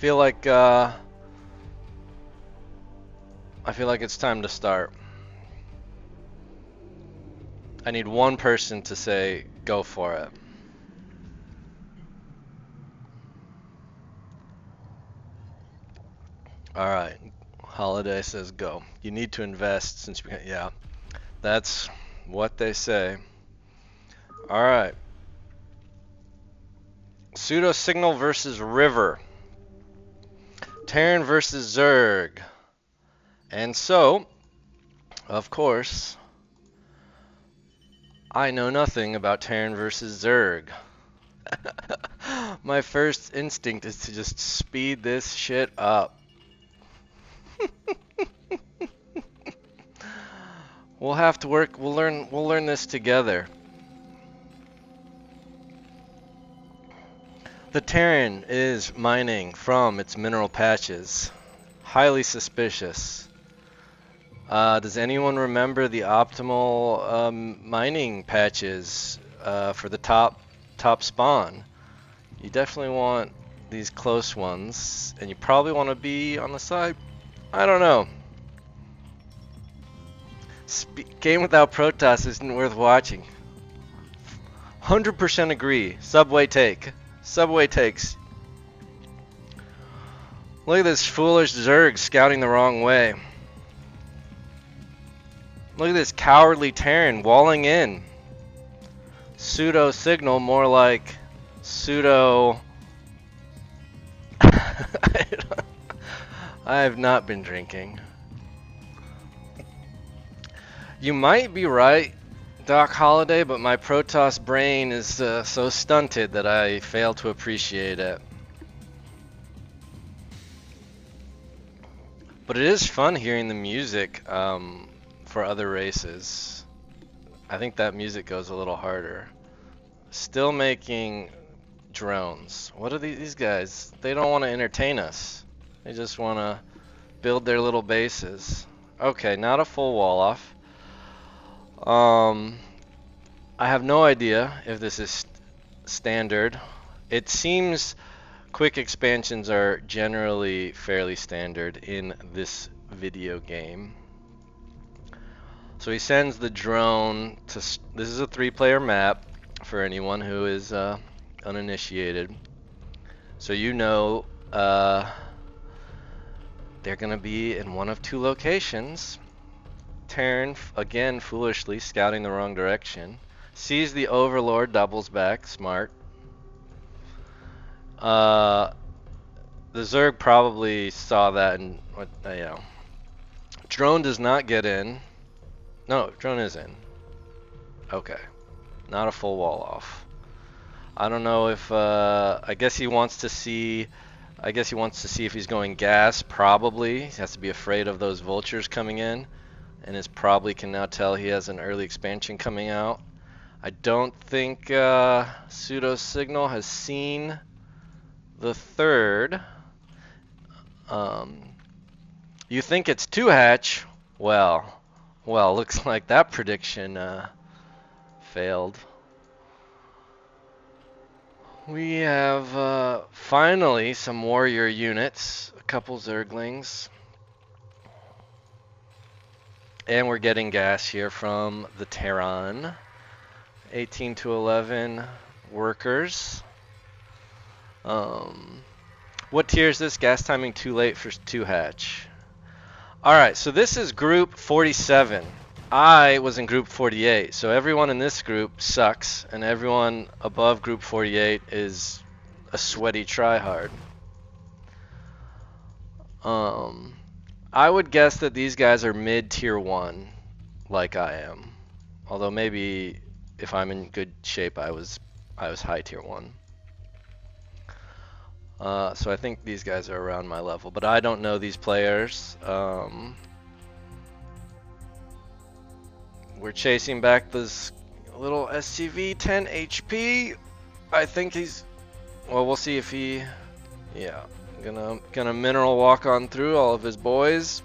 feel like it's time to start. I need one person to say go for it. All right. Holiday says go. You need to invest since you yeah. That's what they say. All right. PseudoSignal versus River. Terran versus Zerg. And so, of course, I know nothing about Terran versus Zerg. My first instinct is to just speed this shit up. We'll have to work, we'll learn this together. The Terran is mining from its mineral patches. Highly suspicious. Does anyone remember the optimal mining patches for the top spawn? You definitely want these close ones, and you probably want to be on the side. I don't know. Game without Protoss isn't worth watching. 100% agree. Subway take. Subway takes. Look at this foolish Zerg scouting the wrong way. Look at this cowardly Terran walling in. PseudoSignal, more like pseudo... I have not been drinking. You might be right, Doc Holiday, but my Protoss brain is so stunted that I fail to appreciate it. But it is fun hearing the music for other races. I think that music goes a little harder. Still making drones. What are these guys? They don't want to entertain us. They just want to build their little bases. Okay, not a full wall off. I have no idea if this is standard. It seems quick expansions are generally fairly standard in this video game. So he sends the drone to... This is a 3-player map for anyone who is uninitiated. So you know they're going to be in one of 2 locations. Terran, again foolishly scouting the wrong direction. Sees the Overlord, doubles back, smart. The Zerg probably saw that and, you know. Drone does not get in. No, drone is in. Okay. Not a full wall off. I don't know if, I guess he wants to see if he's going gas, probably. He has to be afraid of those vultures coming in. And is probably can now tell he has an early expansion coming out. I don't think PseudoSignal has seen the 3rd. You think it's 2-hatch? Well, looks like that prediction failed. We have finally some warrior units, a couple Zerglings. And we're getting gas here from the Terran. 18 to 11 workers. What tier is this? Gas timing too late for 2-hatch. Alright, so this is group 47. I was in group 48, so everyone in this group sucks, and everyone above group 48 is a sweaty tryhard. I would guess that these guys are mid-tier 1, like I am. Although maybe if I'm in good shape, I was high tier 1. So I think these guys are around my level, but I don't know these players. We're chasing back this little SCV, 10 HP. I think he's, well, we'll see if he, yeah. Gonna mineral walk on through all of his boys.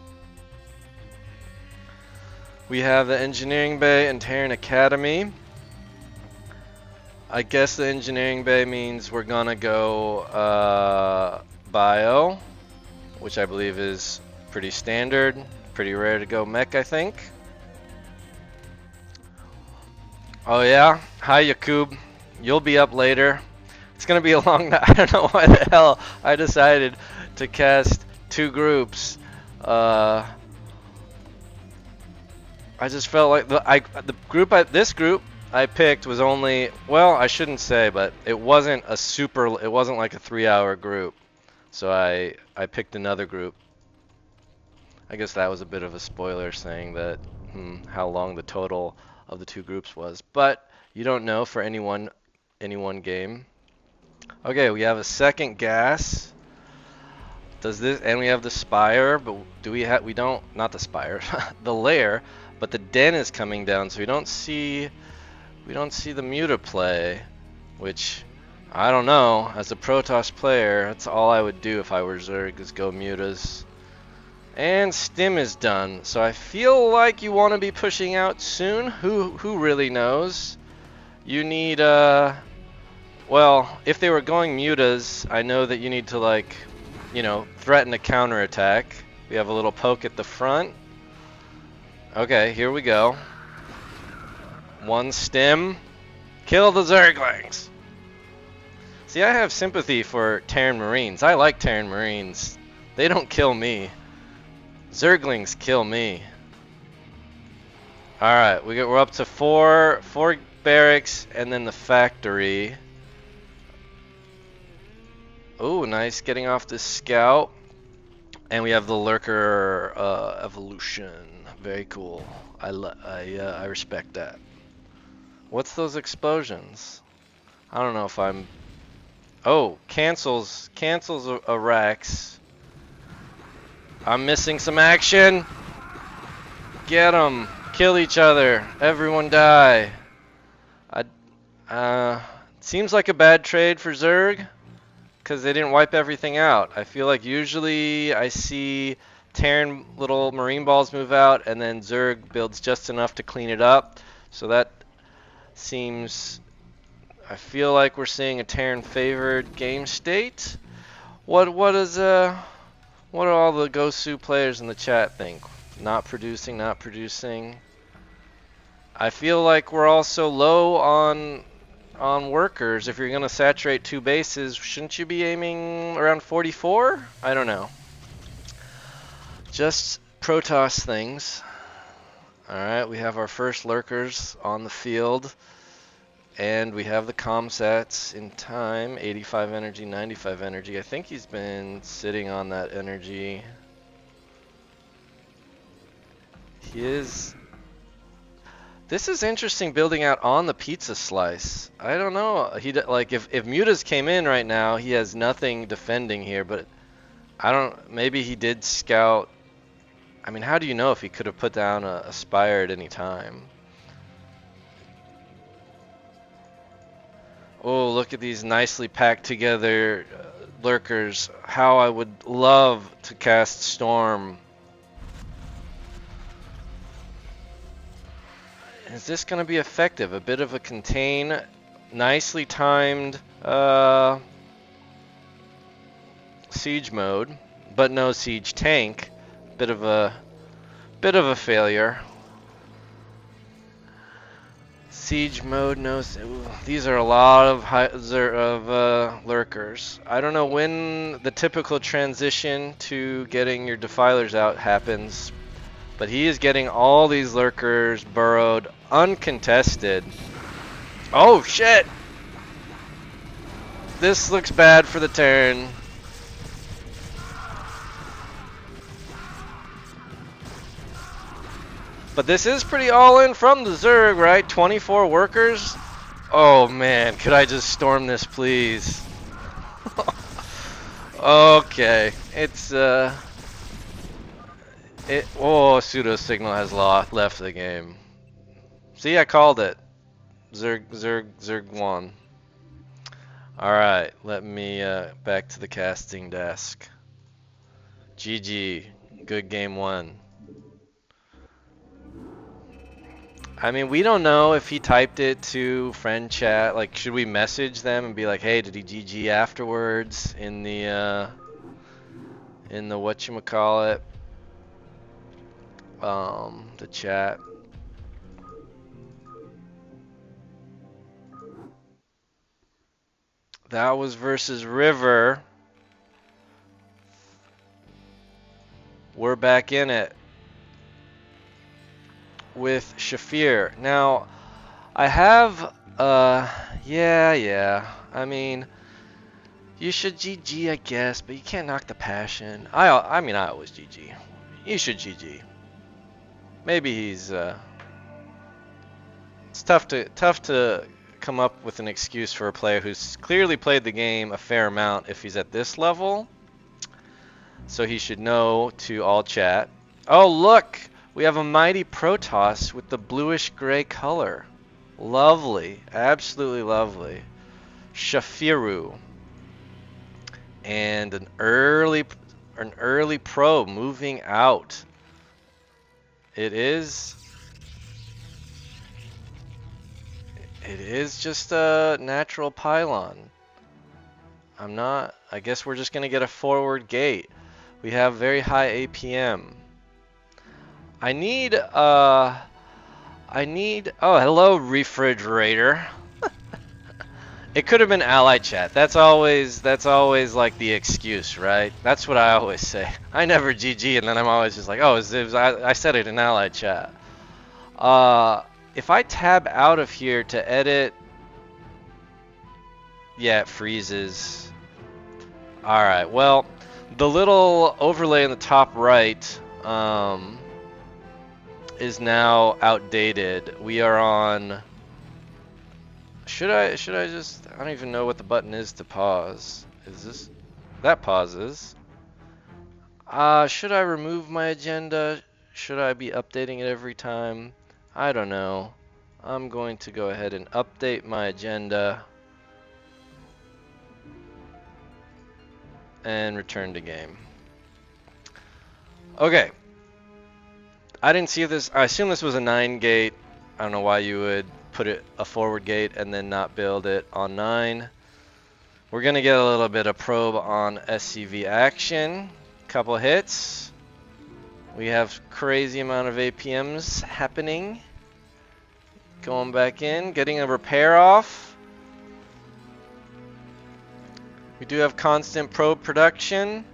We have the engineering bay and Terran Academy. I guess the engineering bay means we're gonna go bio, which I believe is pretty standard, pretty rare to go mech, I think. Oh yeah, hi Yaqoob, you'll be up later. It's gonna be a long night. I don't know why the hell I decided to cast 2 groups. I just felt like this group I picked was only, well, I shouldn't say, but it wasn't like a 3-hour group. So I picked another group. I guess that was a bit of a spoiler saying that how long the total of the 2 groups was, but you don't know for any one game. Okay, we have a second gas. Does this, and we have the spire, but we don't, not the spire, the lair, but the den is coming down, so we don't see the muta play, which I don't know. As a Protoss player, that's all I would do if I were Zerg, is go mutas. And stim is done, so I feel like you want to be pushing out soon. Who really knows? You need well, if they were going mutas, I know that you need to, like, you know, threaten a counterattack. We have a little poke at the front. Okay, here we go. 1 stim. Kill the Zerglings! See, I have sympathy for Terran Marines. I like Terran Marines. They don't kill me. Zerglings kill me. Alright, we're up to 4 barracks and then the factory. Oh, nice, getting off the scout. And we have the lurker evolution. Very cool. I respect that. What's those explosions? I don't know if I'm... Oh, cancels a Rax. I'm missing some action. Get them. Kill each other. Everyone die. Seems like a bad trade for Zerg, because they didn't wipe everything out. I feel like usually I see Terran little marine balls move out, and then Zerg builds just enough to clean it up. So that seems... I feel like we're seeing a Terran favored game state. What do all the Gosu players in the chat think? Not producing. I feel like we're also low on workers. If you're gonna saturate 2 bases, shouldn't you be aiming around 44? I don't know. Just Protoss things. Alright, we have our first lurkers on the field. And we have the comsats in time. 85 energy, 95 energy. I think he's been sitting on that energy. He is... This is interesting, building out on the pizza slice. I don't know. Like if mutas came in right now, he has nothing defending here, but I don't... Maybe he did scout... I mean, how do you know if he could have put down a spire at any time? Oh, look at these nicely packed together lurkers. How I would love to cast Storm. Is this going to be effective? A bit of a contain, nicely timed siege mode, but no siege tank. Bit of a failure. Siege mode, no. These are a lot of lurkers. I don't know when the typical transition to getting your defilers out happens, but he is getting all these lurkers burrowed, uncontested. Oh shit! This looks bad for the Terran. But this is pretty all-in from the Zerg, right? 24 workers? Oh man, could I just storm this, please? Okay, it's oh, PseudoSignal has left the game. See, I called it. Zerg won. Alright, let me back to the casting desk. GG, good game 1. I mean, we don't know if he typed it to friend chat. Like, should we message them and be like, hey, did he GG afterwards in the in the whatchamacallit, the chat. That was versus River. We're back in it with Shafir. Now, I have, yeah. I mean, you should GG, I guess, but you can't knock the passion. I mean, I always GG. You should GG. Maybe he's, it's tough to come up with an excuse for a player who's clearly played the game a fair amount if he's at this level. So he should know to all chat. Oh, look! We have a mighty Protoss with the bluish gray color. Lovely. Absolutely lovely. Shafiru. And an early probe moving out. It is just a natural pylon. I guess we're just gonna get a forward gate. We have very high APM. I need, oh, hello, reFridgeRaider. It could have been ally chat. That's always like the excuse, right? That's what I always say. I never GG, and then I'm always just like, oh, I said it in ally chat. If I tab out of here to edit, yeah, it freezes. All right, well, the little overlay in the top right, is now outdated. We are on. Should I just? I don't even know what the button is to pause. Is this? That pauses. Should I remove my agenda? Should I be updating it every time? I don't know. I'm going to go ahead and update my agenda and return to game. Okay. I didn't see this. I assume this was a 9 gate. I don't know why you would put it a forward gate and then not build it on 9. We're going to get a little bit of probe on SCV action. Couple hits. We have crazy amount of APMs happening. Going back in, getting a repair off. We do have constant probe production.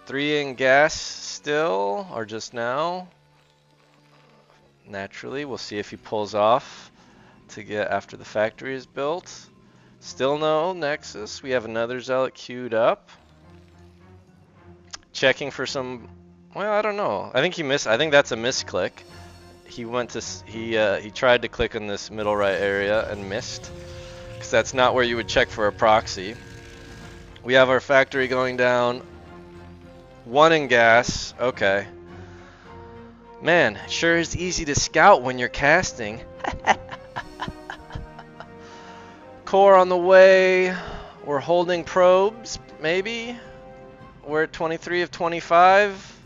3 in gas still, or just now. Naturally, we'll see if he pulls off to get after the factory is built. Still no Nexus. We have another Zealot queued up. Checking for some, well, I don't know. I think he missed. I think that's a misclick. He went to, he tried to click in this middle right area and missed, because that's not where you would check for a proxy. We have our factory going down. 1 in gas. Okay. Man, it sure is easy to scout when you're casting. Core on the way. We're holding probes, maybe. We're at 23 of 25.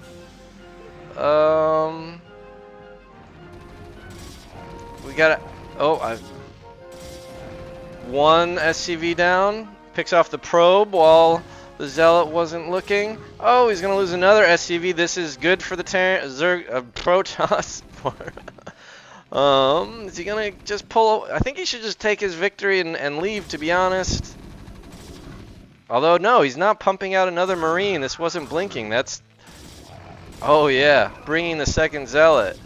We got a, 1 SCV down. Picks off the probe while the Zealot wasn't looking. Oh, he's gonna lose another SCV. This is good for the Protoss. Is he gonna just pull? I think he should just take his victory and leave, to be honest. Although no, he's not pumping out another Marine. This wasn't blinking. That's. Oh yeah, bringing the second Zealot.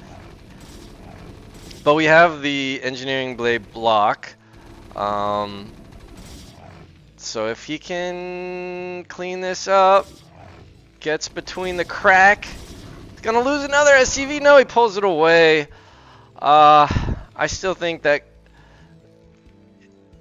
But we have the engineering blade block. So if he can clean this up, gets between the crack, he's gonna lose another SCV. No, he pulls it away. I still think that.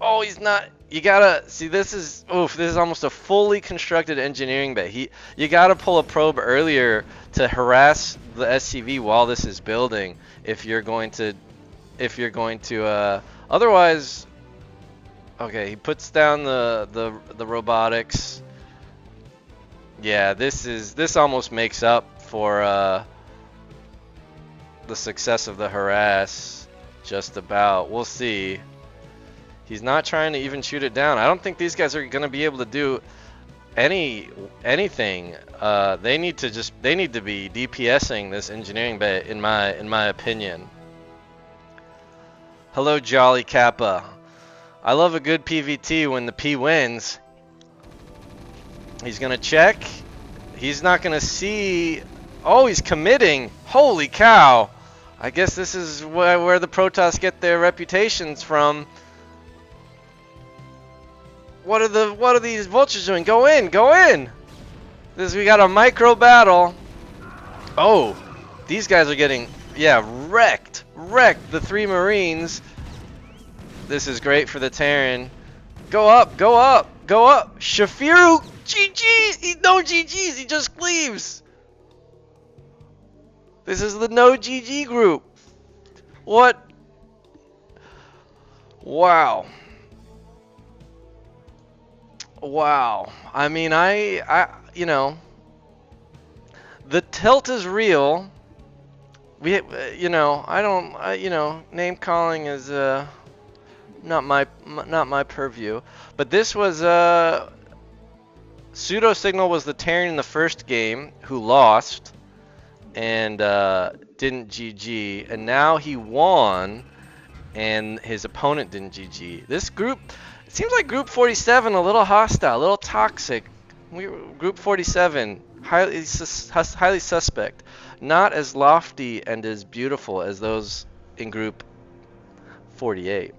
Oh, he's not. You gotta see. This is This is almost a fully constructed engineering bay. You gotta pull a probe earlier to harass the SCV while this is building. If you're going to, otherwise. Okay, he puts down the robotics. Yeah, this almost makes up for the success of the harass. Just about. We'll see. He's not trying to even shoot it down. I don't think these guys are going to be able to do anything. They need to be DPSing this engineering bay, in my opinion. Hello, Jolly Kappa. I love a good PVT when the P wins. He's gonna check. He's not gonna see. Oh, he's committing. Holy cow! I guess this is where the Protoss get their reputations from. What are these vultures doing? Go in, go in! We got a micro battle. Oh, these guys are getting, yeah, wrecked. The 3 Marines. This is great for the Terran. Go up, go up, go up. Shafir, GG. No GGs, he just leaves. This is the no GG group. What? Wow. Wow. I mean, you know, the tilt is real. You know, name calling is not my purview. But this was PseudoSignal was the Terran in the first game who lost and didn't GG, and now he won and his opponent didn't GG. This group, it seems like Group 47 a little hostile, a little toxic. Group 47 highly suspect, not as lofty and as beautiful as those in Group 48.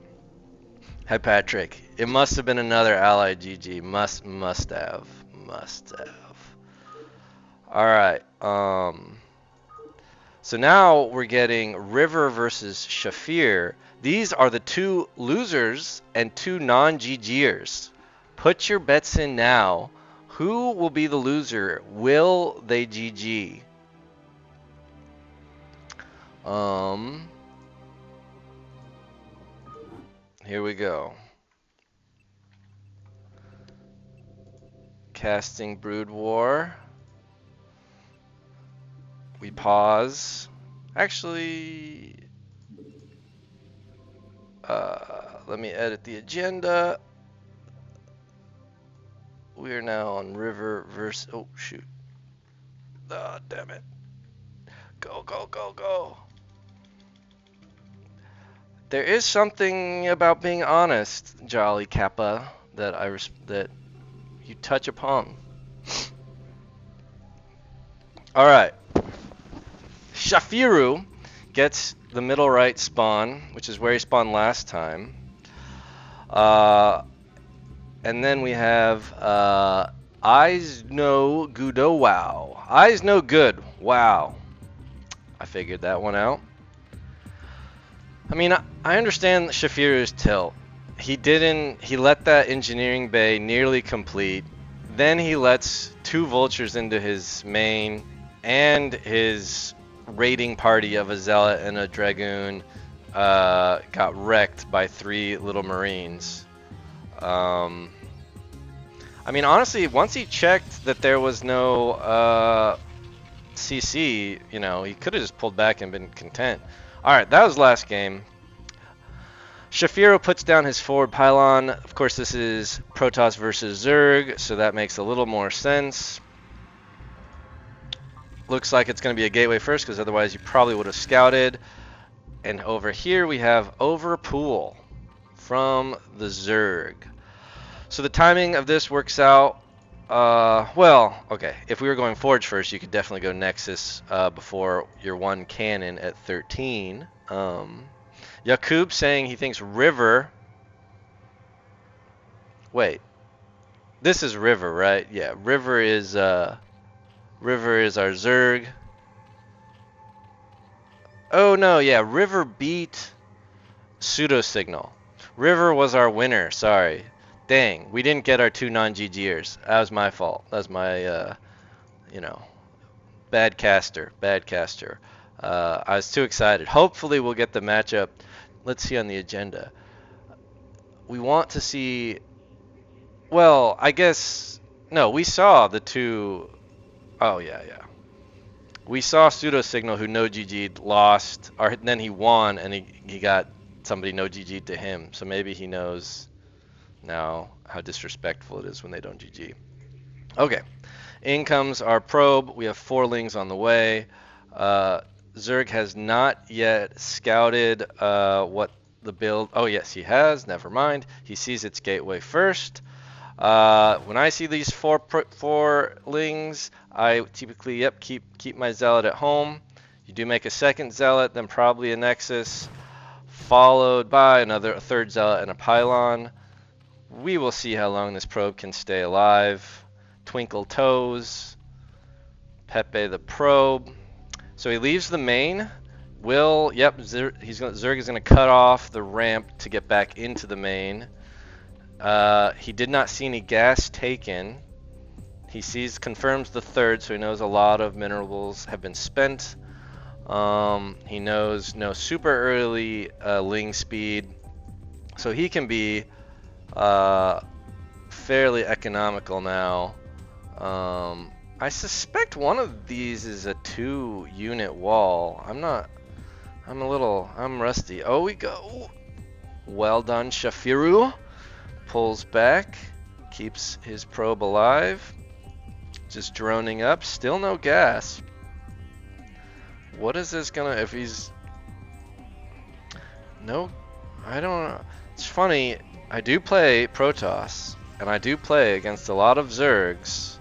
Hi Patrick, it must have been another allied GG. Must have. All right. So now we're getting River versus Shafir. These are the 2 losers and 2 non-GGers. Put your bets in now. Who will be the loser? Will they GG? Here we go. Casting Brood War. We pause. Actually, let me edit the agenda. We are now on River versus. Oh shoot! Oh damn it! Go go go go! There is something about being honest, Jolly Kappa, that you touch upon. All right. Shafiru gets the middle right spawn, which is where he spawned last time. And then we have Eyes No Goodo Wow. Eyes No Good. Wow. I figured that one out. I mean, I understand Shafiru's tilt. He let that engineering bay nearly complete. Then he lets 2 vultures into his main, and his raiding party of a zealot and a dragoon got wrecked by 3 little marines. I mean, honestly, once he checked that there was no CC, you know, he could have just pulled back and been content. Alright, that was last game. Shafiro puts down his forward pylon. Of course, this is Protoss versus Zerg, so that makes a little more sense. Looks like it's going to be a gateway first, because otherwise you probably would have scouted. And over here we have Overpool from the Zerg. So the timing of this works out. Well, okay. If we were going Forge first, you could definitely go Nexus before your 1 cannon at 13. Yaqoob saying he thinks River. Wait. This is River, right? Yeah, River is our Zerg. Oh no, yeah, River beat PseudoSignal. River was our winner, sorry. Dang, we didn't get our 2 non-GGers. That was my fault. That was my, you know, bad caster. I was too excited. Hopefully we'll get the matchup. Let's see on the agenda. We want to see, well, I guess, no, we saw the 2, oh yeah. We saw PseudoSignal who no GG'd, lost, or then he won and he got somebody no GG to him. So maybe he knows now how disrespectful it is when they don't GG. Okay, in comes our probe. We have 4 lings on the way. Zerg has not yet scouted what the build. Oh yes, he has. Never mind. He sees its gateway first. When I see these four lings, I typically keep my zealot at home. You do make a second zealot, then probably a nexus, followed by a third zealot and a pylon. We will see how long this probe can stay alive. Twinkle toes, Pepe the probe. So he leaves the main. Zerg is going to cut off the ramp to get back into the main. He did not see any gas taken. He confirms the third, so he knows a lot of minerals have been spent. He knows no super early ling speed, so he can be fairly economical now. I suspect one of these is a 2-unit wall. I'm rusty. Oh, we go. Well done, Shafiru. Pulls back, keeps his probe alive. Just droning up, still no gas. What is this gonna, if he's, no, I don't know. It's funny, I do play Protoss, and I do play against a lot of Zergs.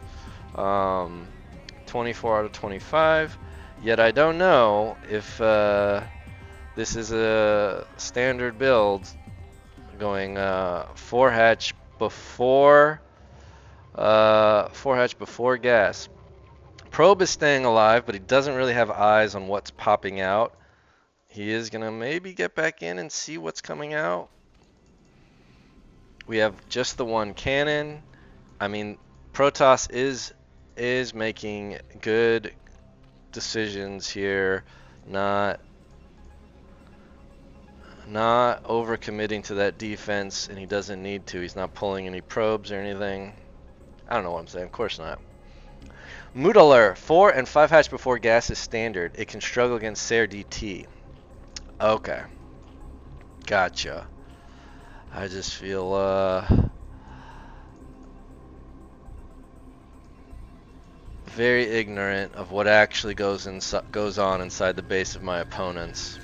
24 out of 25, yet I don't know if this is a standard build going 4-hatch before gas. Probe is staying alive, but he doesn't really have eyes on what's popping out. He is gonna maybe get back in and see what's coming out. We have just the one cannon. I mean, Protoss is making good decisions here, not overcommitting to that defense, and he doesn't need to. He's not pulling any probes or anything. I don't know what I'm saying. Of course not. Moodler, 4 and 5 hatch before gas is standard. It can struggle against Ser DT. Okay. Gotcha. I just feel very ignorant of what actually goes on inside the base of my opponents.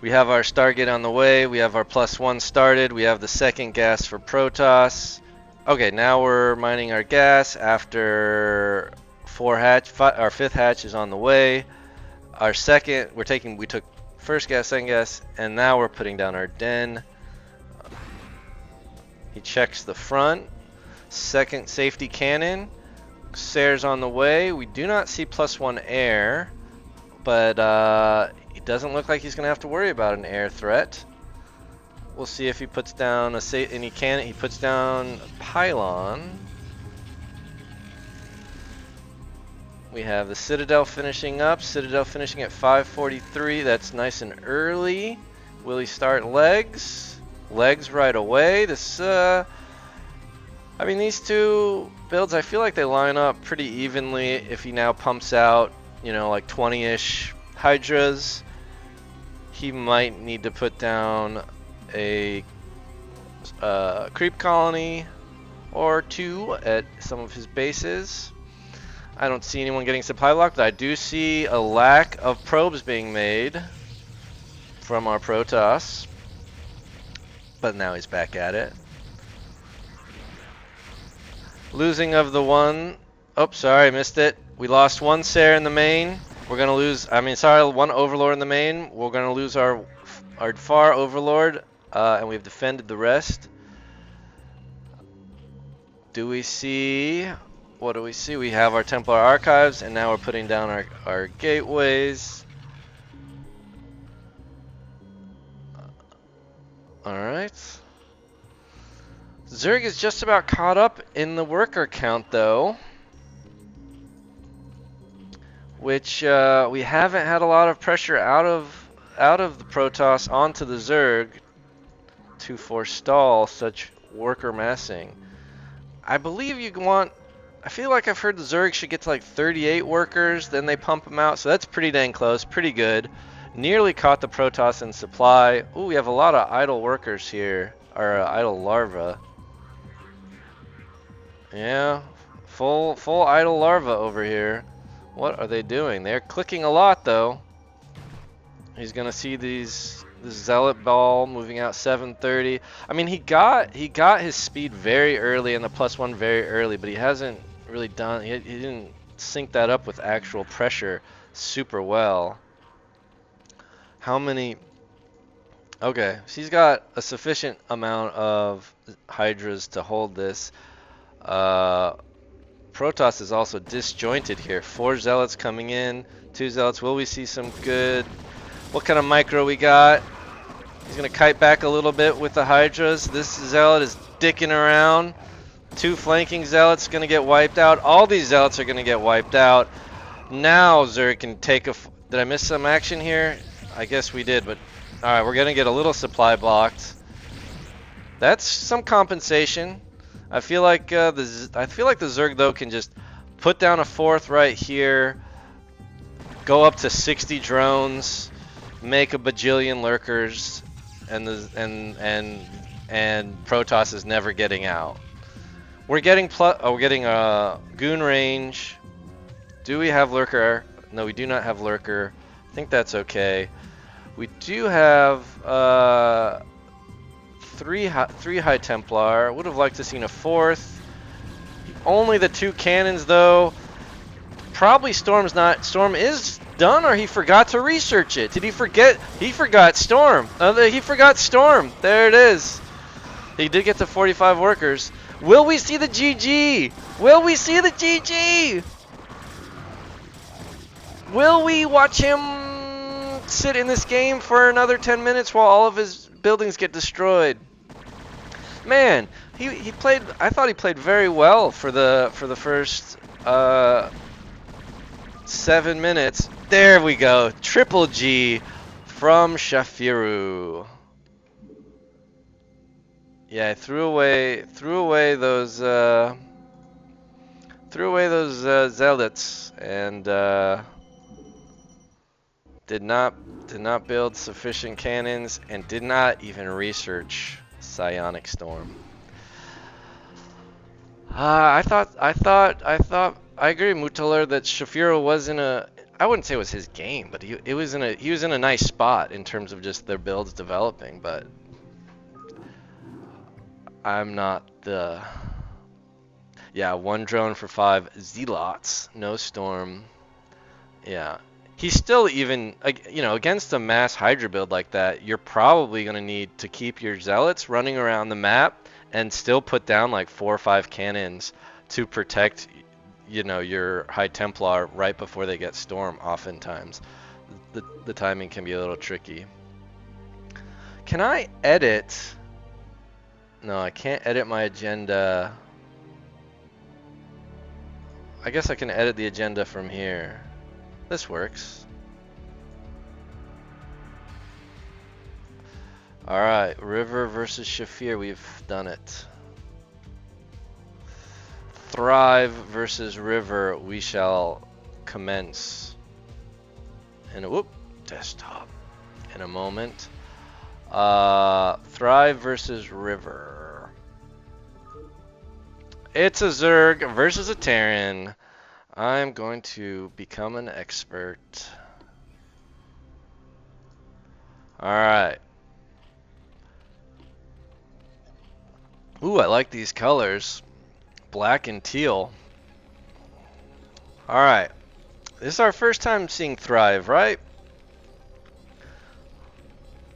We have our Stargate on the way. We have our +1 started. We have the second gas for Protoss. Okay, now we're mining our gas after 4 hatch. Our 5th hatch is on the way. Our second, we took first gas, second gas, and now we're putting down our den. He checks the front. Second safety cannon. Ser's on the way. We do not see +1 air, but it doesn't look like he's going to have to worry about an air threat. We'll see if he puts down he puts down a pylon. We have the Citadel finishing up. Citadel finishing at 543. That's nice and early. Will he start legs? Legs right away. This, I mean, these two builds, I feel like they line up pretty evenly. If he now pumps out, like 20-ish Hydras, he might need to put down a creep colony or 2 at some of his bases. I don't see anyone getting supply locked, but I do see a lack of probes being made from our Protoss. But now he's back at it. Losing of the one. Oh, sorry, I missed it. We lost 1 Ser in the main. We're gonna lose. 1 Overlord in the main. We're gonna lose our far Overlord, and we've defended the rest. Do we see? What do we see? We have our Templar Archives, and now we're putting down our gateways. Alright. Zerg is just about caught up in the worker count, though, which we haven't had a lot of pressure out of the Protoss onto the Zerg to forestall such worker massing. I believe I feel like I've heard the Zerg should get to like 38 workers, then they pump them out, so that's pretty dang close, pretty good. Nearly caught the Protoss in supply. Ooh, we have a lot of idle workers here, or idle larvae. Yeah, full idle larva over here. What are they doing? They're clicking a lot though. He's gonna see this zealot ball moving out 730. I mean, he got his speed very early and the +1 very early, but he hasn't really done. He didn't sync that up with actual pressure super well. How many? Okay, so he's got a sufficient amount of hydras to hold this. Protoss is also disjointed here. 4 zealots coming in, 2 zealots. Will we see some good? What kind of micro we got? He's gonna kite back a little bit with the hydras. This zealot is dicking around. 2 flanking zealots gonna get wiped out. All these zealots are gonna get wiped out. Now Zerg can take a. Did I miss some action here? I guess we did, but all right, we're gonna get a little supply blocked. That's some compensation. I feel like the Zerg though can just put down a 4th right here, go up to 60 drones, make a bajillion lurkers, and Protoss is never getting out. We're getting goon range. Do we have lurker? No, we do not have lurker. I think that's okay. We do have 3 high Templar. Would have liked to seen a 4th. Only the 2 cannons though. Probably Storm is done, or he forgot to research it. Did he forget? He forgot Storm. He forgot Storm. There it is. He did get to 45 workers. Will we see the GG? Will we see the GG? Will we watch him sit in this game for another 10 minutes while all of his buildings get destroyed? Man, he played. I thought he played very well for the first 7 minutes. There we go. Triple G from Shafir. Yeah, I threw away those zealots and did not build sufficient cannons and did not even research Psionic Storm. I agree, Mutaler, that Shafir was in a. I wouldn't say it was his game, but he was in a nice spot in terms of just their builds developing. But I'm not the. Yeah, 1 drone for 5 zealots, no storm. Yeah, he's still even, against a mass Hydra build like that, you're probably going to need to keep your zealots running around the map and still put down like 4 or 5 cannons to protect, your High Templar right before they get storm. Oftentimes, the timing can be a little tricky. Can I edit? No, I can't edit my agenda. I guess I can edit the agenda from here. This works. Alright, River versus Shafir, we've done it. Thrive versus River, we shall commence. And desktop in a moment. Thrive versus River. It's a Zerg versus a Terran. I'm going to become an expert. Alright. Ooh, I like these colors. Black and teal. Alright. This is our first time seeing Thrive, right?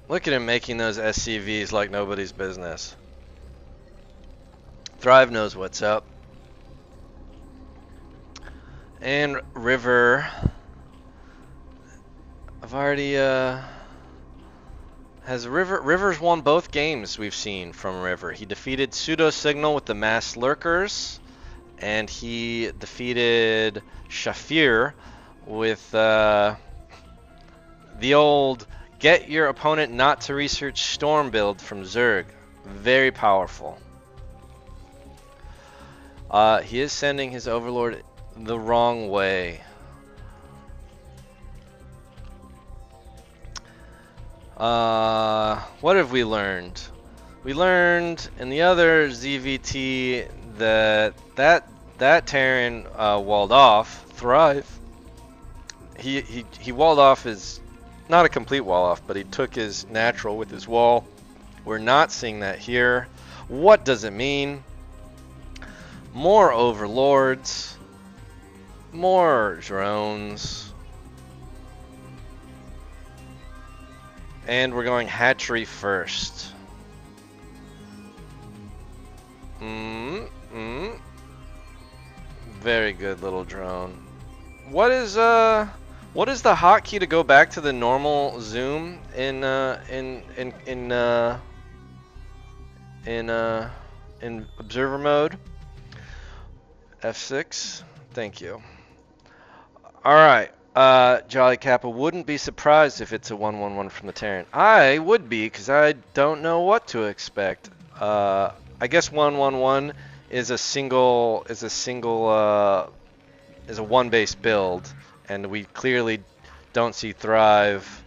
Look at him making those SCVs like nobody's business. Thrive knows what's up. And River. I've already River's won both games we've seen from River. He defeated PseudoSignal with the mass lurkers, and he defeated Shafir with the old get your opponent not to research storm build from Zerg. Very powerful. He is sending his overlord the wrong way. What have we learned? We learned in the other ZVT that Terran walled off. Thrive. He walled off his, not a complete wall off, but he took his natural with his wall. We're not seeing that here. What does it mean? More overlords, more drones, and we're going hatchery first. Very good little drone. What is the hotkey to go back to the normal zoom in observer mode? F6. Thank you. All right. Jolly Kappa, wouldn't be surprised if it's a 1-1-1 from the Terran. I would be, because I don't know what to expect. I guess 1-1-1 is a one base build, and we clearly don't see Thrive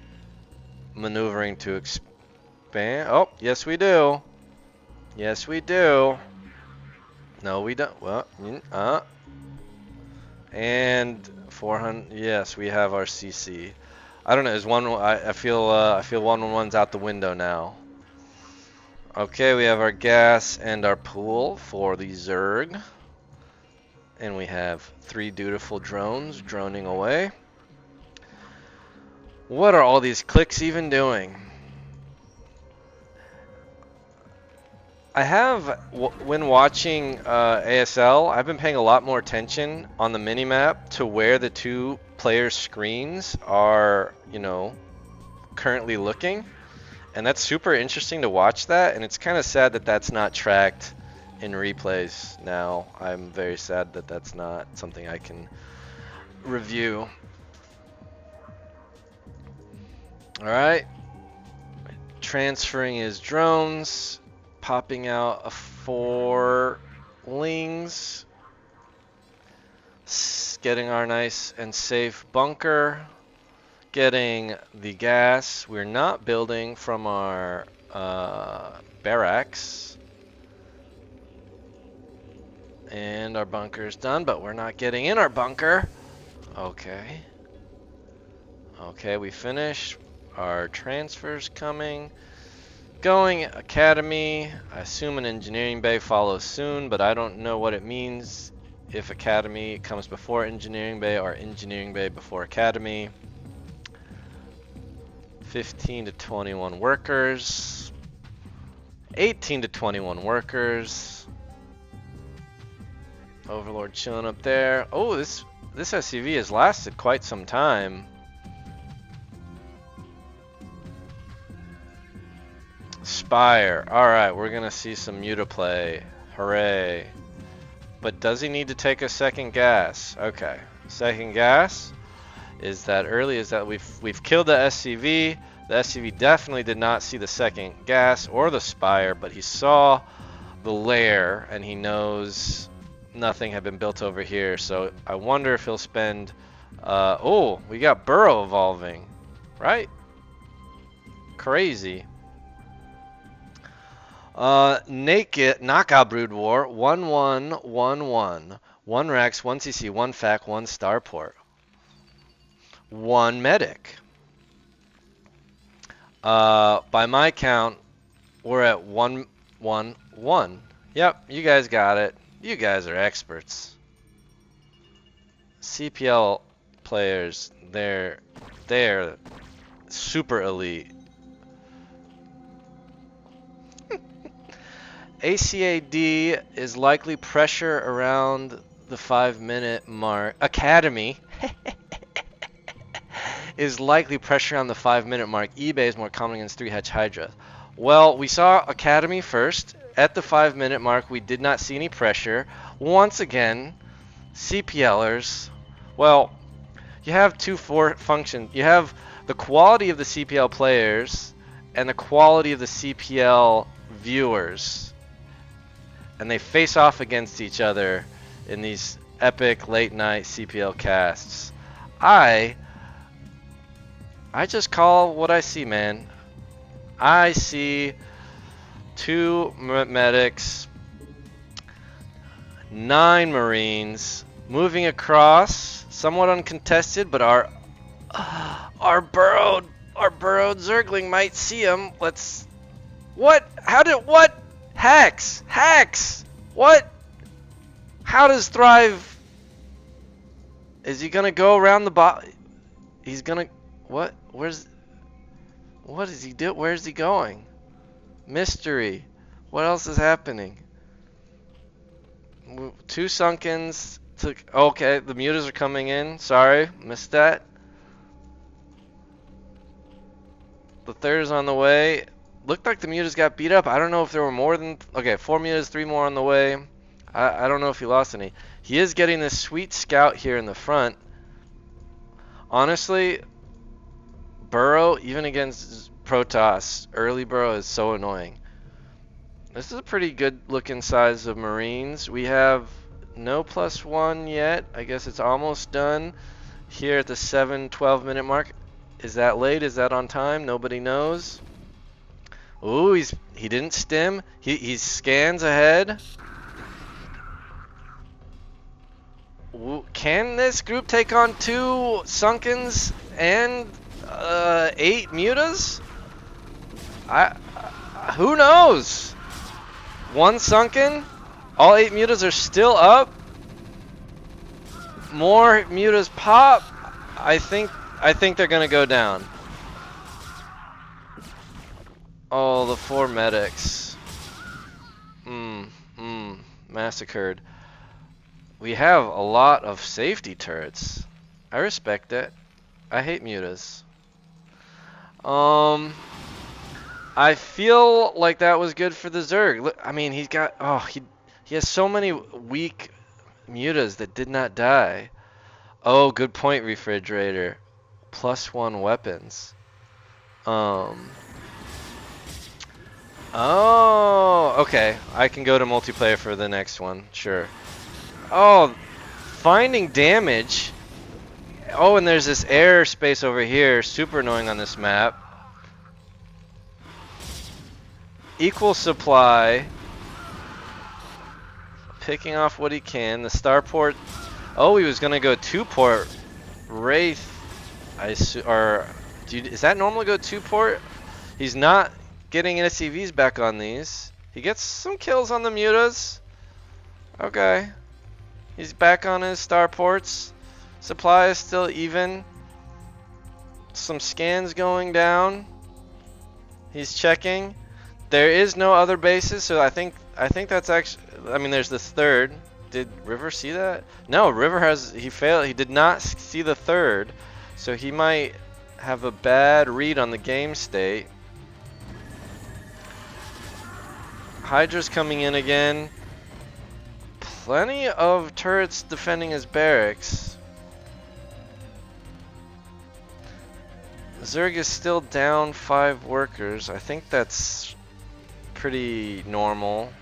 maneuvering to expand. Oh, yes we do. Yes we do. No, we don't. Well, and 400. Yes, we have our CC. I don't know. Is one? I feel 1-1-1's out the window now. Okay, we have our gas and our pool for the Zerg. And we have 3 dutiful drones droning away. What are all these clicks even doing? I have, when watching ASL, I've been paying a lot more attention on the minimap to where the 2 players' screens are, currently looking. And that's super interesting to watch that, and it's kind of sad that that's not tracked in replays now. I'm very sad that that's not something I can review. All right, transferring his drones, popping out 4 lings, getting our nice and safe bunker, getting the gas. We're not building from our barracks. And our bunker is done, but we're not getting in our bunker. Okay. Okay, we finished. Our transfers coming. Going academy. I assume an engineering bay follows soon, but I don't know what it means if academy comes before engineering bay or engineering bay before academy. 15 to 21 workers. 18 to 21 workers. Overlord chilling up there. Oh, this SCV has lasted quite some time. Spire. Alright, we're gonna see some mutaplay. Hooray. But does he need to take a second gas? Okay. Second gas. Is that early? Is that we've killed the SCV. The SCV definitely did not see the second gas or the Spire, but he saw the lair and he knows nothing had been built over here. So I wonder if he'll spend. Oh, we got Burrow evolving, right? Crazy. Naka Brood War 1-1-1-1. 1 Rex, 1 CC, 1 FAC, 1 Starport. 1 medic. By my count, we're at 1-1-1. Yep, you guys got it. You guys are experts. CPL players, they're super elite. ACAD is likely pressure around the 5-minute mark. Academy is likely pressure on the 5-minute mark. eBay is more common against 3-hatch Hydra. Well, we saw Academy first. At the 5-minute mark, we did not see any pressure. Once again, CPLers, well, you have 2 functions. You have the quality of the CPL players and the quality of the CPL viewers. And they face off against each other in these epic late night CPL casts. I just call what I see, man. I see 2 medics, 9 Marines moving across, somewhat uncontested, but our burrowed Zergling might see him. Let's. What? How did what? Hacks! What? How does Thrive? Is he gonna go around the He's gonna. What? What is he do? Where's he going? Mystery. What else is happening? 2 Sunkens. Okay, the mutas are coming in. Sorry, missed that. The third is on the way. Looked like the mutas got beat up. I don't know if there were more than... Okay, 4 mutas, 3 more on the way. I don't know if he lost any. He is getting this sweet scout here in the front. Honestly, Burrow, even against Protoss, early Burrow is so annoying. This is a pretty good looking size of Marines. We have no +1 yet. I guess it's almost done here at the 7-12 minute mark. Is that late? Is that on time? Nobody knows. Ooh, he didn't stim. He scans ahead. Ooh, can this group take on 2 Sunkens and 8 mutas? Who knows? 1 Sunken. All 8 mutas are still up. More mutas pop. I think they're gonna go down. Oh, the 4 medics. Massacred. We have a lot of safety turrets. I respect it. I hate mutas. I feel like that was good for the Zerg. Look, I mean, he's got... Oh, he has so many weak mutas that did not die. Oh, good point, reFridgeRaider. +1 weapons. Oh, okay. I can go to multiplayer for the next one. Sure. Oh, finding damage. Oh, and there's this air space over here. Super annoying on this map. Equal supply. Picking off what he can. The starport. Oh, he was gonna go 2-port. Wraith. Is that normal to go 2-port? He's not getting SCVs back on these. He gets some kills on the mutas. Okay. He's back on his starports. Supply is still even. Some scans going down. He's checking. There is no other bases, so I think that's actually... I mean, there's this third. Did River see that? No, River he failed. He did not see the third, so he might have a bad read on the game state. Hydra's coming in again. Plenty of turrets defending his barracks. Zerg is still down 5 workers. I think that's pretty normal.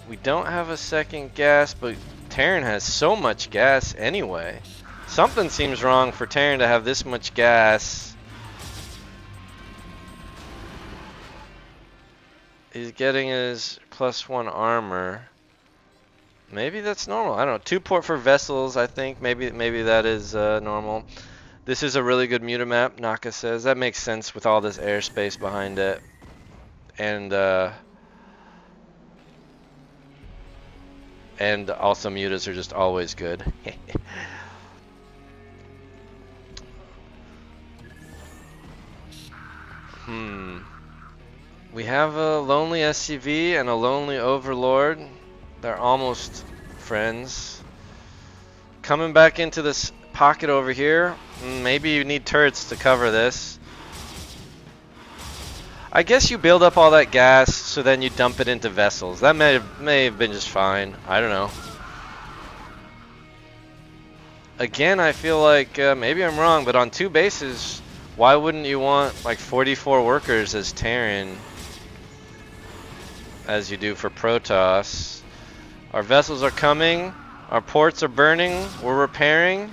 We don't have a second gas, but Terran has so much gas anyway. Something seems wrong for Terran to have this much gas. He's getting his +1 armor. Maybe that's normal. I don't know. 2-port for vessels, I think. Maybe that is normal. This is a really good muta map, Naka says. That makes sense with all this airspace behind it. And also mutas are just always good. We have a lonely SCV and a lonely Overlord. They're almost friends. Coming back into this pocket over here. Maybe you need turrets to cover this. I guess you build up all that gas, so then you dump it into vessels. That may have been just fine. I don't know. Again, I feel like maybe I'm wrong, but on 2 bases, why wouldn't you want like 44 workers as Terran, as you do for Protoss? Our vessels are coming. Our ports are burning. We're repairing.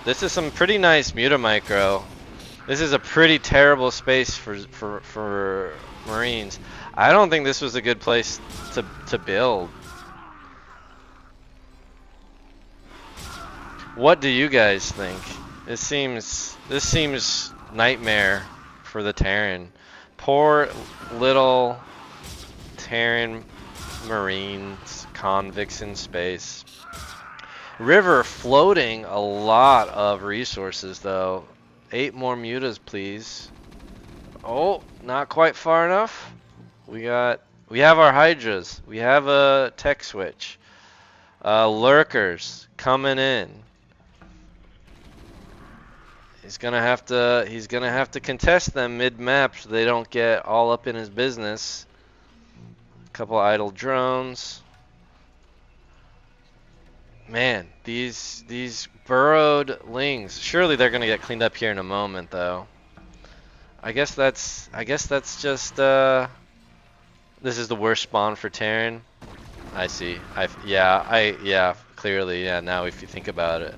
This is some pretty nice muta micro. This is a pretty terrible space for Marines. I don't think this was a good place to build. What do you guys think? This seems nightmare for the Terran. Poor little Terran Marines, convicts in space. River floating a lot of resources though. 8 more mutas, please. Oh, not quite far enough. We have our Hydras. We have a tech switch. Lurkers coming in. He's gonna have to contest them mid-map so they don't get all up in his business. A couple idle drones. Man, these burrowed lings. Surely they're gonna get cleaned up here in a moment, though. I guess that's just this is the worst spawn for Terran. I see. Yeah, clearly, yeah. Now if you think about it.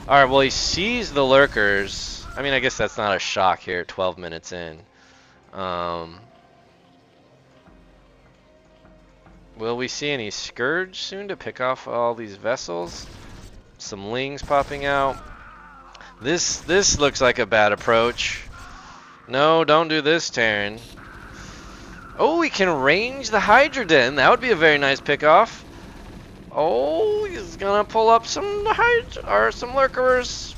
All right, well he sees the lurkers. I mean, I guess that's not a shock here. 12 minutes in. Will we see any Scourge soon to pick off all these vessels? Some lings popping out. This looks like a bad approach. No, don't do this, Terran. Oh, we can range the Hydra Den. That would be a very nice pickoff. Oh, he's gonna pull up some Hydra or some lurkers.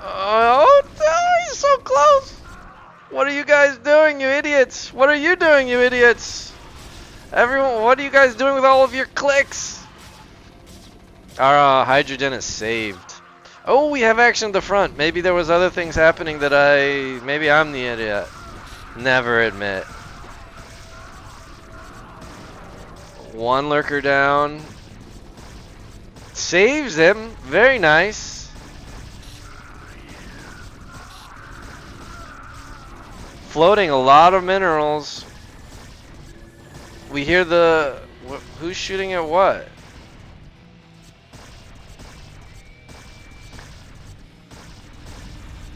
Oh, he's so close. What are you guys doing, you idiots? What are you doing, you idiots? Everyone, what are you guys doing with all of your clicks? Our Hydra Den is saved. Oh, we have action at the front. Maybe there was other things happening that maybe I'm the idiot. Never admit. One lurker down. Saves him. Very nice. Floating a lot of minerals. We hear who's shooting at what?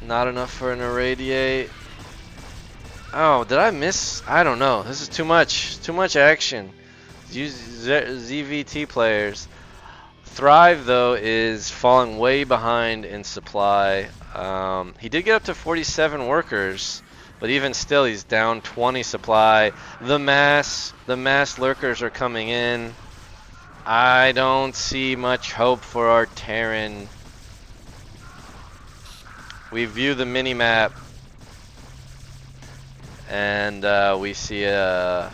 Not enough for an irradiate. Oh, did I miss? I don't know. This is too much. Too much action. Use ZVT players. Thrive, though, is falling way behind in supply. He did get up to 47 workers, but even still, he's down 20 supply. The mass lurkers are coming in. I don't see much hope for our Terran. We view the mini-map, and we see a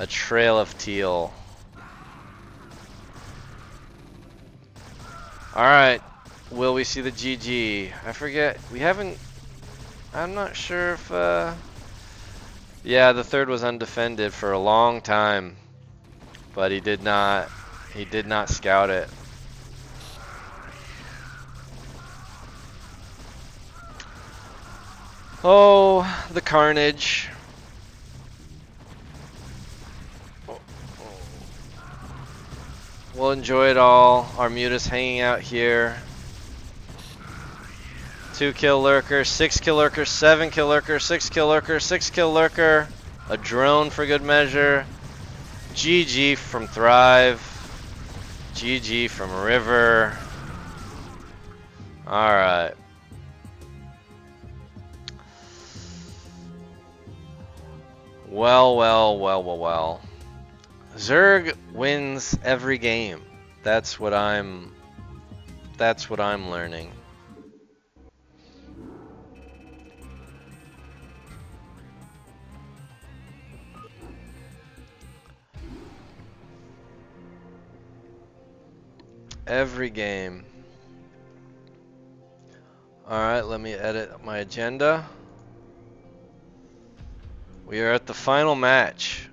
trail of teal. Alright, will we see the GG? I forget, we haven't, I'm not sure if, yeah, the third was undefended for a long time, but he did not scout it. Oh, the carnage. We'll enjoy it all. Our mutas hanging out here. 2 kill lurker, 6 kill lurker, 7 kill lurker, 6 kill lurker, 6 kill lurker. A drone for good measure. GG from Thrive. GG from River. Alright. Well. Zerg wins every game. That's what I'm learning. Every game. Alright, let me edit my agenda. We are at the final match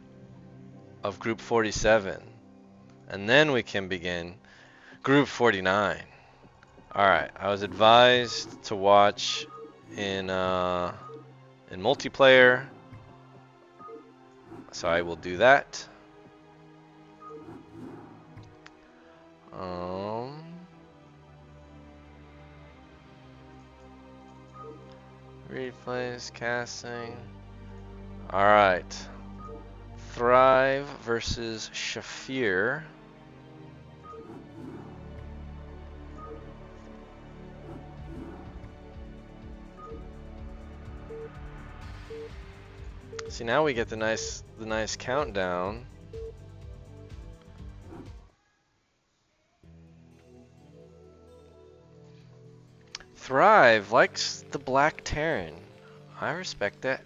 of Group 47. And then we can begin Group 49. Alright, I was advised to watch in multiplayer. So I will do that. Replays, casting. Alright. Thrive versus Shafir. See, now we get the nice countdown. Thrive likes the black Terran. I respect that.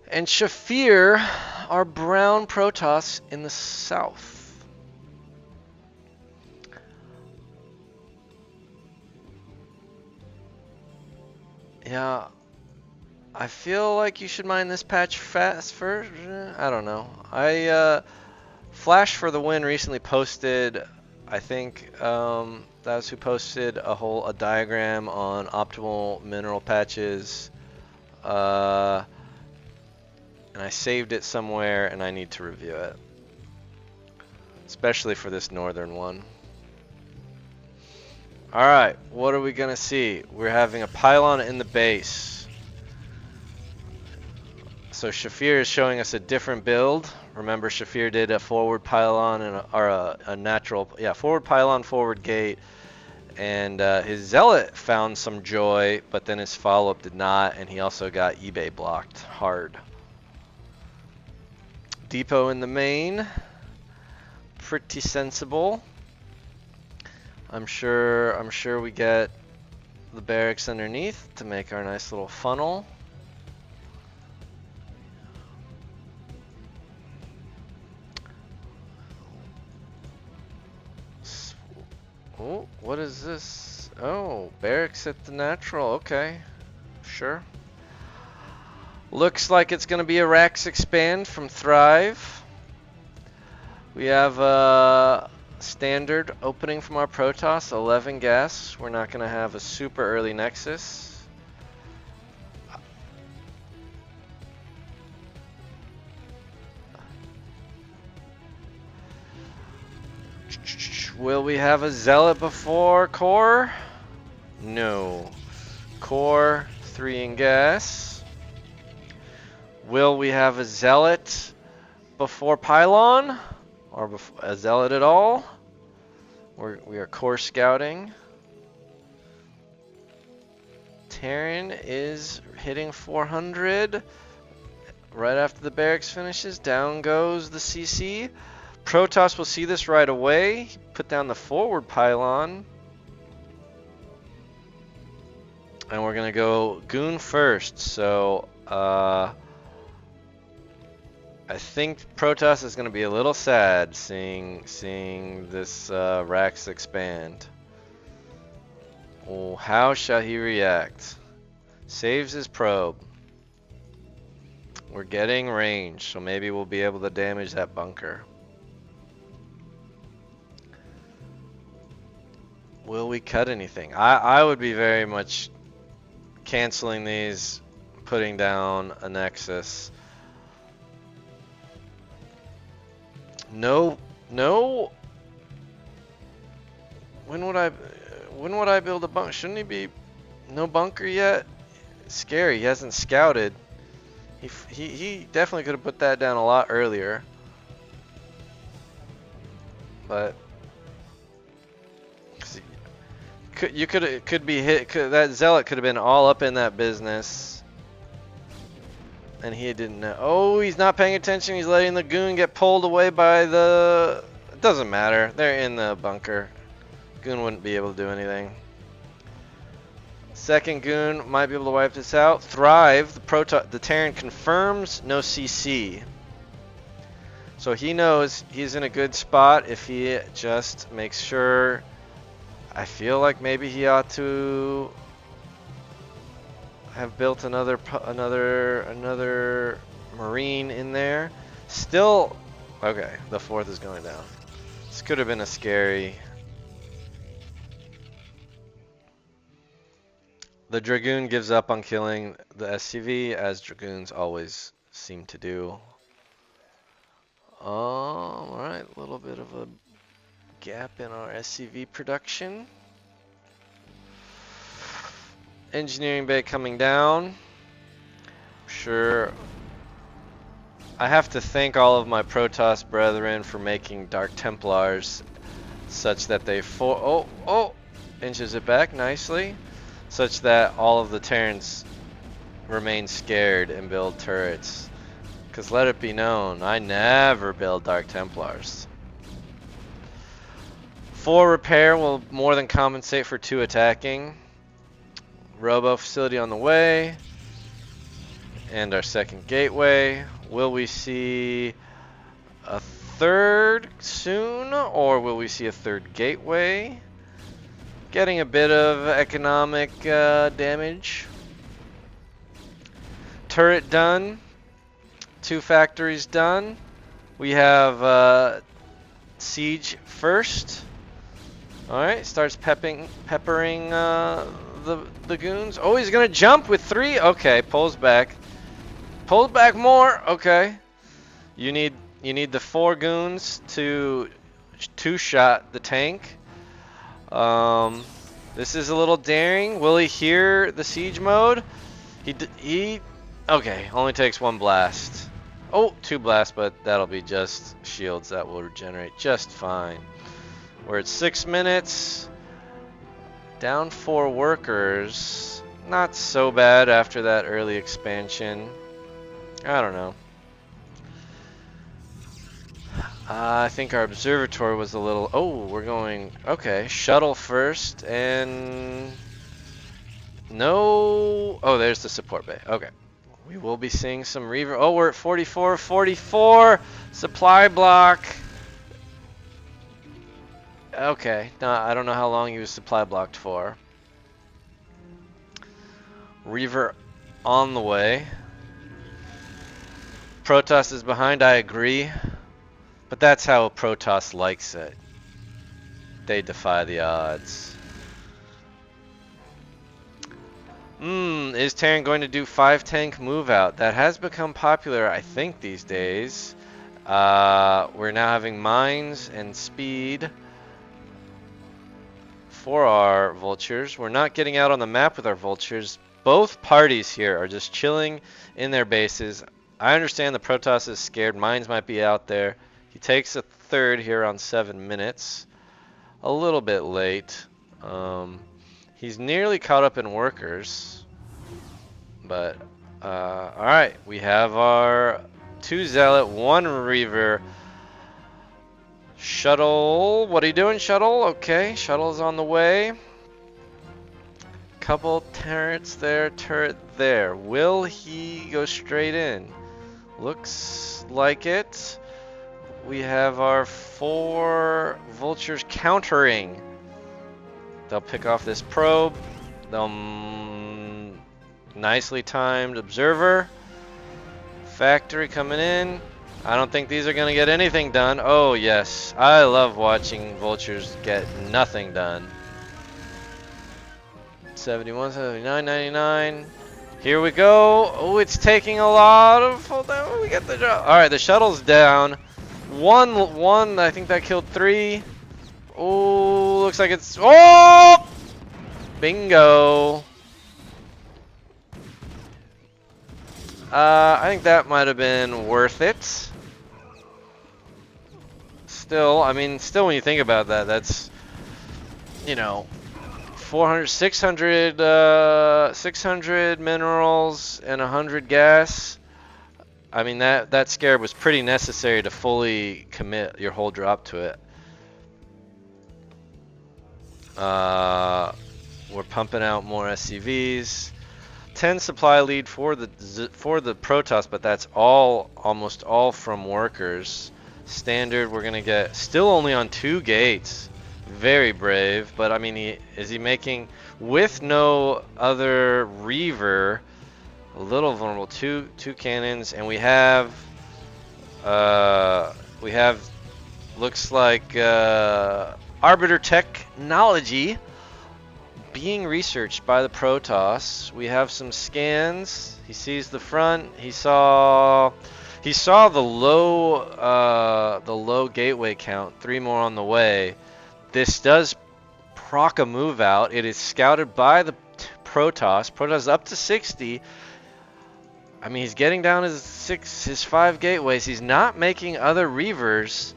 And Shafir, our brown Protoss in the south. Yeah, I feel like you should mine this patch fast first. I don't know. Flash for the Win recently posted, I think that was who posted a diagram on optimal mineral patches. And I saved it somewhere and I need to review it. Especially for this northern one. Alright, what are we gonna see? We're having a pylon in the base. So Shafir is showing us a different build. Remember, Shafir did a forward pylon and a natural, forward pylon, forward gate, and his Zealot found some joy, but then his follow-up did not, and he also got eBay blocked hard. Depot in the main, pretty sensible. I'm sure we get the barracks underneath to make our nice little funnel. Oh, what is this? Oh, barracks at the natural. Okay, sure. Looks like it's going to be a Rax expand from Thrive. We have a standard opening from our Protoss, 11 gas. We're not going to have a super early Nexus. Will we have a Zealot before Core? No. Core, 3 in gas. Will we have a Zealot before Pylon? Or a Zealot at all? We are Core scouting. Terran is hitting 400. Right after the barracks finishes, down goes the CC. Protoss will see this right away. Put down the forward pylon. And we're going to go Goon first. So, I think Protoss is going to be a little sad seeing this Rax expand. Oh, how shall he react? Saves his probe. We're getting range, so maybe we'll be able to damage that bunker. Will we cut anything? I would be very much canceling these, putting down a Nexus. No. When would I build a bunker? Shouldn't he be no bunker yet? Scary. He hasn't scouted. He definitely could have put that down a lot earlier. But could be hit. That Zealot could have been all up in that business, and he didn't know. Oh, he's not paying attention. He's letting the Goon get pulled away by the. It doesn't matter. They're in the bunker. Goon wouldn't be able to do anything. Second Goon might be able to wipe this out. Thrive. The Terran confirms no CC. So he knows he's in a good spot if he just makes sure. I feel like maybe he ought to have built another Marine in there. Still, okay, the fourth is going down. This could have been a scary. The Dragoon gives up on killing the SCV, as Dragoons always seem to do. Alright, a little bit of a gap in our SCV production. engineering bay coming down. Sure. I have to thank all of my Protoss brethren for making Dark Templars such that they inches it back nicely, such that all of the Terrans remain scared and build turrets. Because let it be known, I never build Dark Templars. 4 repair will more than compensate for 2 attacking. Robo facility on the way. And our second gateway. Will we see a third soon, or will we see a third gateway? Getting a bit of economic damage. Turret done. 2 factories done. We have siege first. Alright, starts peppering the goons. Oh, he's gonna jump with 3. Okay, pulls back. Pulls back more. Okay. You need the 4 goons to 2-shot the tank. This is a little daring. Will he hear the siege mode? He okay, only takes 1 blast. Oh, 2 blasts, but that'll be just shields that will regenerate just fine. We're at 6 minutes. Down 4 workers. Not so bad after that early expansion. I don't know. I think our observatory was a little... Oh, we're going... Okay, shuttle first, and... No... Oh, there's the support bay. Okay. We will be seeing some reaver... Oh, we're at 44, 44! Supply block! Okay. No, I don't know how long he was supply blocked for. Reaver on the way. Protoss is behind, I agree. But that's how Protoss likes it. They defy the odds. Is Terran going to do 5-tank move out? That has become popular, I think, these days. We're now having mines and speed for our vultures. We're not getting out on the map with our vultures. Both parties here are just chilling in their bases. I understand the Protoss is scared. Mines might be out there. He takes a third here on 7 minutes. A little bit late. He's nearly caught up in workers. But, alright. We have our 2 Zealot, 1 Reaver. Shuttle. What are you doing, Shuttle? Okay, Shuttle's on the way. Couple turrets there, turret there. Will he go straight in? Looks like it. We have our 4 vultures countering. They'll pick off this probe. They'll nicely timed observer. Factory coming in. I don't think these are going to get anything done. Oh yes, I love watching vultures get nothing done. 71, 79, 99. Here we go. Oh, it's taking a lot of... Hold on, we get the job. Alright, the shuttle's down. One, I think that killed 3. Oh, looks like it's... Oh! Bingo. I think that might have been worth it. Still, I mean, still when you think about that, that's, you know, 400, 600 minerals and 100 gas. I mean, that scarab was pretty necessary to fully commit your whole drop to it. We're pumping out more SCVs. 10 supply lead for the Protoss, but that's almost all from workers. Standard, we're gonna get still only on 2 gates. Very brave, but I mean, is he making with no other Reaver? A little vulnerable. Two cannons, and we have looks like Arbiter technology being researched by the Protoss. We have some scans. He sees the front. He saw the low gateway count. 3 more on the way. This does proc a move out. It is scouted by the Protoss. Protoss is up to 60. I mean, he's getting down his 5 gateways. He's not making other reavers.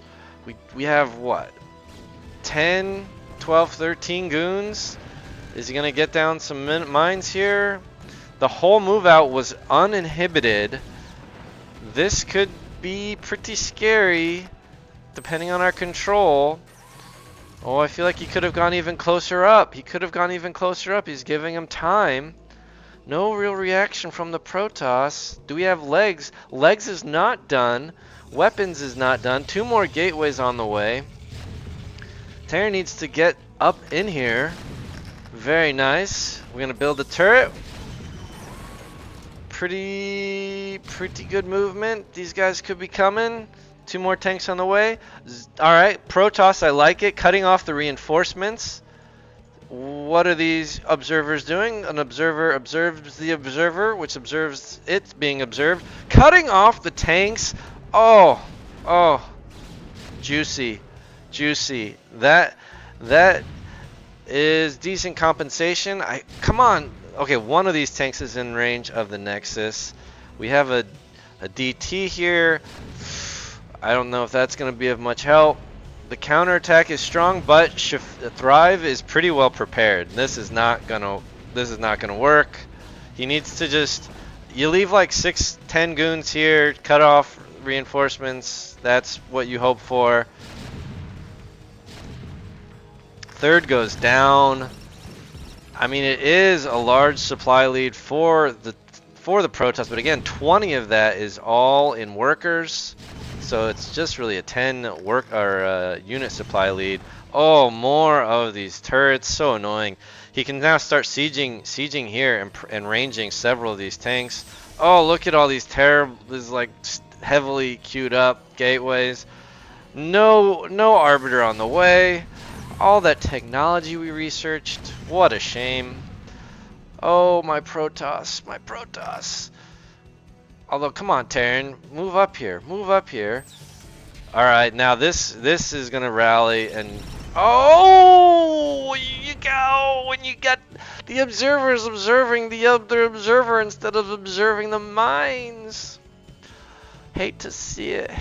We have what? 10, 12, 13 goons. Is he gonna get down some mines here? The whole move out was uninhibited. This could be pretty scary, depending on our control. Oh, I feel like he could have gone even closer up. He could have gone even closer up. He's giving him time. No real reaction from the Protoss. Do we have legs? Legs is not done. Weapons is not done. 2 more gateways on the way. Terran needs to get up in here. Very nice. We're gonna build a turret. Pretty good movement. These guys could be coming. 2 more tanks on the way. Alright, Protoss, I like it. Cutting off the reinforcements. What are these observers doing? An observer observes the observer, which observes it being observed. Cutting off the tanks. Oh, juicy. That is decent compensation. Come on. Okay, one of these tanks is in range of the Nexus. We have a DT here. I don't know if that's going to be of much help. The counterattack is strong, but Thrive is pretty well prepared. This is not gonna work. He needs to just, you leave like 6-10 goons here, cut off reinforcements. That's what you hope for. Third goes down. I mean, it is a large supply lead for the Protoss, but again, 20 of that is all in workers. So it's just really a 10 unit supply lead. Oh, more of these turrets, so annoying. He can now start sieging here and ranging several of these tanks. Oh, look at all these these like heavily queued up gateways. No arbiter on the way. All that technology we researched. What a shame. Oh, my Protoss. Although, come on, Terran, move up here. All right, now this is gonna rally, and oh, you go when you got the observers observing the other observer instead of observing the mines. Hate to see it.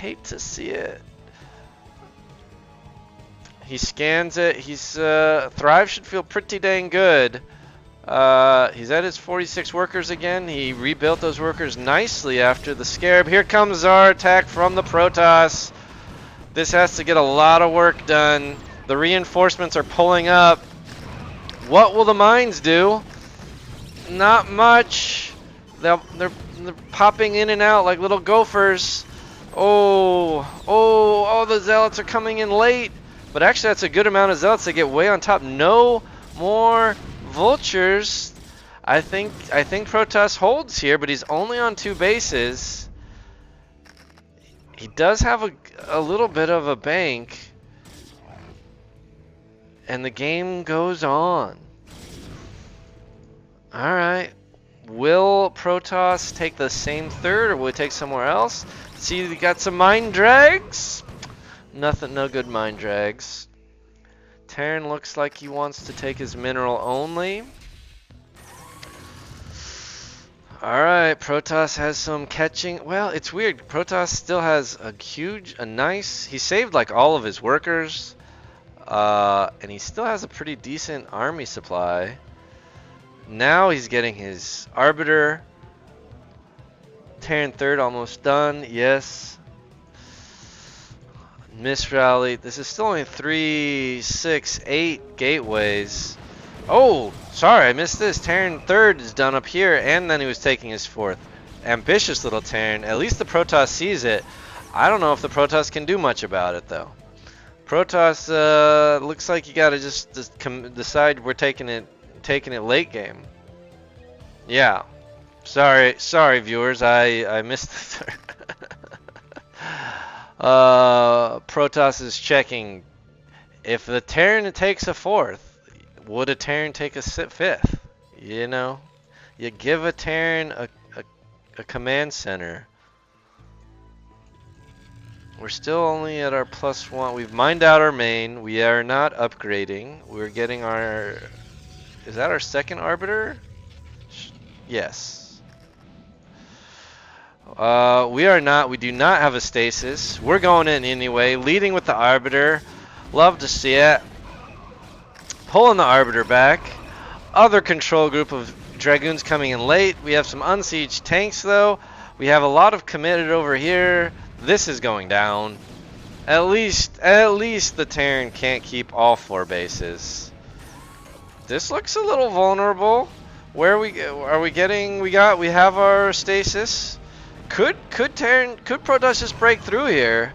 He scans it. Thrive should feel pretty dang good. He's at his 46 workers again. He rebuilt those workers nicely after the scarab. Here comes our attack from the Protoss. This has to get a lot of work done. The reinforcements are pulling up. What will the mines do? Not much. They're popping in and out like little gophers. Oh, the zealots are coming in late. But actually, that's a good amount of zealots to get way on top. No more vultures. I think Protoss holds here, but he's only on 2 bases. He does have a little bit of a bank, and the game goes on. All right, will Protoss take the same third, or will he take somewhere else? See, we got some mine drags. Nothing, no good mine drags. Terran looks like he wants to take his mineral only. Alright, Protoss has some catching. Well, it's weird. Protoss still has a nice. He saved like all of his workers. And he still has a pretty decent army supply. Now he's getting his Arbiter. Terran third almost done. Yes. Miss rally. This is still only 3, 6, 8 gateways. Oh, sorry, I missed this. Terran third is done up here, and then he was taking his 4th. Ambitious little Terran. At least the Protoss sees it. I don't know if the Protoss can do much about it, though. Protoss looks like you gotta just decide we're taking it late game. Yeah. Sorry, viewers. I missed the third. Protoss is checking. If the Terran takes a 4th, would a Terran take a 5th? You know, you give a Terran a command center. We're still only at our +1. We've mined out our main. We are not upgrading. We're getting our. Is that our 2nd arbiter? Yes. We do not have a stasis. We're going in anyway, leading with the Arbiter. Love to see it. Pulling the Arbiter back. Other control group of Dragoons coming in late. We have some unsieged tanks though. We have a lot of committed over here. This is going down. At least the Terran can't keep all 4 bases. This looks a little vulnerable. Where are we getting? We have our stasis. Could Protoss just break through here?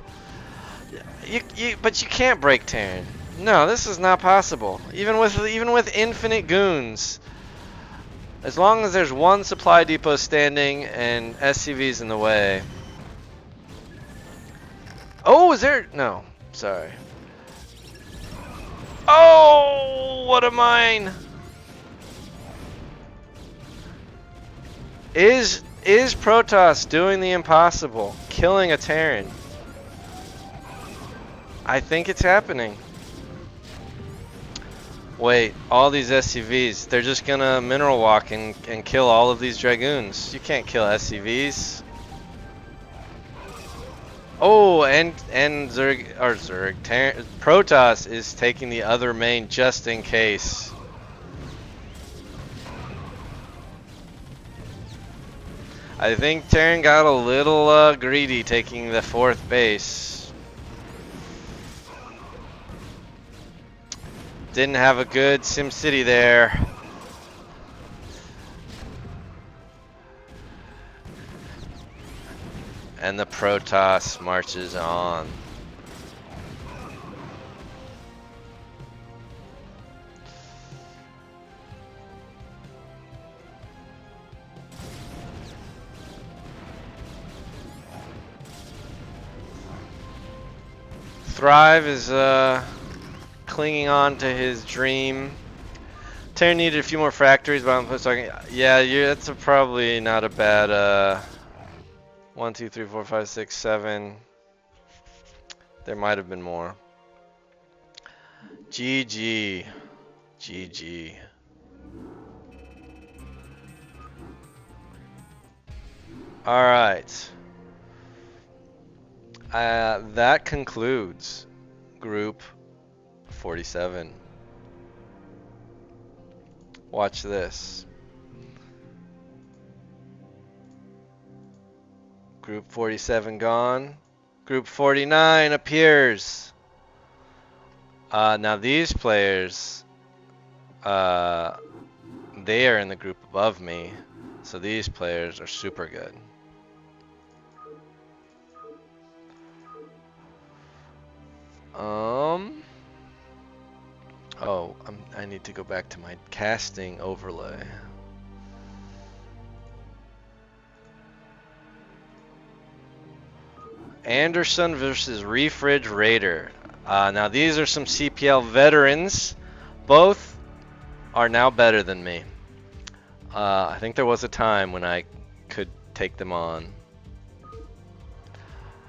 But you can't break Terran. No, this is not possible. Even with infinite goons. As long as there's one supply depot standing and SCVs in the way. Oh, is there? No, sorry. Oh, what a mine! Is Protoss doing the impossible, killing a Terran? I think it's happening. Wait, all these SCVs, they're just gonna mineral walk and kill all of these Dragoons. You can't kill SCVs. Oh, and Protoss is taking the other main just in case. I think Terran got a little greedy taking the 4th base. Didn't have a good SimCity there. And the Protoss marches on. Thrive is clinging on to his dream. Terran needed a few more factories, but I'm talking. Yeah, that's probably not a bad 1, 2, 3, 4, 5, 6, 7. There might have been more. GG. GG. Alright. That concludes Group 47. Watch this. Group 47 gone. Group 49 appears. Now these players, they are in the group above me. So these players are super good. Oh, I need to go back to my casting overlay. Anderson versus reFridgeRaider. Now these are some CPL veterans. Both are now better than me. I think there was a time when I could take them on.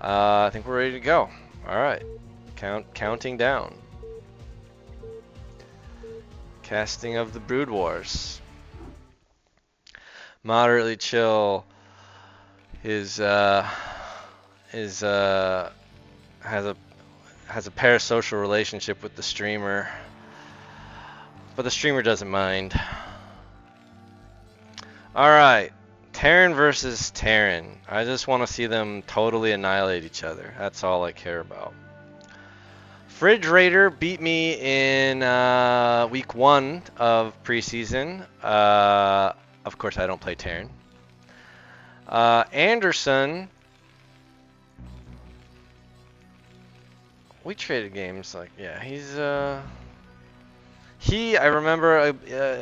I think we're ready to go. All right, counting down. Casting of the Brood Wars. Moderately chill has a parasocial relationship with the streamer, but the streamer doesn't mind. All right, Terran versus Terran. I just want to see them totally annihilate each other. That's all I care about. FridgeRaider beat me in week 1 of preseason. Of course, I don't play Terran. Anderson, we traded games. Like, yeah, I remember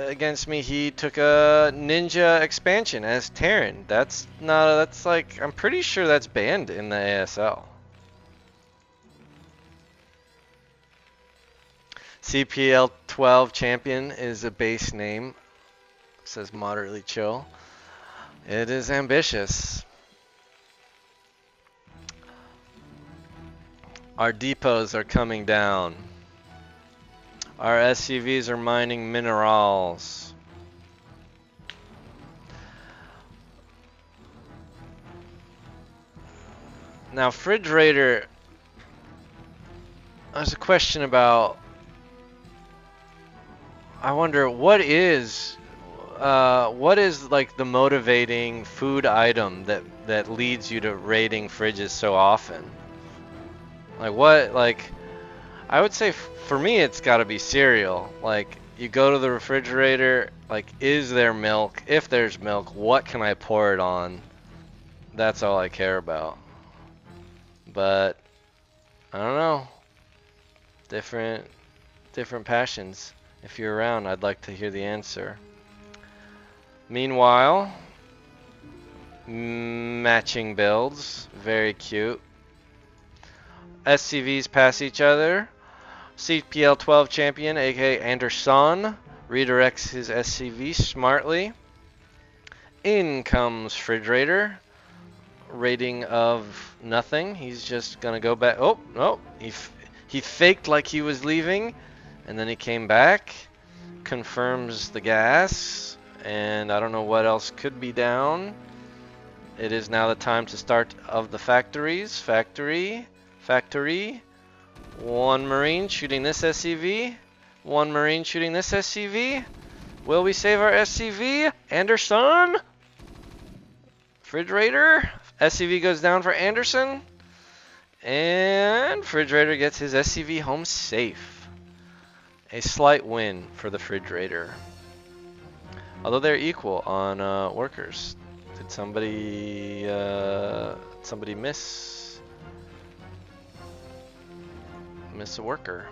against me, he took a Ninja expansion as Terran. That's like, I'm pretty sure that's banned in the ASL. CPL 12 champion is a base name. It says moderately chill. It is ambitious. Our depots are coming down. Our SCVs are mining minerals. Now, FridgeRaider, there's a question about, I wonder what is like the motivating food item that leads you to raiding fridges so often? Like what, like, I would say for me it's got to be cereal. Like you go to the refrigerator, like is there milk? If there's milk, what can I pour it on? That's all I care about. But I don't know. Different passions. If you're around, I'd like to hear the answer. Meanwhile, matching builds, very cute. SCVs pass each other. CPL 12 champion, aka Anderson, redirects his SCV smartly. In comes FridgeRaider, rating of nothing. He's just gonna go back. Oh, no, he faked like he was leaving, and then he came back, confirms the gas, and I don't know what else could be down. It is now the time to start of the factories. Factory. One Marine shooting this SCV. One Marine shooting this SCV. Will we save our SCV? Anderson? FridgeRaider? SCV goes down for Anderson. And FridgeRaider gets his SCV home safe. A slight win for the FridgeRaider. Although they're equal on workers. Did somebody miss a worker?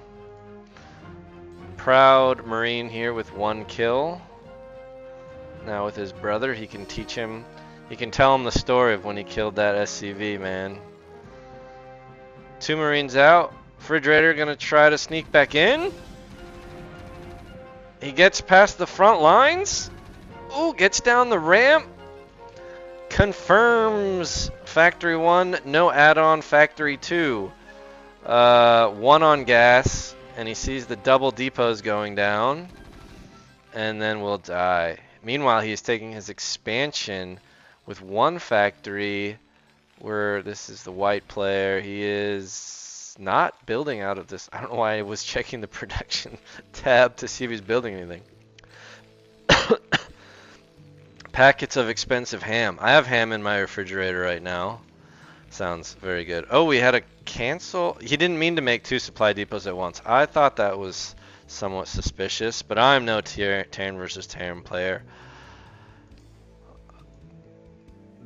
Proud Marine here with 1 kill. Now with his brother, he can teach him, he can tell him the story of when he killed that SCV, man. 2 Marines out. FridgeRaider gonna try to sneak back in. He gets past the front lines. Ooh, gets down the ramp. Confirms Factory 1, no add-on Factory 2. 1 on gas, and he sees the double depots going down, and then will die. Meanwhile, he's taking his expansion with 1 factory, where this is the white player. He is not building out of this. I don't know why I was checking the production tab to see if he's building anything. Packets of expensive ham. I have ham in my refrigerator right now. Sounds very good. Oh, we had a cancel. He didn't mean to make 2 supply depots at once. I thought that was somewhat suspicious, but I'm no Terran versus Terran player.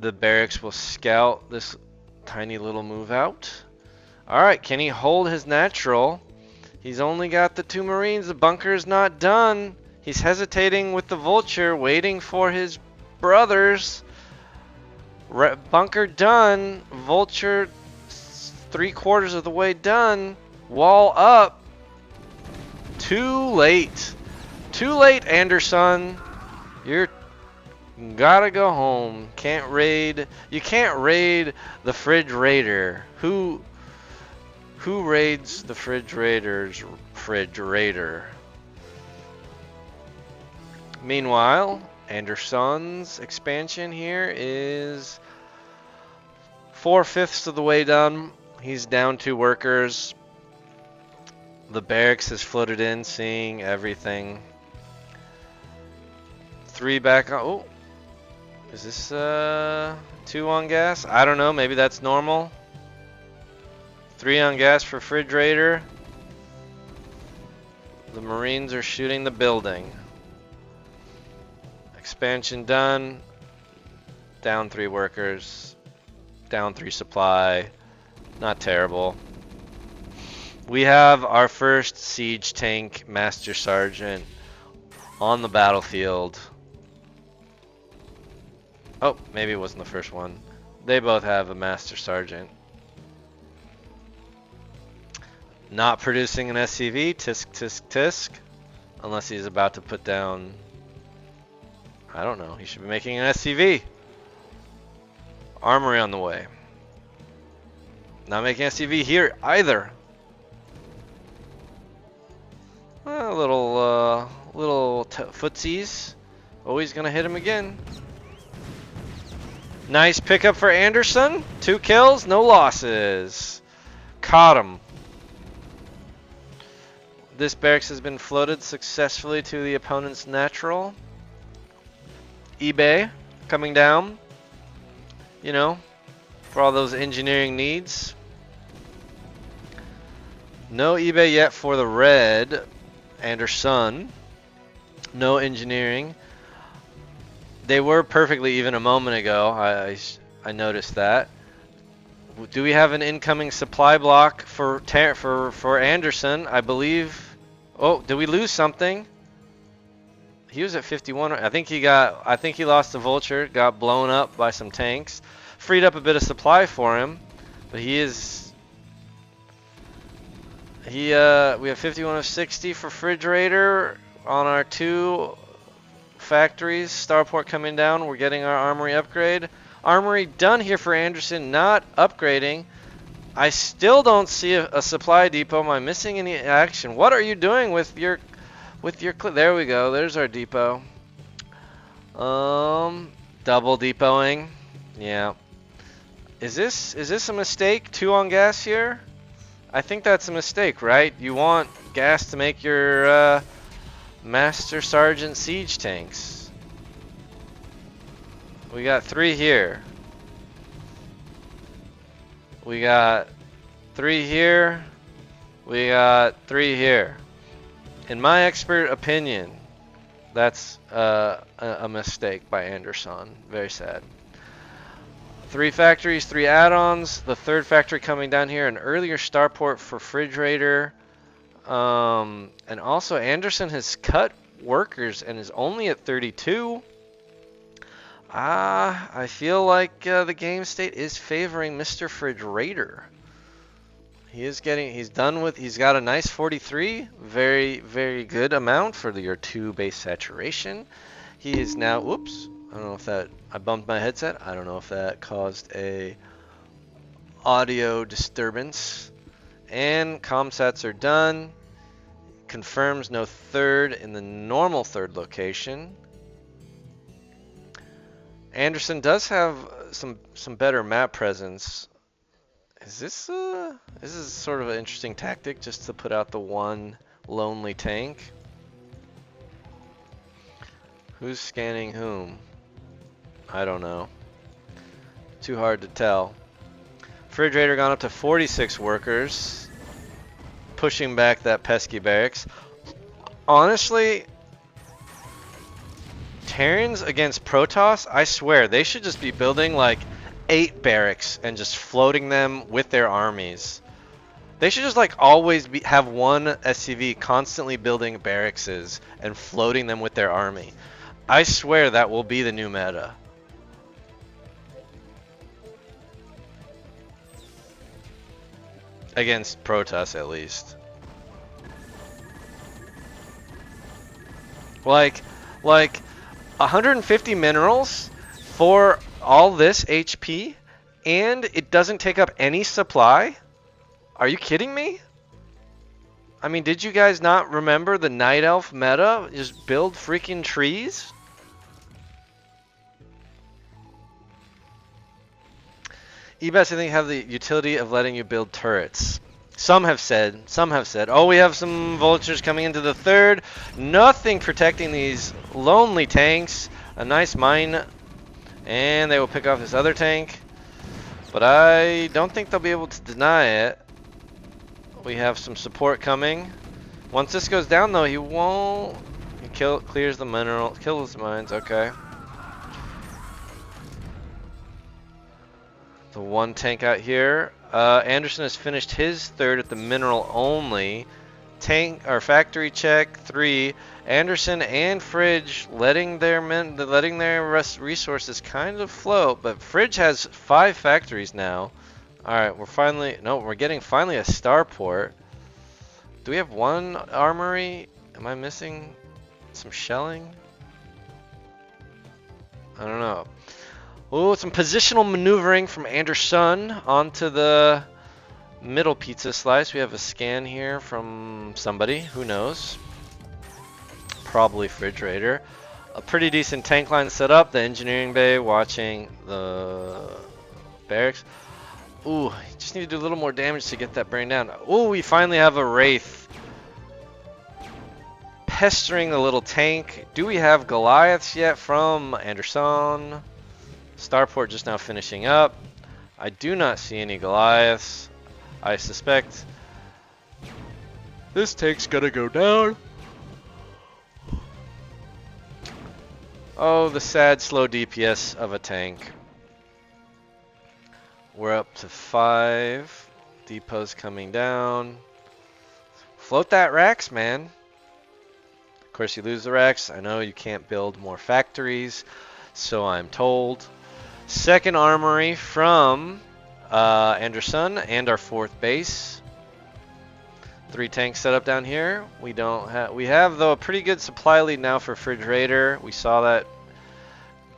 The barracks will scout this tiny little move out. Alright, can he hold his natural? He's only got the 2 Marines. The bunker is not done. He's hesitating with the vulture, waiting for his brothers. Bunker done. Vulture 3/4 of the way done. Wall up. Too late. Too late, Anderson. You're gotta go home. Can't raid. You can't raid the FridgeRaider. Who raids the FridgeRaider's FridgeRaider? Meanwhile, Anderson's expansion here is 4/5 of the way done. He's down 2 workers. The barracks has floated in, seeing everything. 3 back on. Oh, is this 2 on gas? I don't know. Maybe that's normal. 3 on gas for FridgeRaider. The Marines are shooting the building. Expansion done. Down 3 workers. Down 3 supply. Not terrible. We have our first siege tank Master Sergeant on the battlefield. Oh, maybe it wasn't the first one. They both have a Master Sergeant. Not producing an SCV. Tisk, tisk, tisk. Unless he's about to put down... I don't know. He should be making an SCV. Armory on the way. Not making SCV here either. A little footsies. Oh, he's gonna hit him again. Nice pickup for Anderson. 2 kills, no losses. Caught him. This barracks has been floated successfully to the opponent's natural. eBay coming down, you know, for all those engineering needs. No eBay yet for the red, Anderson. No engineering. They were perfectly even a moment ago. I noticed that. Do we have an incoming supply block for Anderson? I believe. Oh, did we lose something? He was at 51. I think he lost the vulture. Got blown up by some tanks. Freed up a bit of supply for him, but we have 51 of 60 for FridgeRaider on our 2 factories. Starport coming down. We're getting our armory upgrade. Armory done here for Anderson, not upgrading. I still don't see a supply depot. Am I missing any action? What are you doing with your there we go. There's our depot. Double depoting. Yeah. Is this a mistake? 2 on gas here? I think that's a mistake, right? You want gas to make your Master Sergeant siege tanks. We got 3 here. We got 3 here. We got 3 here. In my expert opinion, that's a mistake by Anderson. Very sad. 3 factories, 3 add-ons. The 3rd factory coming down here. An earlier starport for FridgeRaider. And also Anderson has cut workers and is only at 32. I feel like the game state is favoring Mr. FridgeRaider. He's got a nice 43. Very, very good amount for your 2 base saturation. He is now, whoops, I don't know if I bumped my headset. I don't know if that caused a audio disturbance. And comsats are done. Confirms no 3rd in the normal 3rd location. Anderson does have some better map presence. Is this sort of an interesting tactic, just to put out the 1 lonely tank? Who's scanning whom? I don't know. Too hard to tell. FridgeRaider gone up to 46 workers, pushing back that pesky barracks. Honestly, Terrans against Protoss, I swear, they should just be building like 8 barracks and just floating them with their armies. They should just like always have 1 SCV constantly building barracks and floating them with their army. I swear that will be the new meta. Against Protoss, at least. Like 150 minerals for all this HP, and it doesn't take up any supply? Are you kidding me? I mean, did you guys not remember the Night Elf meta? Just build freaking trees? EBS, I think, have the utility of letting you build turrets. Some have said, oh, we have some vultures coming into the 3rd. Nothing protecting these lonely tanks. A nice mine, and they will pick off this other tank. But I don't think they'll be able to deny it. We have some support coming. Once this goes down, though, he won't. He clears the mineral, kills the mines. Okay. The 1 tank out here. Anderson has finished his 3rd at the mineral only. Tank or factory check 3. Anderson and Fridge letting their resources kind of float, but Fridge has 5 factories now. All right, we're getting finally a starport. Do we have 1 armory? Am I missing some shelling? I don't know. Oh, some positional maneuvering from Anderson onto the middle pizza slice. We have a scan here from somebody. Who knows? Probably FridgeRaider. A pretty decent tank line set up. The engineering bay watching the barracks. Ooh, just need to do a little more damage to get that brain down. Ooh, we finally have a Wraith pestering the little tank. Do we have Goliaths yet from Anderson? Starport just now finishing up. I do not see any Goliaths. I suspect this tank's gonna go down. Oh, the sad slow DPS of a tank. We're up to 5. Depot's coming down. Float that Rax, man. Of course, you lose the Rax. I know you can't build more factories, so I'm told. Second armory from Anderson and our 4th base. 3 tanks set up down here. We have though a pretty good supply lead now for FridgeRaider. We saw that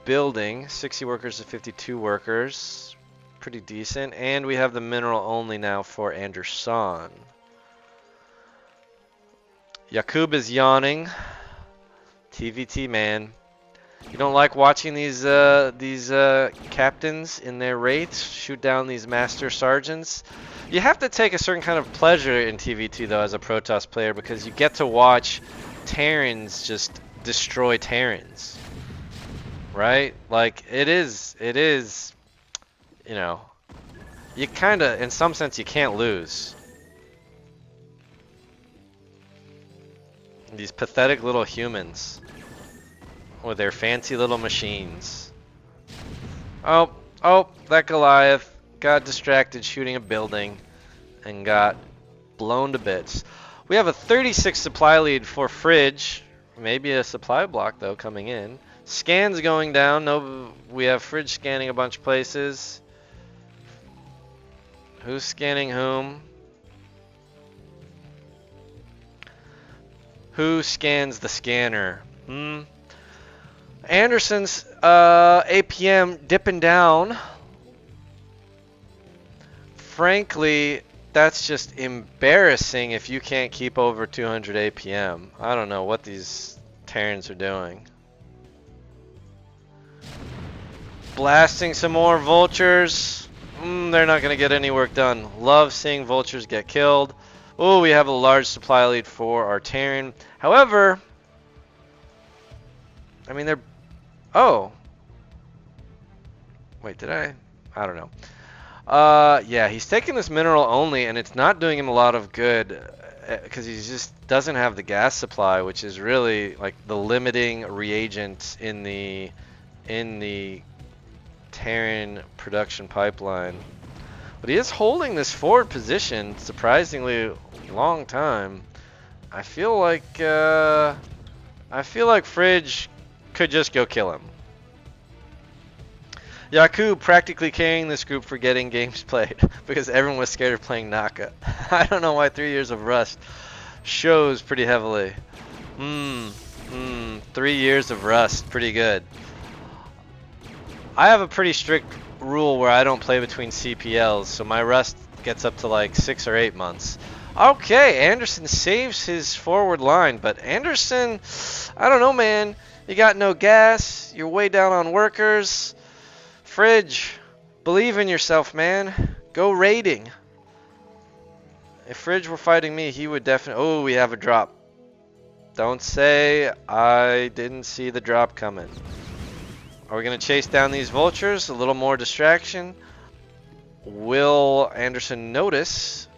building, 60 workers to 52 workers. Pretty decent. And we have the mineral only now for Anderson. Yaqoob is yawning. TVT, man. You don't like watching these captains in their wraiths shoot down these master sergeants? You have to take a certain kind of pleasure in TVT though as a Protoss player, because you get to watch Terrans just destroy Terrans. Right? Like it is, you know, you kind of, in some sense, you can't lose. These pathetic little humans with their fancy little machines. Oh, that Goliath got distracted shooting a building and got blown to bits. We have a 36 supply lead for Fridge. Maybe a supply block though coming in. Scans going down. No, we have Fridge scanning a bunch of places. Who's scanning whom? Who scans the scanner? Anderson's APM dipping down. Frankly, that's just embarrassing if you can't keep over 200 APM. I don't know what these Terrans are doing. Blasting some more vultures. They're not going to get any work done. Love seeing vultures get killed. Oh, we have a large supply lead for our Terran. However, I mean, they're... Oh. Wait, did I? I don't know. Yeah, he's taking this mineral only, and it's not doing him a lot of good because he just doesn't have the gas supply, which is really like the limiting reagent in the Terran production pipeline. But he is holding this forward position surprisingly long time. I feel like Fridge could just go kill him. Yaqoob practically carrying this group for getting games played because everyone was scared of playing Naka. I don't know why 3 years of rust shows pretty heavily. 3 years of rust, pretty good. I have a pretty strict rule where I don't play between CPLs, so my rust gets up to like 6 or 8 months. Okay, Anderson saves his forward line, but Anderson, I don't know, man. You got no gas, you're way down on workers. Fridge, believe in yourself, man. Go raiding. If Fridge were fighting me, he would definitely... Oh, we have a drop. Don't say I didn't see the drop coming. Are we going to chase down these vultures? A little more distraction. Will Anderson notice?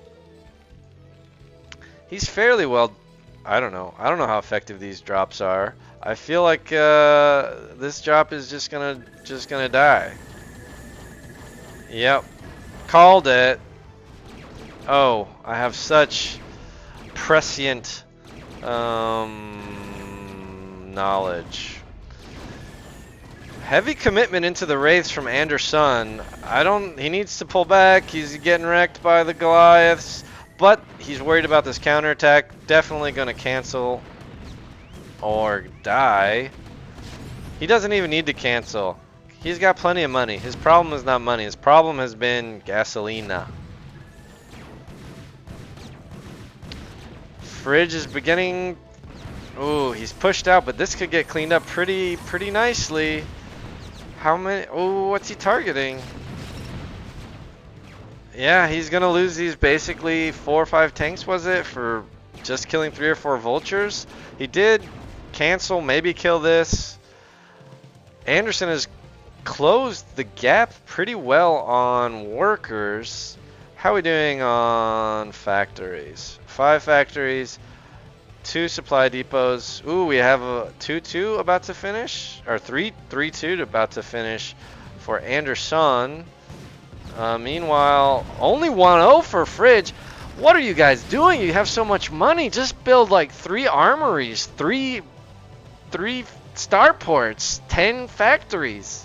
He's fairly well... I don't know. I don't know how effective these drops are. I feel like this drop is just gonna die. Yep, called it. Oh, I have such prescient knowledge. Heavy commitment into the wraiths from Anderson. He needs to pull back. He's getting wrecked by the Goliaths, but he's worried about this counterattack. Definitely gonna cancel or die. He doesn't even need to cancel. He's got plenty of money. His problem is not money. His problem has been gasolina. Fridge is beginning... Ooh, he's pushed out, but this could get cleaned up pretty nicely. How many... Oh, what's he targeting? Yeah, he's gonna lose these basically 4 or 5 tanks, was it, for just killing 3 or 4 vultures? He did cancel, maybe kill this. Anderson has closed the gap pretty well on workers. How are we doing on factories? 5 factories, 2 supply depots. Ooh, we have a 2-2 about to finish, or 3-2 about to finish for Anderson. Meanwhile, only 1-0 for Fridge. What are you guys doing? You have so much money. Just build like 3 armories, 3 starports, 10 factories.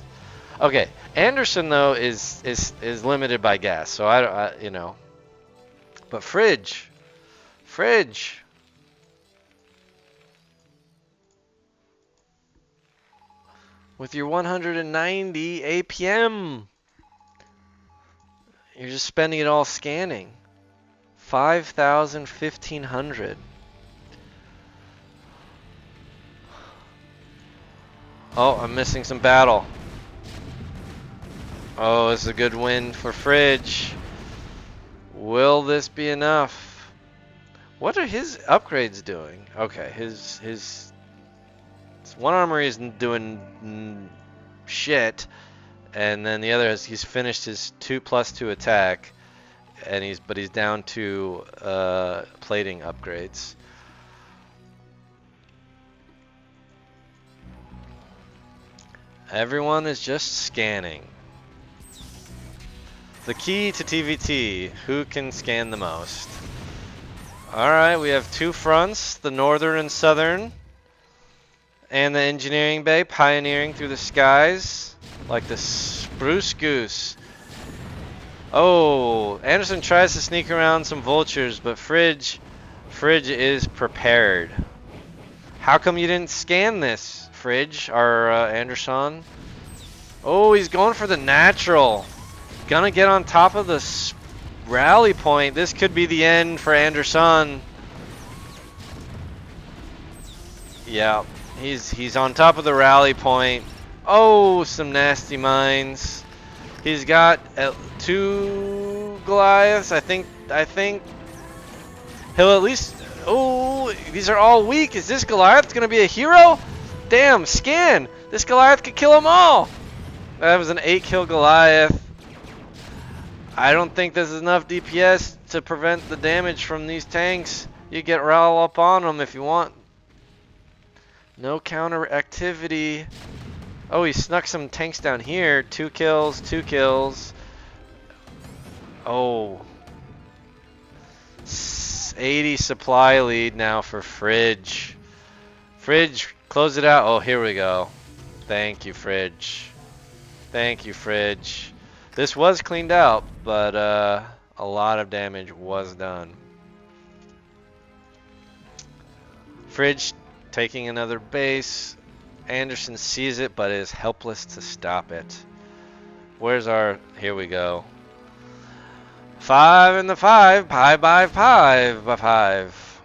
Okay, Anderson though is limited by gas, so I you know. But Fridge, with your 190 APM, you're just spending it all scanning. 5,000, 1,500. Oh, I'm missing some battle. Oh, it's a good win for Fridge. Will this be enough? What are his upgrades doing? Okay, his one armory is doing shit, and then the other is he's finished his 2+2 attack, and he's down to plating upgrades. Everyone is just scanning. The key to TVT, who can scan the most? Alright, we have 2 fronts, the northern and southern, and the engineering bay pioneering through the skies like the spruce goose. Oh, Anderson tries to sneak around some vultures, but Fridge is prepared. How come you didn't scan this, Fridge, or Anderson? Oh, he's going for the natural. Gonna get on top of the rally point. This could be the end for Anderson. Yeah, he's on top of the rally point. Oh, some nasty mines. He's got 2 Goliaths. I think he'll at least. Oh, these are all weak. Is this Goliath gonna be a hero? Damn, scan. This Goliath could kill them all. That was an 8-kill Goliath. I don't think this is enough DPS to prevent the damage from these tanks. You get all up on them if you want. No counter activity. Oh, he snuck some tanks down here. 2 kills, 2 kills. Oh. 80 supply lead now for Fridge. Fridge, close it out. Oh, here we go. Thank you, Fridge. Thank you, Fridge. This was cleaned out, but a lot of damage was done. Fridge taking another base. Anderson sees it, but is helpless to stop it. Where's our... Here we go. 5 and the 5. Pi by 5 by 5.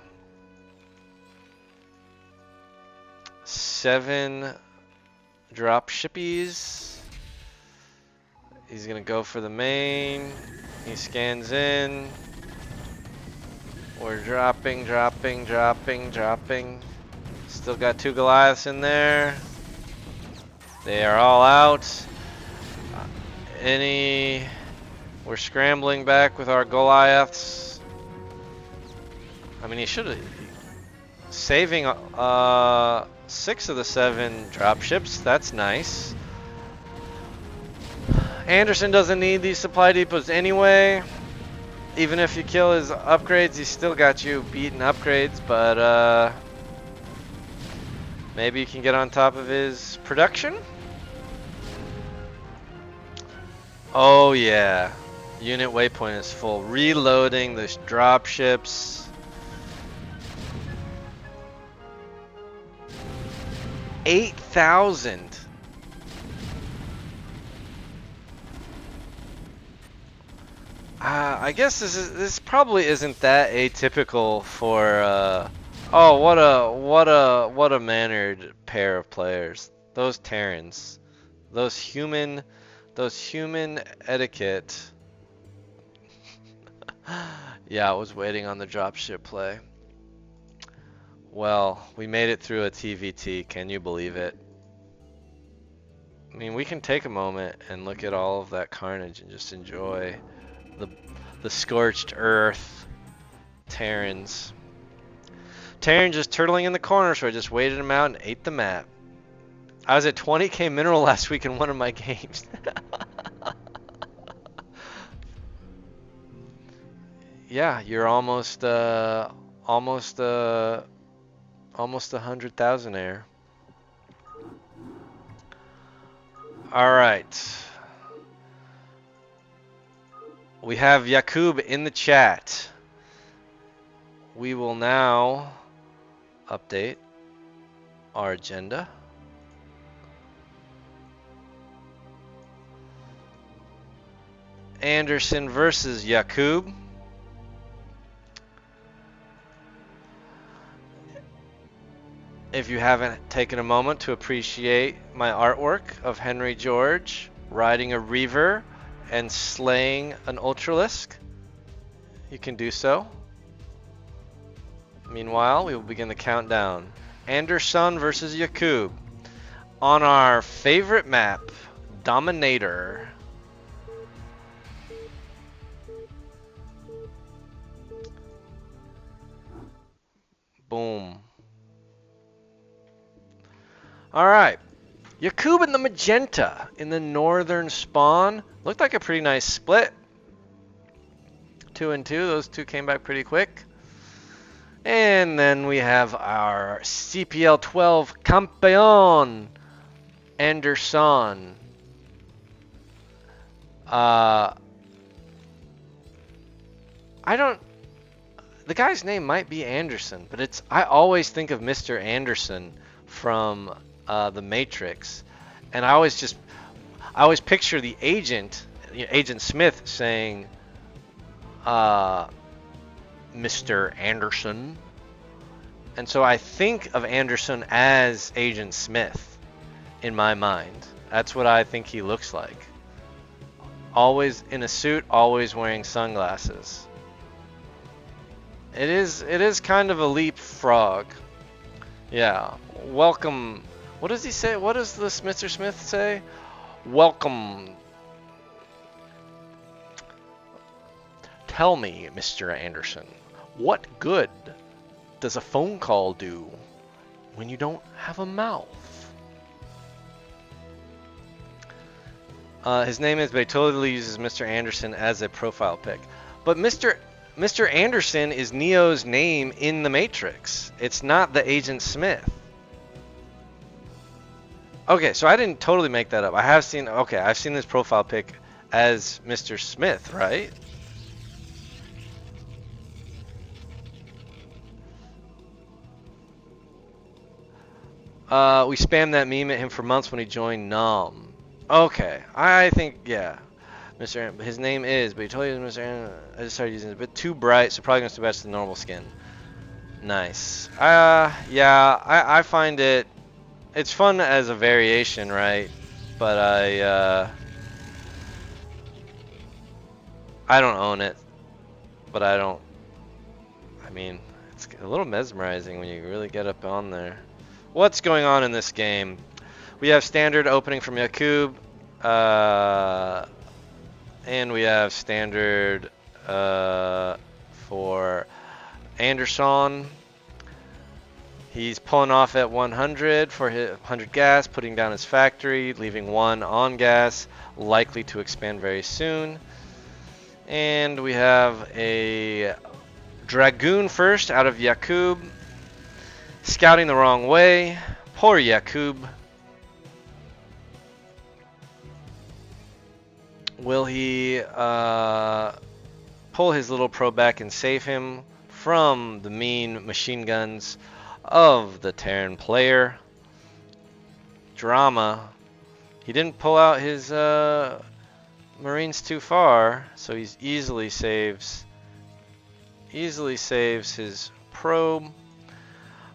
7 drop shippies. He's gonna go for the main. He scans in. We're dropping. Still got 2 Goliaths in there. They are all out. We're scrambling back with our Goliaths. I mean, he should have saving 6 of the 7 dropships. That's nice. Anderson doesn't need these supply depots anyway. Even if you kill his upgrades, he's still got you beaten upgrades, but maybe you can get on top of his production. Oh yeah, unit waypoint is full. Reloading the dropships. 8,000. I guess this probably isn't that atypical for. Oh, what a mannered pair of players. Those Terrans, those human etiquette. Yeah, I was waiting on the dropship play. Well, we made it through a TVT. Can you believe it? I mean, we can take a moment and look at all of that carnage and just enjoy the scorched earth. Terrans. Terran just turtling in the corner, so I just waited him out and ate the map. I was at 20k mineral last week in one of my games. Yeah, you're almost 100,000 air. All right. We have Yaqoob in the chat. We will now update our agenda. Anderson versus Yaqoob. If you haven't taken a moment to appreciate my artwork of Henry George riding a Reaver and slaying an Ultralisk, you can do so. Meanwhile, we will begin the countdown. Anderson versus Yaqoob on our favorite map, Dominator. Boom. Alright. Yaqoob and the Magenta in the northern spawn. Looked like a pretty nice split. 2 and 2. Those two came back pretty quick. And then we have our CPL 12 Campeon, Anderson. The guy's name might be Anderson, but I always think of Mr. Anderson from the Matrix, and I always picture the agent, Agent Smith, saying, Mr. Anderson. And so I think of Anderson as Agent Smith in my mind. That's what I think he looks like. Always in a suit, always wearing sunglasses. It is kind of a leapfrog. Yeah. Welcome. What does he say? What does this Mr. Smith say? Welcome. Tell me, Mr. Anderson, what good does a phone call do when you don't have a mouth? His name is, but he totally uses Mr. Anderson as a profile pic. But Mr. Anderson is Neo's name in the Matrix. It's not the Agent Smith. Okay, so I didn't totally make that up. I've seen this profile pic as Mr. Smith, right? We spammed that meme at him for months when he joined Nom. Okay, I think, yeah. His name is, but he told you Mr. I just started using it, but too bright, so probably going to match the normal skin. Nice. Yeah, I find it's fun as a variation, right? But I don't own it. But I mean, it's a little mesmerizing when you really get up on there. What's going on in this game? We have standard opening from Yaqoob. And we have standard for Anderson. He's pulling off at 100 for his 100 gas, putting down his factory, leaving 1 on gas, likely to expand very soon. And we have a Dragoon first out of Yaqoob, scouting the wrong way. Poor Yaqoob. Will he pull his little pro back and save him from the mean machine guns of the Terran player? Drama. He didn't pull out his Marines too far, so he easily saves his probe.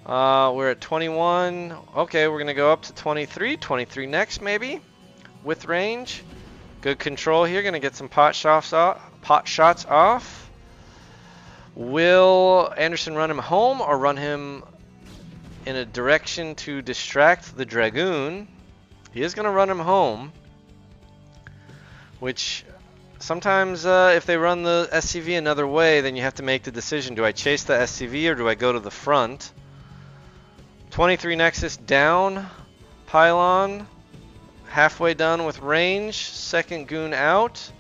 We're at 21. Okay, we're gonna go up to 23. 23 next, maybe, with range. Good control here. Gonna get some pot shots off. Will Anderson run him home or run him in a direction to distract the Dragoon? He is going to run him home, which sometimes if they run the SCV another way, then you have to make the decision. Do I chase the SCV or do I go to the front? 23 Nexus down, pylon, halfway done with range, second goon out.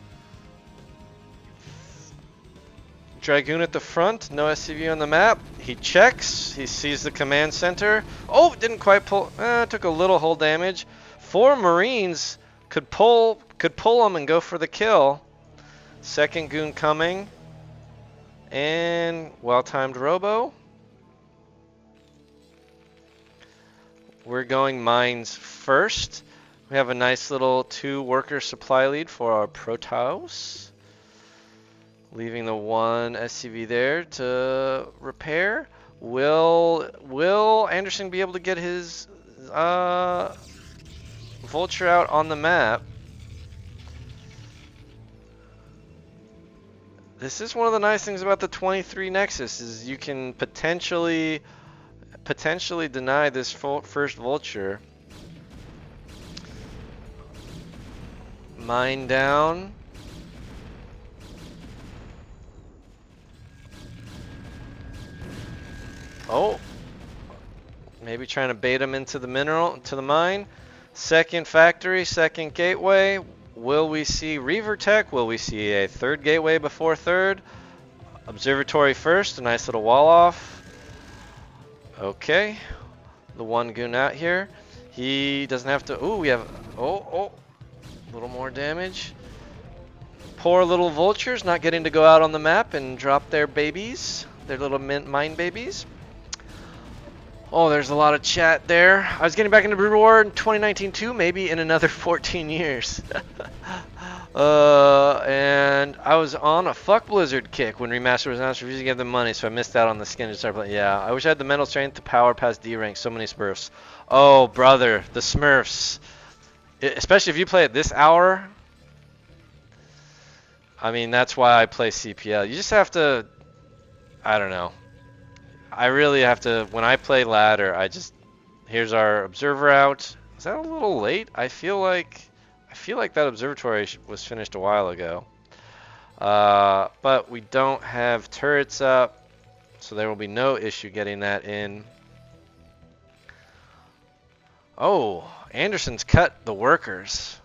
Dragoon at the front, no SCV on the map. He checks, he sees the command center. Oh, didn't quite pull, took a little hull damage. 4 Marines could pull him and go for the kill. Second goon coming. And well-timed robo. We're going mines first. We have a nice little 2-worker supply lead for our Protoss. Leaving the 1 SCV there to repair. Will Anderson be able to get his Vulture out on the map? This is one of the nice things about the 23 Nexus is you can potentially deny this first Vulture. Mine down. Oh, maybe trying to bait him into the mine. Second factory, second gateway. Will we see Reaver Tech? Will we see a third gateway before third? Observatory first, a nice little wall off. Okay, the 1 goon out here. He doesn't have to. Ooh, we have. Oh, a little more damage. Poor little vultures not getting to go out on the map and drop their babies, their little mine babies. Oh, there's a lot of chat there. I was getting back into Brood War in 2019 too, maybe in another 14 years. And I was on a fuck Blizzard kick when Remaster was announced, refusing to give them money, so I missed out on the skin to start playing. Yeah, I wish I had the mental strength to power past D rank. So many Smurfs. Oh, brother, the Smurfs. Especially if you play at this hour. I mean, that's why I play CPL. You just have to, I don't know. I really have to, when I play ladder, here's our observer out. Is that a little late? I feel like that observatory was finished a while ago. But we don't have turrets up, so there will be no issue getting that in. Oh, Anderson's cut the workers.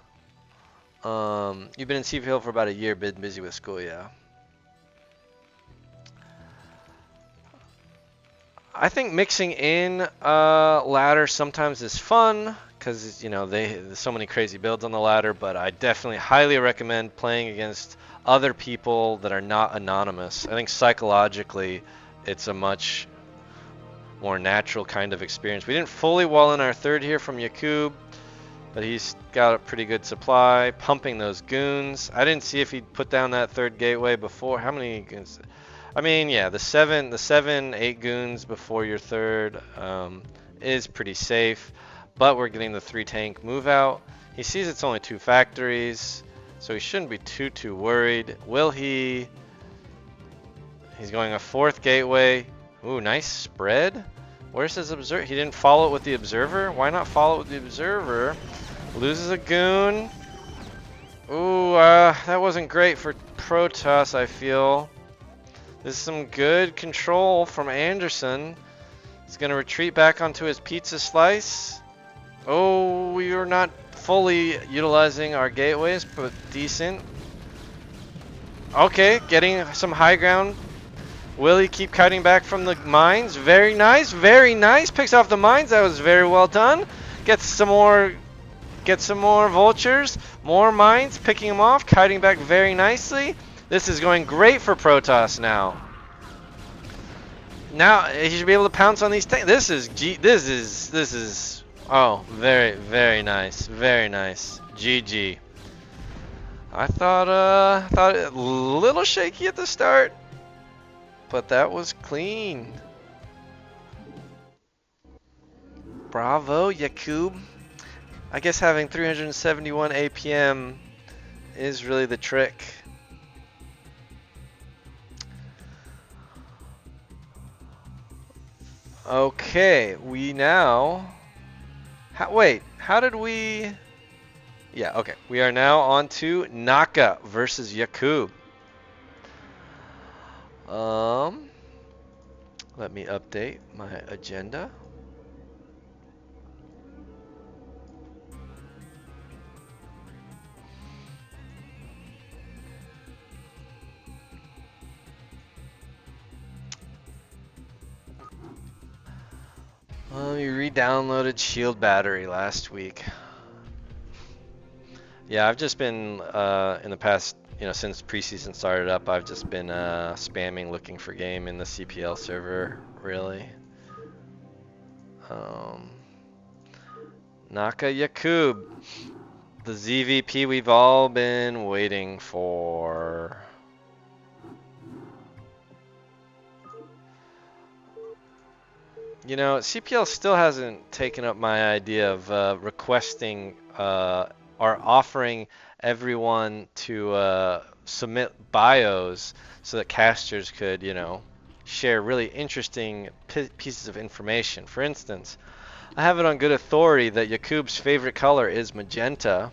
You've been in CPL for about a year, been busy with school, yeah. I think mixing in ladder sometimes is fun because there's so many crazy builds on the ladder, but I definitely highly recommend playing against other people that are not anonymous. I think psychologically it's a much more natural kind of experience. We didn't fully wall in our third here from Yaqoob, but he's got a pretty good supply, pumping those goons. I didn't see if he'd put down that third gateway before. How many goons? I mean, yeah, the 8 goons before your third is pretty safe, but we're getting the 3 tank move out. He sees it's only 2 factories, so he shouldn't be too worried. Will he? He's going a 4th gateway. Ooh, nice spread. Where's his observer? He didn't follow it with the observer. Why not follow it with the observer? Loses a goon. Ooh, that wasn't great for Protoss, I feel. This is some good control from Anderson. He's going to retreat back onto his pizza slice. Oh, we are not fully utilizing our gateways, but decent. Okay, getting some high ground. Will he keep cutting back from the mines? Very nice, very nice. Picks off the mines. That was very well done. Gets some more vultures, more mines, picking them off, kiting back very nicely. This is going great for Protoss now. Now he should be able to pounce on these tanks. This is oh, very, very nice. Very nice. GG. I thought a little shaky at the start, but that was clean. Bravo, Yaqoob. I guess having 371 APM is really the trick. Okay, we now... wait, how did we... Yeah, okay. We are now on to Naka versus Yaqoob. Let me update my agenda. You re-downloaded Shield Battery last week. Yeah, I've just been in the past, since preseason started up, I've just been spamming looking for game in the CPL server, really. Naka Yaqoob, the ZVP we've all been waiting for. CPL still hasn't taken up my idea of requesting or offering everyone to submit bios so that casters could, share really interesting pieces of information. For instance, I have it on good authority that Yakoob's favorite color is magenta,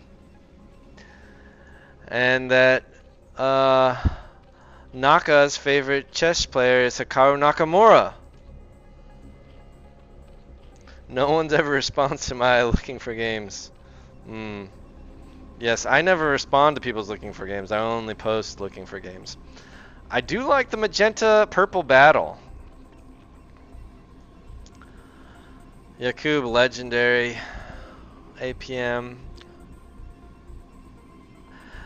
and that Naka's favorite chess player is Hikaru Nakamura. No one's ever responded to my looking for games. Yes, I never respond to people's looking for games. I only post looking for games. I do like the magenta purple battle. Yaqoob legendary APM.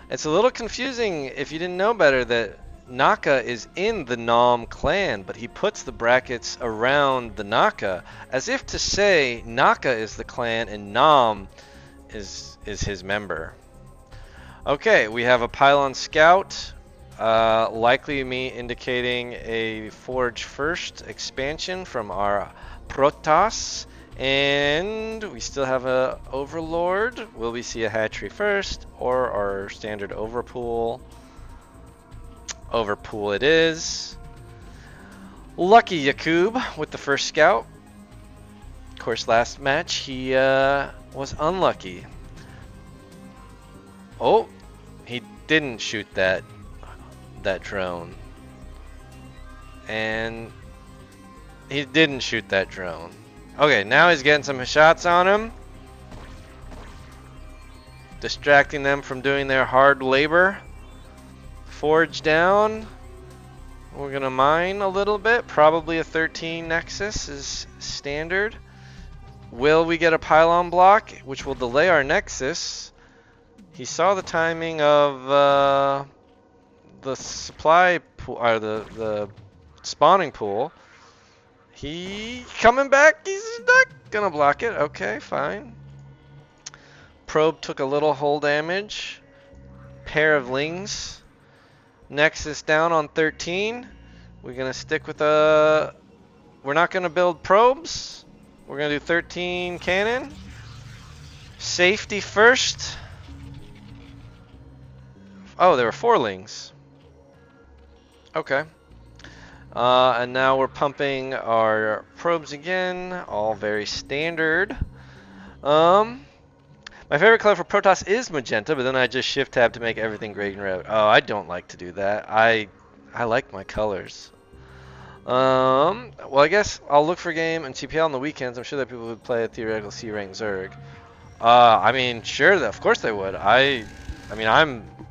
It's a little confusing if you didn't know better that Naka is in the Nom clan, but he puts the brackets around the Naka as if to say Naka is the clan and Nom is his member. Okay, we have a Pylon Scout, likely me indicating a Forge First expansion from our Protoss, and we still have a Overlord. Will we see a hatchery first or our standard Overpool? Overpool it is. Lucky Yaqoob with the first scout. Of course, last match he was unlucky. Oh, he didn't shoot that drone. And he didn't shoot that drone. Okay, now he's getting some shots on him. Distracting them from doing their hard labor. Forge down. We're gonna mine a little bit. Probably a 13 Nexus is standard. Will we get a pylon block, which will delay our Nexus? He saw the timing of the supply pool, or the spawning pool. He coming back. He's not gonna block it. Okay, fine. Probe took a little hull damage. Pair of Lings. Nexus down on 13. We're gonna stick with we're not gonna build probes. We're gonna do 13 cannon. Safety first. Oh, there were 4 Lings. Okay. And now we're pumping our probes again, all very standard. My favorite color for Protoss is magenta, but then I just shift tab to make everything gray and red. Oh, I don't like to do that. I like my colors. Well, I guess I'll look for game and CPL on the weekends. I'm sure that people would play a theoretical C rank Zerg. I mean, sure, of course they would. I mean,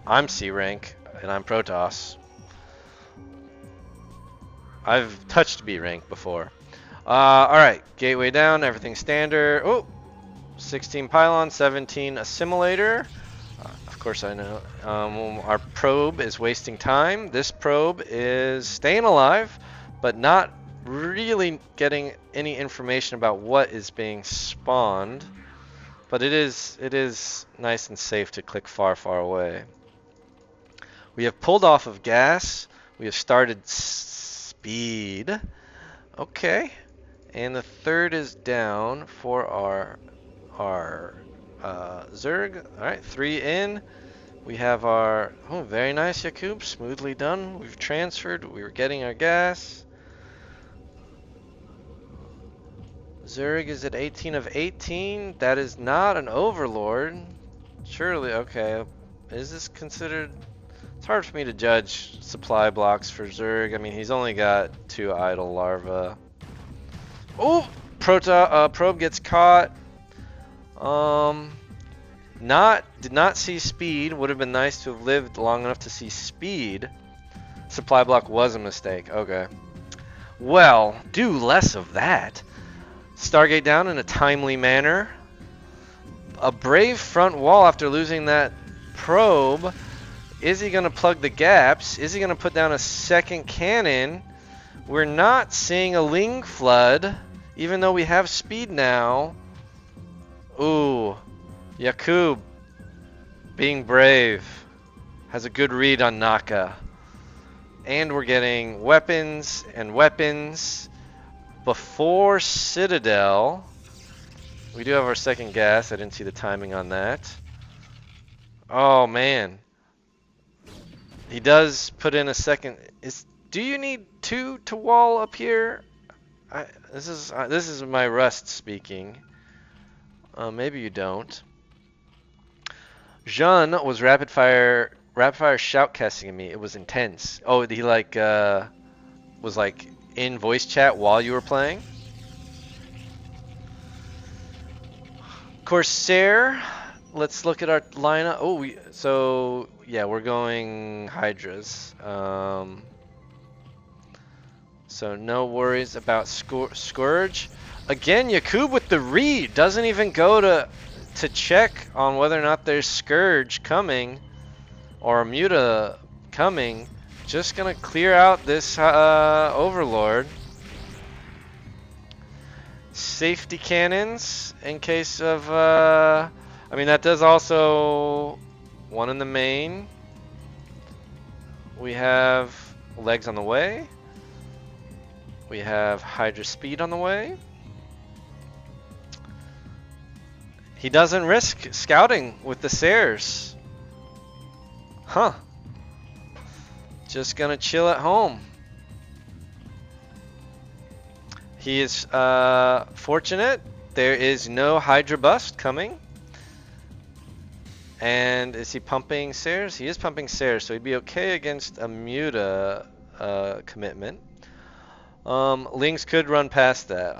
I'm C rank and I'm Protoss. I've touched B rank before. All right, gateway down, everything standard. Oh, 16 pylon, 17 assimilator. Of course I know. Our probe is wasting time. This probe is staying alive, but not really getting any information about what is being spawned. But it is nice and safe to click far, far away. We have pulled off of gas. We have started speed. Okay. And the third is down for our Zerg. Alright, 3 in. We have our, oh, very nice Yaqoob, smoothly done. We've transferred, we were getting our gas. Zurich is at 18 of 18. That is not an overlord. Surely, okay. Is this considered? It's hard for me to judge supply blocks for Zurich. I mean, he's only got 2 idle larvae. Oh! Probe gets caught. Did not see speed. Would have been nice to have lived long enough to see speed. Supply block was a mistake. Okay. Well, do less of that. Stargate down in a timely manner. A brave front wall after losing that probe. Is he going to plug the gaps? Is he going to put down a second cannon? We're not seeing a Ling flood, even though we have speed now. Ooh, Yaqoob, being brave, has a good read on Naka. And we're getting weapons and weapons before Citadel. We do have our second gas. I didn't see the timing on that. Oh, man. He does put in a second. Do you need 2 to wall up here? This is my Rust speaking. Maybe you don't. Jean was rapid fire shoutcasting at me. It was intense. Oh, he was like in voice chat while you were playing. Corsair. Let's look at our lineup. Oh, yeah, we're going Hydras. So no worries about Scourge. Again, Yaqoob with the read. Doesn't even go to check on whether or not there's Scourge coming or a Muta coming. Just gonna clear out this Overlord. Safety cannons in case of I mean, that does also one in the main. We have legs on the way. We have Hydra speed on the way. He doesn't risk scouting with the Sayers. Huh. Just gonna chill at home. He is fortunate. There is no Hydra bust coming. And is he pumping Sayers? He is pumping Sayers, so he'd be okay against a Muta commitment. Lings could run past that.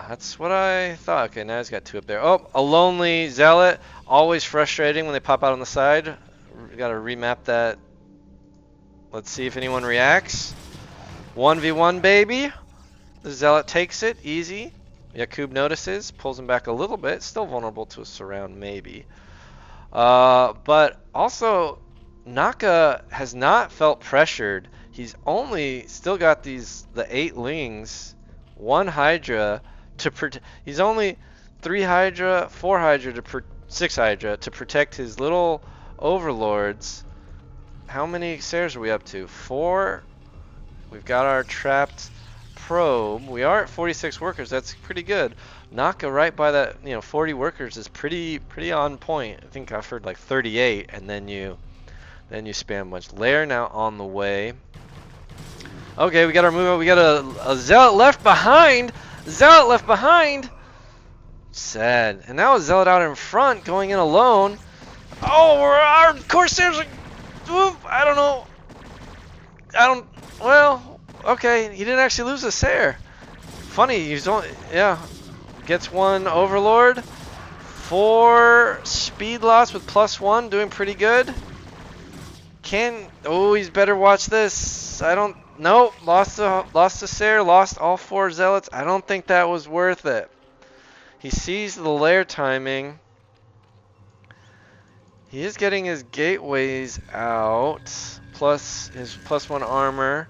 That's what I thought. Okay, now he's got 2 up there. Oh, a lonely Zealot. Always frustrating when they pop out on the side. Gotta remap that. Let's see if anyone reacts. 1v1, baby. The Zealot takes it. Easy. Yaqoob notices. Pulls him back a little bit. Still vulnerable to a surround, maybe. But also, Naka has not felt pressured. He's only still got the 8 Lings, 1 Hydra to protect. He's only 3 Hydra, 4 Hydra 6 Hydra to protect his little overlords. How many Sayers are we up to? 4. We've got our trapped probe. We are at 46 workers. That's pretty good. Naka right by that, 40 workers is pretty on point. I think I've heard like 38, and then you spam much. Lair now on the way. Okay, we got our move up. We got a Zealot left behind. Zealot left behind. Sad. And now a Zealot out in front, going in alone. Oh, our Corsairs are... I don't know. Well, okay. He didn't actually lose a Sayer. Funny, he's only... Yeah. Gets 1 Overlord. 4 speed loss with +1. Doing pretty good. Oh, he's better watch this. Nope. Lost to Sayer. Lost all 4 Zealots. I don't think that was worth it. He sees the lair timing. He is getting his gateways out. Plus his +1 armor.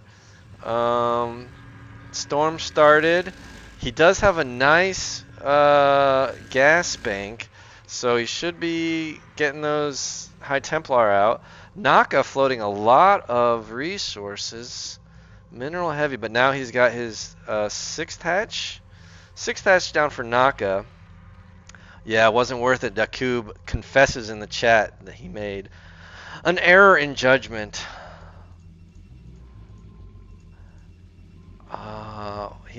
Storm started. He does have a nice gas bank. So he should be getting those High Templar out. Naka floating a lot of resources. Mineral heavy, but now he's got his 6th hatch. 6th hatch down for Naka. Yeah, it wasn't worth it. Yaqoob confesses in the chat that he made an error in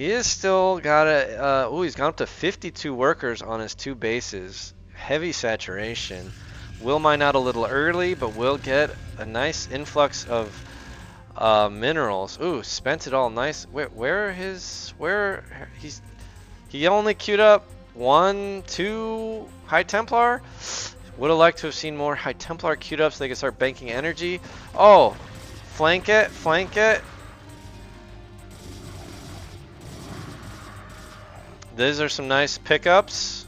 He is still got a, he's gone up to 52 workers on his 2 bases. Heavy saturation. Will mine out a little early, but will get a nice influx of minerals. Ooh, spent it all nice. He only queued up 1, 2 High Templar. Would have liked to have seen more High Templar queued up so they could start banking energy. Oh, flank it, flank it. These are some nice pickups.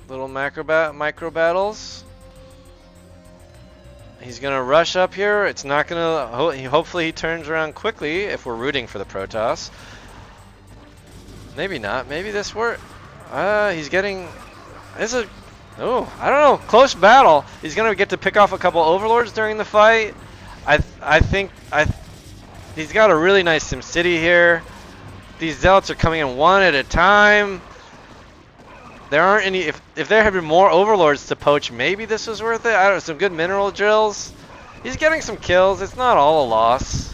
Little micro battles. He's gonna rush up here. It's not gonna. Hopefully he turns around quickly if we're rooting for the Protoss. Maybe not. Maybe this works. He's getting. I don't know. Close battle. He's gonna get to pick off a couple overlords during the fight. I think he's got a really nice SimCity here. These zealots are coming in one at a time. There aren't any. If there had been more overlords to poach, maybe this was worth it. I don't know. Some good mineral drills. He's getting some kills. It's not all a loss.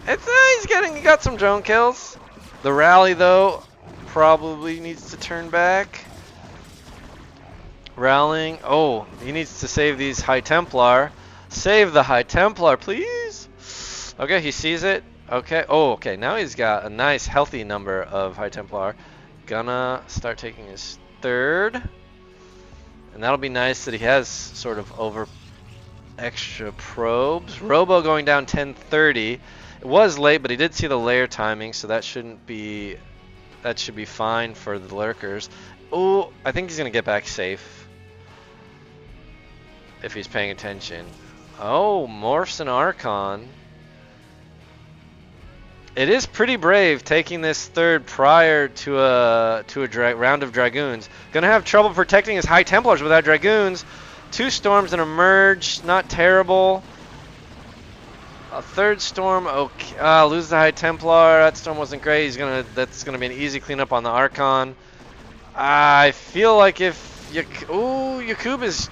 He got some drone kills. The rally though probably needs to turn back. Rallying. Oh, he needs to save these High Templar. Save the High Templar, please. Okay, he sees it. Okay. Oh, okay. Now he's got a nice, healthy number of High Templar. Gonna start taking his 3rd. And that'll be nice that he has sort of over extra probes. Robo going down 1030. It was late, but he did see the layer timing, so that should be fine for the lurkers. Oh, I think he's gonna get back safe if he's paying attention. Oh, morphs an Archon. It is pretty brave taking this 3rd prior to a round of Dragoons. Gonna have trouble protecting his High Templars without Dragoons. 2 storms and a merge, not terrible. A 3rd storm, okay. Lose the High Templar. That storm wasn't great. That's gonna be an easy cleanup on the Archon. I feel like if Yaqoob is.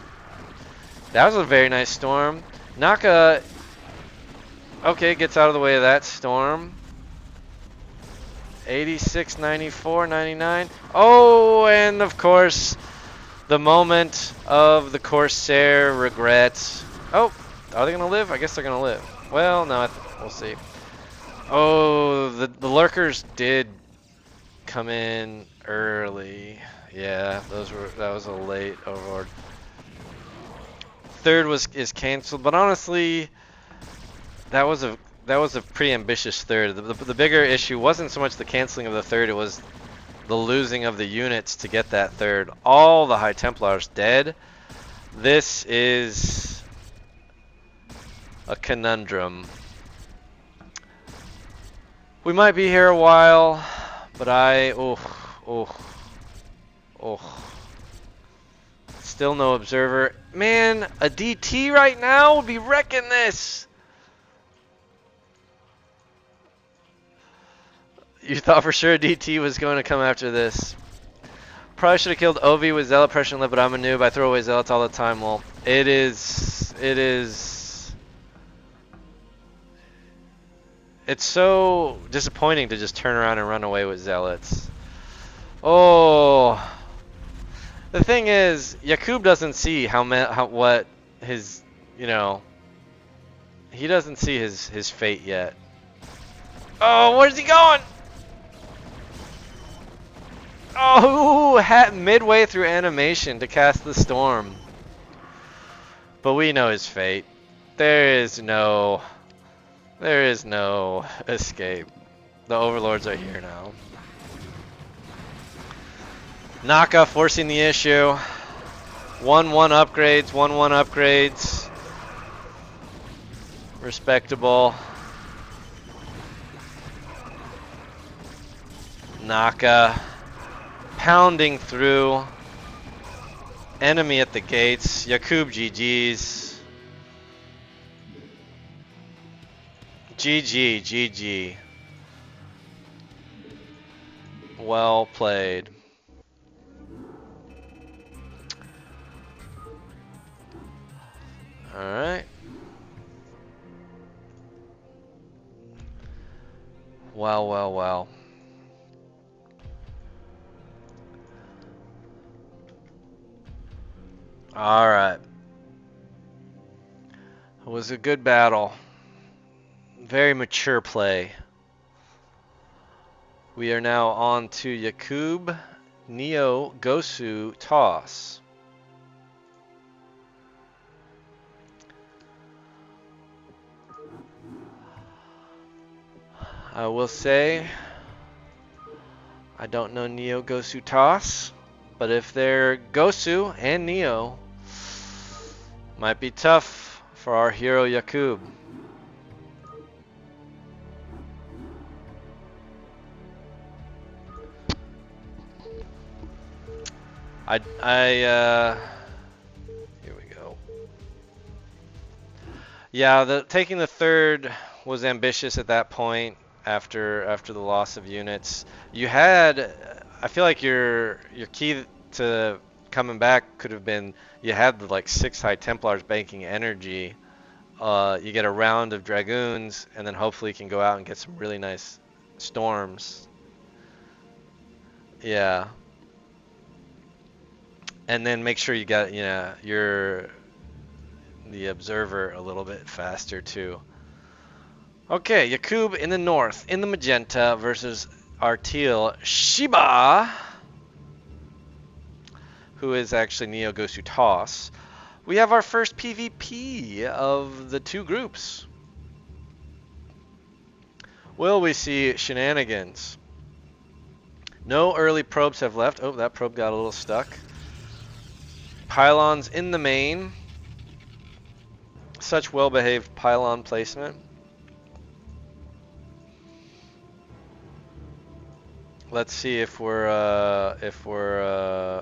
That was a very nice storm. Naka. Okay, gets out of the way of that storm. 86, 94, 99. Oh, and of course, the moment of the Corsair regret. Oh, are they going to live? I guess they're going to live. Well, no, we'll see. Oh, the lurkers did come in early. Yeah, that was a late overlord. 3rd is canceled, but honestly, that was a pretty ambitious 3rd. The bigger issue wasn't so much the canceling of the 3rd, it was the losing of the units to get that 3rd. All the High Templars dead. This is a conundrum. We might be here a while, but still no observer. Man, a DT right now would be wrecking this. You thought for sure DT was going to come after this. Probably should have killed Ovi with Zealot Pressure and Lift, but I'm a noob. I throw away Zealots all the time. Well, it's so disappointing to just turn around and run away with Zealots. Oh, the thing is, Yaqoob doesn't see what his, he doesn't see his fate yet. Oh, where's he going? Oh, midway through animation to cast the storm. But we know his fate. There is no escape. The overlords are here now. Naka forcing the issue. 1-1 upgrades, 1-1 upgrades. Respectable. Naka pounding through. Enemy at the gates. Yaqoob GG's. GG. Well played. Alright. Wow, wow, wow. All right. It was a good battle. Very mature play. We are now on to Yaqoob, Neogosutoss. I will say, I don't know Neogosutoss, but if they're Gosu and Neo, might be tough for our hero Yaqoob. Here we go. Yeah, taking the third was ambitious at that point after the loss of units. You had, I feel like your key to coming back could have been you had the like 6 High Templars banking energy. You get a round of Dragoons, and then hopefully you can go out and get some really nice storms. Yeah. And then make sure you got, the observer a little bit faster too. Okay, Yaqoob in the north, in the magenta versus our teal Shiba, who is actually Neogosutoss. We have our first PvP of the two groups. Will we see shenanigans? No early probes have left. Oh, that probe got a little stuck. Pylons in the main. Such well-behaved pylon placement. Let's see if we're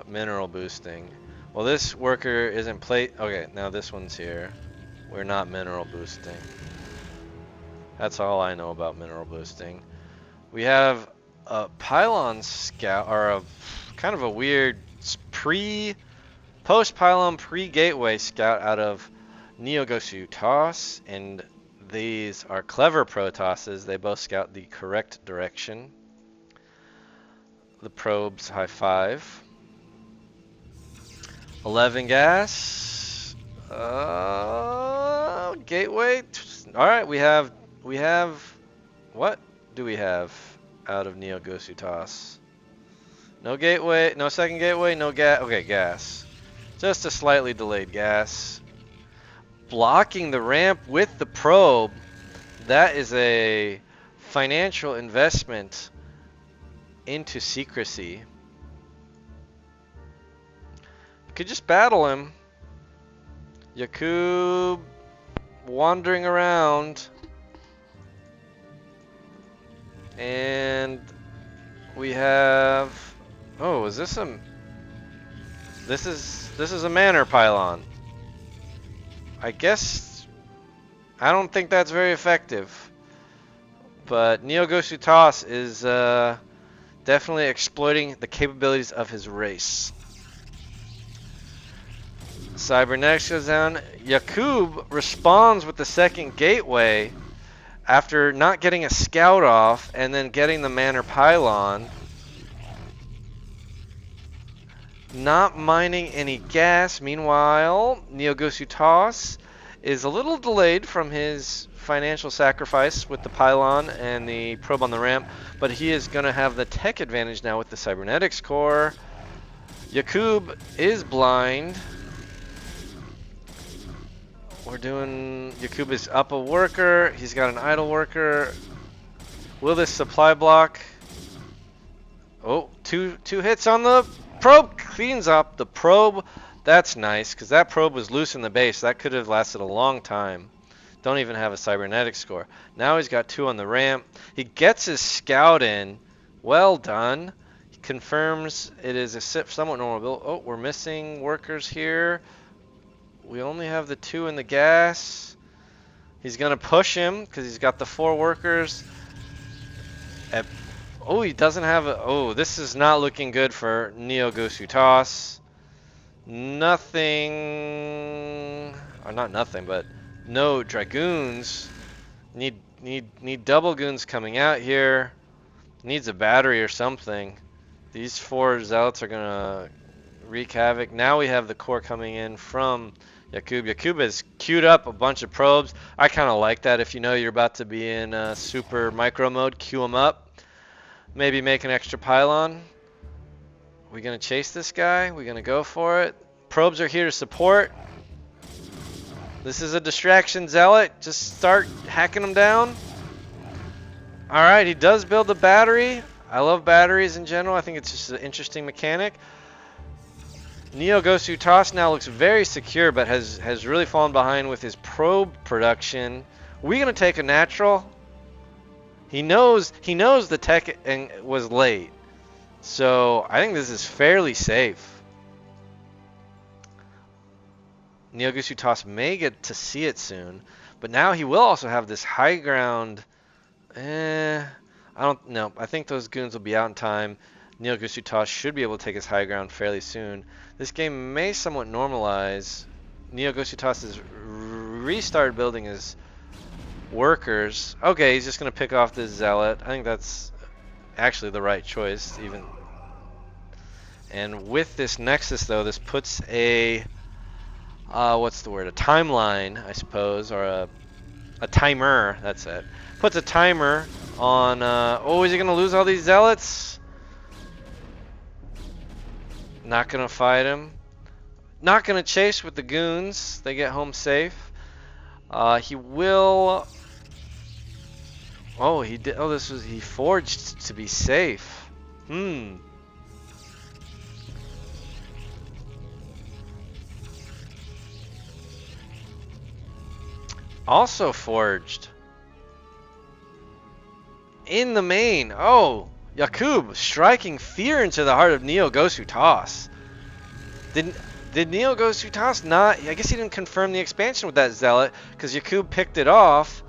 mineral boosting. Well, this worker isn't plate. Okay, now this one's here. We're not mineral boosting. That's all I know about mineral boosting. We have a pylon scout, or a kind of a weird post-pylon pre-gateway scout out of Neogosutoss, and these are clever Protosses. They both scout the correct direction. The probes, high five. 11 gas. Gateway. All right, we have. What do we have out of Neogosutoss? No gateway. No second gateway. No gas. Okay, gas. Just a slightly delayed gas. Blocking the ramp with the probe. That is a financial investment into secrecy. Could just battle him. Yaqoob wandering around. And we have, oh, is this a, this is a manor pylon. I guess, I don't think that's very effective. But Neogosutoss is definitely exploiting the capabilities of his race. Cybernetics goes down. Yaqoob responds with the second gateway after not getting a scout off and then getting the manor pylon. Not mining any gas. Meanwhile, Neogosutoss is a little delayed from his financial sacrifice with the pylon and the probe on the ramp, but he is going to have the tech advantage now with the cybernetics core. Yaqoob is blind. Yaqoob is up a worker. He's got an idle worker. Will this supply block? Oh, two hits on the probe. Cleans up the probe. That's nice, because that probe was loose in the base. That could have lasted a long time. Don't even have a cybernetic score. Now he's got 2 on the ramp. He gets his scout in. Well done. He confirms it is a somewhat normal build. Oh, we're missing workers here. We only have the 2 in the gas. He's going to push him because he's got the 4 workers. Oh, he doesn't have a... Oh, this is not looking good for Neogosutoss. Nothing... Or not nothing, but no Dragoons. Need Need double goons coming out here. Needs a battery or something. These 4 zealots are gonna wreak havoc. Now we have the core coming in from Yaqoob. Yaqoob has queued up a bunch of probes. I kind of like that. If you know you're about to be in super micro mode, queue them up. Maybe make an extra pylon. We gonna chase this guy? We gonna go for it? Probes are here to support. This is a distraction zealot. Just start hacking them down. Alright, he does build a battery. I love batteries in general. I think it's just an interesting mechanic. Neogosutoss now looks very secure, but has really fallen behind with his probe production. We gonna take a natural? He knows the tech was late. So I think this is fairly safe. Neogosutoss may get to see it soon, but now he will also have this high ground. I don't know. I think those goons will be out in time. Neogosutoss should be able to take his high ground fairly soon. This game may somewhat normalize. Neogosutoss has restarted building his workers. Okay, he's just going to pick off this zealot. I think that's actually the right choice, even. And with this Nexus, though, this puts a what's the word? A timeline, I suppose, or a timer. That's it. Puts a timer on. Oh, is he gonna lose all these zealots? Not gonna fight him. Not gonna chase with the goons. They get home safe. He will. Oh, he did. Oh, he forged to be safe. Also forged. In the main. Oh, Yaqoob striking fear into the heart of Neogosutoss. Did Neogosutoss not? I guess he didn't confirm the expansion with that zealot because Yaqoob picked it off.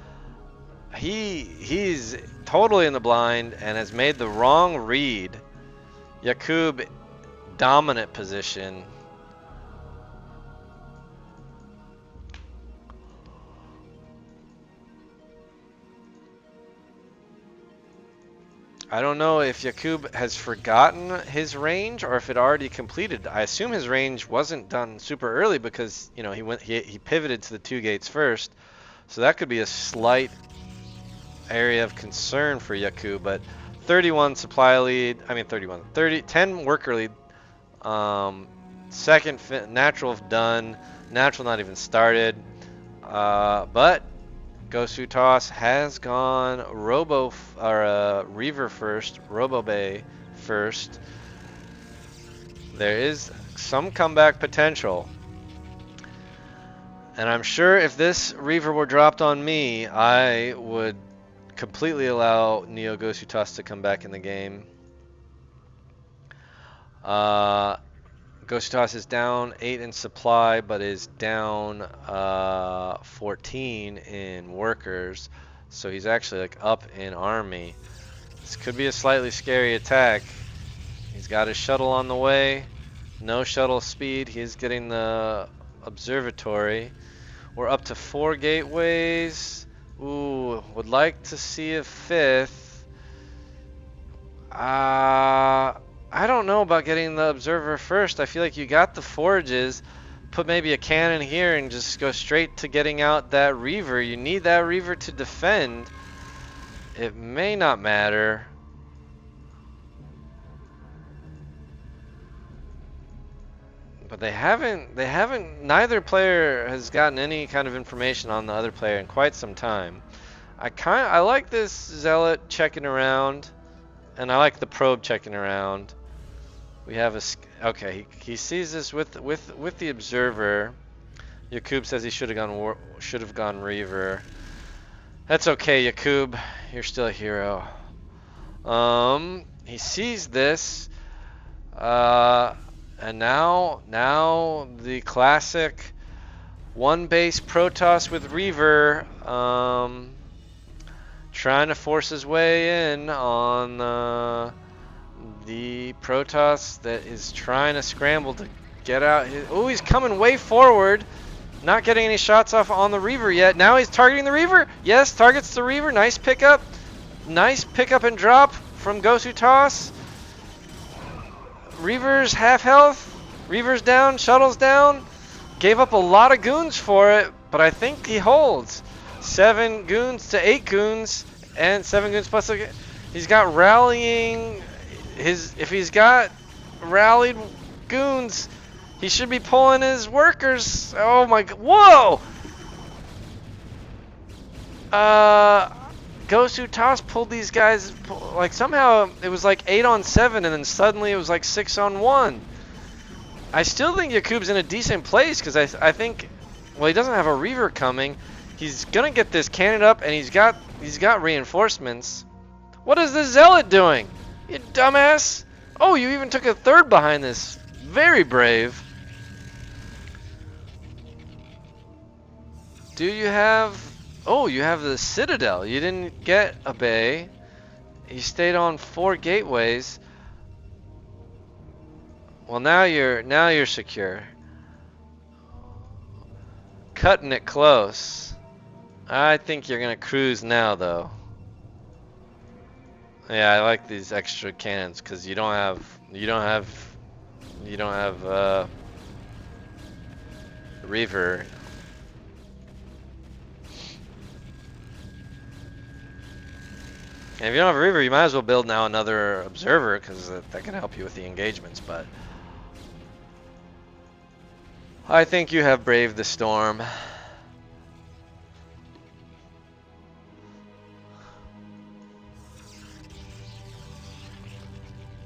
He's totally in the blind and has made the wrong read. Yaqoob dominant position. I don't know if Yaqoob has forgotten his range or if it already completed. I assume his range wasn't done super early because, you know, he pivoted to the 2 gates first. So that could be a slight area of concern for Yaqoob, but 31 supply lead, 10 worker lead. Second natural done, natural not even started. But Gosutoss has gone Reaver first, Robo Bay first. There is some comeback potential. And I'm sure if this Reaver were dropped on me, I would completely allow Neogosutoss to come back in the game. Gosutoss is down 8 in supply, but is down 14 in workers. So he's actually like up in army. This could be a slightly scary attack. He's got his shuttle on the way. No shuttle speed. He's getting the observatory. We're up to 4 gateways. Ooh, would like to see a 5th. I don't know about getting the observer first. I feel like you got the forges. Put maybe a cannon here and just go straight to getting out that Reaver. You need that Reaver to defend. It may not matter. But neither player has gotten any kind of information on the other player in quite some time. I like this zealot checking around, and I like the probe checking around. We have okay. He sees this with the observer. Yaqoob says he should have gone Reaver. That's okay, Yaqoob. You're still a hero. He sees this, and now the classic one base Protoss with Reaver, trying to force his way in on the Protoss that is trying to scramble to get out. Oh, he's coming way forward. Not getting any shots off on the Reaver yet. Now he's targeting the Reaver. Yes, targets the Reaver. Nice pickup. Nice pickup and drop from Gosutoss. Reaver's half health. Reaver's down. Shuttle's down. Gave up a lot of goons for it, but I think he holds. 7 goons to 8 goons, and 7 goons plus. He's got rallying. If he's got rallied goons, he should be pulling his workers. Oh my god. Whoa! Gosutoss pulled these guys, like somehow it was like 8 on 7 and then suddenly it was like 6 on 1. I still think Yagoob's in a decent place because I think, well, he doesn't have a Reaver coming. He's gonna get this cannon up and he's got reinforcements. What is this Zealot doing? You dumbass! Oh, you even took a third behind this. Very brave. Do you have... Oh, you have the Citadel. You didn't get a bay. You stayed on 4 gateways. Well, now you're secure. Cutting it close. I think you're gonna cruise now, though. Yeah, I like these extra cannons because you don't have Reaver. And if you don't have a Reaver, you might as well build now another Observer because that can help you with the engagements. But I think you have braved the storm.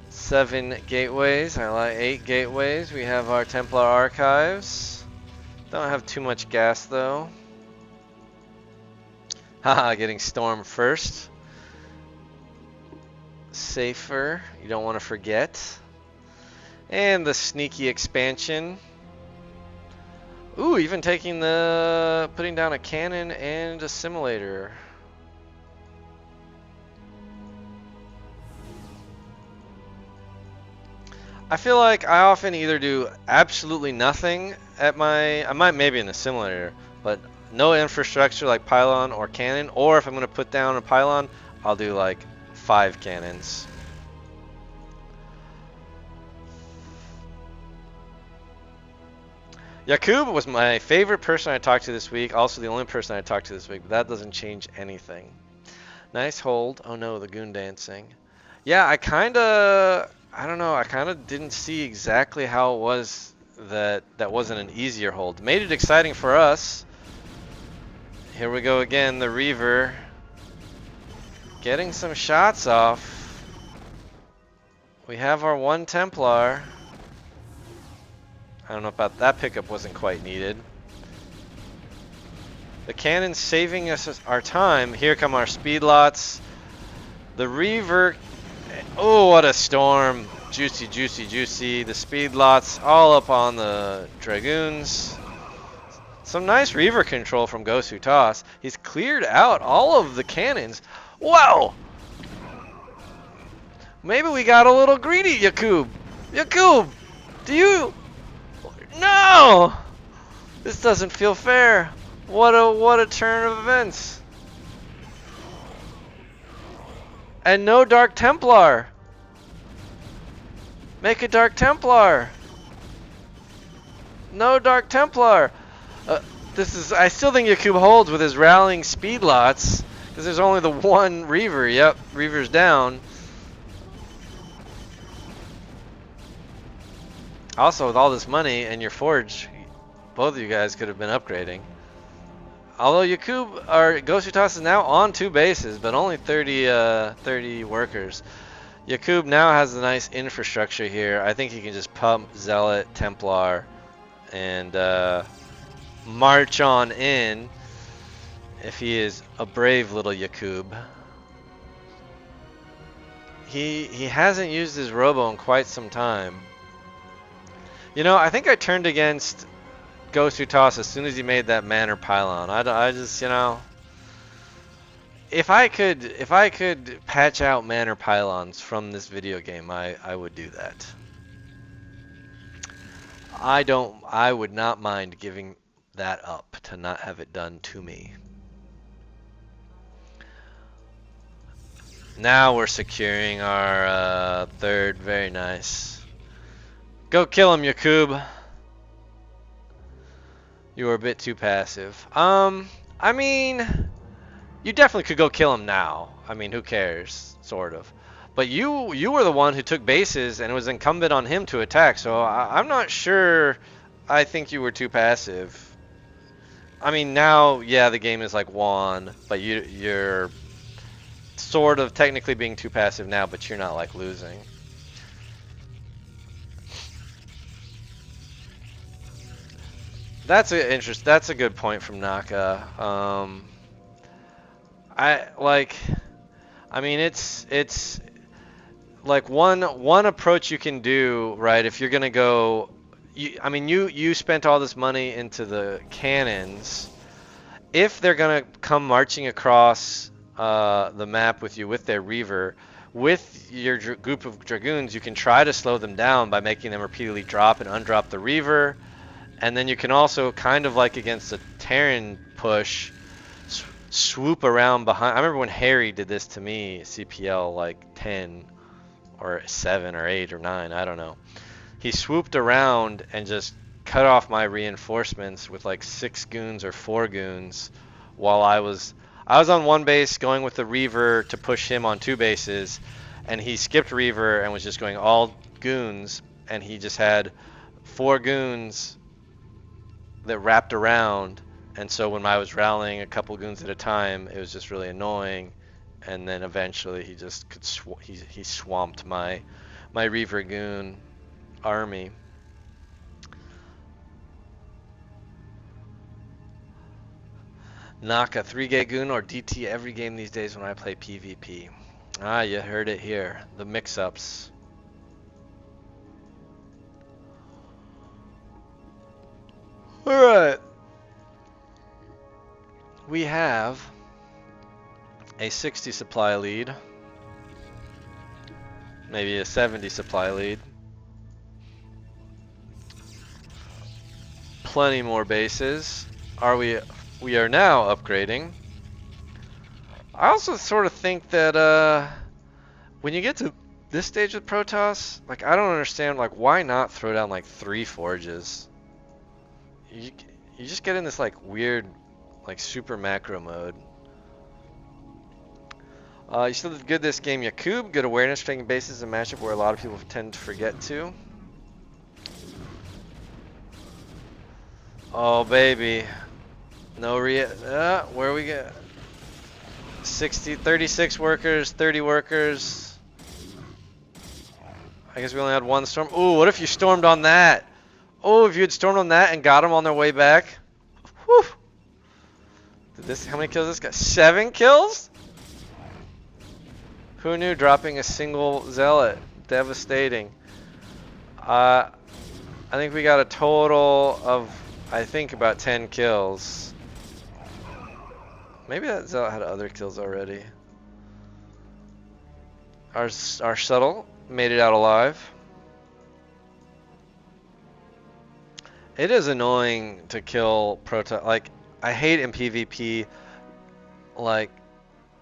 Seven gateways. I like 8 gateways. We have our Templar archives. Don't have too much gas though. Haha, getting storm first. Safer, you don't want to forget. And the sneaky expansion. Ooh, even putting down a cannon and a simulator. I feel like I often either do absolutely nothing at I might maybe in the simulator, but no infrastructure like pylon or cannon, or if I'm going to put down a pylon, I'll do like 5 cannons. Yaqoob was my favorite person I talked to this week, also the only person I talked to this week, but that doesn't change anything. Nice hold. Oh no, the goon dancing. Yeah, I don't know, I kind of didn't see exactly how it was that wasn't an easier hold. Made it exciting for us. Here we go again, the Reaver. Getting some shots off. We have our 1 Templar. I don't know about that pickup, wasn't quite needed. The cannon's saving us our time. Here come our speed lots. The Reaver. Oh, what a storm. Juicy, juicy, juicy. The speed lots all up on the Dragoons. Some nice Reaver control from Gosutoss. He's cleared out all of the cannons. Whoa! Maybe we got a little greedy, Yaqoob. Yaqoob! Do you... No! This doesn't feel fair. What a turn of events. And no Dark Templar. Make a Dark Templar. No Dark Templar. I still think Yaqoob holds with his rallying speed lots because there's only the 1 Reaver. Yep, Reaver's down. Also, with all this money and your forge, both of you guys could have been upgrading. Although Yaqoob or Gosutoss is now on 2 bases, but only 30 workers. Yaqoob now has a nice infrastructure here. I think he can just pump Zealot, Templar, and march on in if he is a brave little Yaqoob. He hasn't used his robo in quite some time. You know, I think I turned against Gosutoss as soon as he made that Manor Pylon. I just, you know, if I could patch out Manor Pylons from this video game, I would do that. I would not mind giving that up to not have it done to me. Now we're securing our third. Very nice. Go kill him, Yaqoob. You were a bit too passive. I mean, you definitely could go kill him now. I mean, who cares, sort of. But you were the one who took bases, and it was incumbent on him to attack. So I'm not sure. I think you were too passive. I mean, now, yeah, the game is like won, but you're sort of technically being too passive now, but you're not like losing. That's a good point from Naka. I mean, it's like one approach you can do, right? If you're gonna go, I mean, you spent all this money into the cannons. If they're gonna come marching across the map with you with their reaver, with your group of dragoons, you can try to slow them down by making them repeatedly drop and undrop the reaver. And then you can also, kind of like against a Terran push, swoop around behind. I remember when Harry did this to me, CPL like 10 or 7 or 8 or 9, I don't know. He swooped around and just cut off my reinforcements with like 6 goons or 4 goons while I was on one base going with the Reaver to push him on 2 bases, and he skipped Reaver and was just going all goons, and he just had 4 goons that wrapped around, and so when I was rallying a couple goons at a time, it was just really annoying. And then eventually he just could he swamped my Reaver goon army. Naka 3-gate goon or DT every game these days when I play PvP. Ah, you heard it here. The mix-ups. Alright. We have a 60 supply lead. Maybe a 70 supply lead. Plenty more bases. We are now upgrading. I also sort of think that when you get to this stage with Protoss, like, I don't understand, like, why not throw down like 3 forges? You just get in this like weird, like, super macro mode. You still did good this game, Yaqoob. Good awareness, taking bases in a matchup where a lot of people tend to forget to. Oh baby, no where we get 36 workers, 30 workers. I guess we only had 1 storm. Ooh, what if you stormed on that? Oh, if you had stormed on that and got them on their way back. Whew. How many kills this guy? 7 kills? Who knew dropping a single zealot? Devastating. I think we got a total of, I think, about 10 kills. Maybe that zealot had other kills already. Our shuttle made it out alive. It is annoying to kill Protoss. Like, I hate in PvP, like,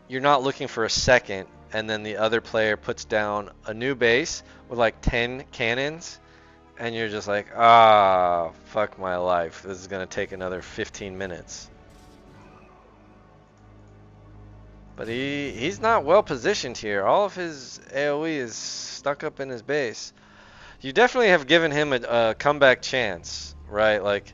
you're not looking for a second, and then the other player puts down a new base with like 10 cannons, and you're just like, ah, fuck my life. This is gonna take another 15 minutes. But he's not well positioned here. All of his AoE is stuck up in his base. You definitely have given him a comeback chance, right? Like,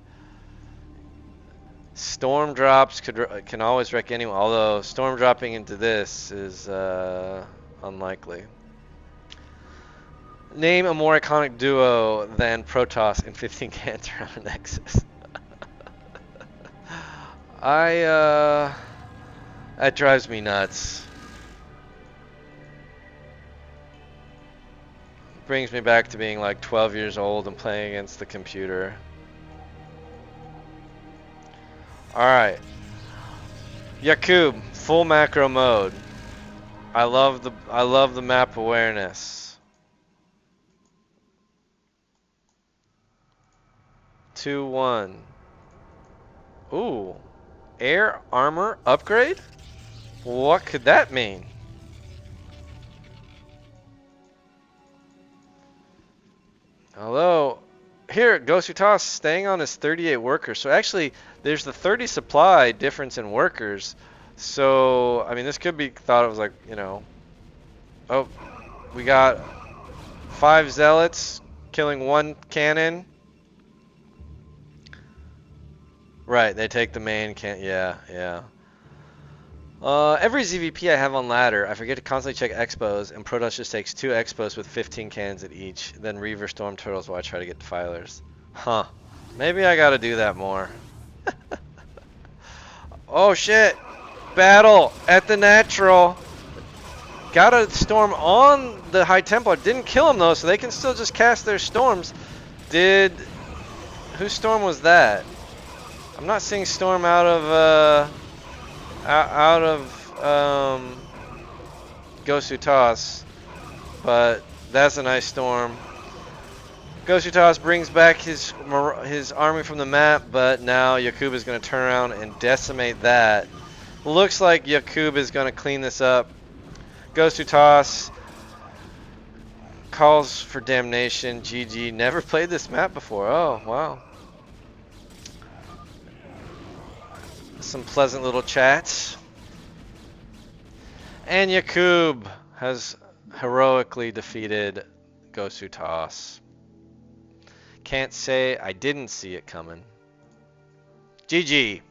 storm drops can always wreck anyone, although storm dropping into this is unlikely. Name a more iconic duo than Protoss and 15 cans around a Nexus. That drives me nuts. Brings me back to being like 12 years old and playing against the computer. Alright. Yaqoob, full macro mode. I love the map awareness. 2-1. Ooh. Air armor upgrade? What could that mean? Although, here, Gosutoss staying on his 38 workers. So actually, there's the 30 supply difference in workers. So, I mean, this could be thought of as like, you know, oh, we got 5 zealots killing 1 cannon. Right, they take the main can. Yeah, yeah. Every ZVP I have on ladder, I forget to constantly check expos, and Protoss just takes 2 expos with 15 cannons at each, then Reaver Storm Turtles while I try to get defilers. Huh. Maybe I gotta do that more. Oh shit! Battle at the natural. Got a storm on the High Templar. Didn't kill him though, so they can still just cast their storms. Whose storm was that? I'm not seeing storm out of Gosutoss, but that's a nice storm. Gosutoss brings back his army from the map, but now Yaqoob is going to turn around and decimate that. Looks like Yaqoob is going to clean this up. Gosutoss calls for damnation. GG. Never played this map before. Oh, wow. Some pleasant little chats. And Yaqoob has heroically defeated Gosutoss. Can't say I didn't see it coming. GG.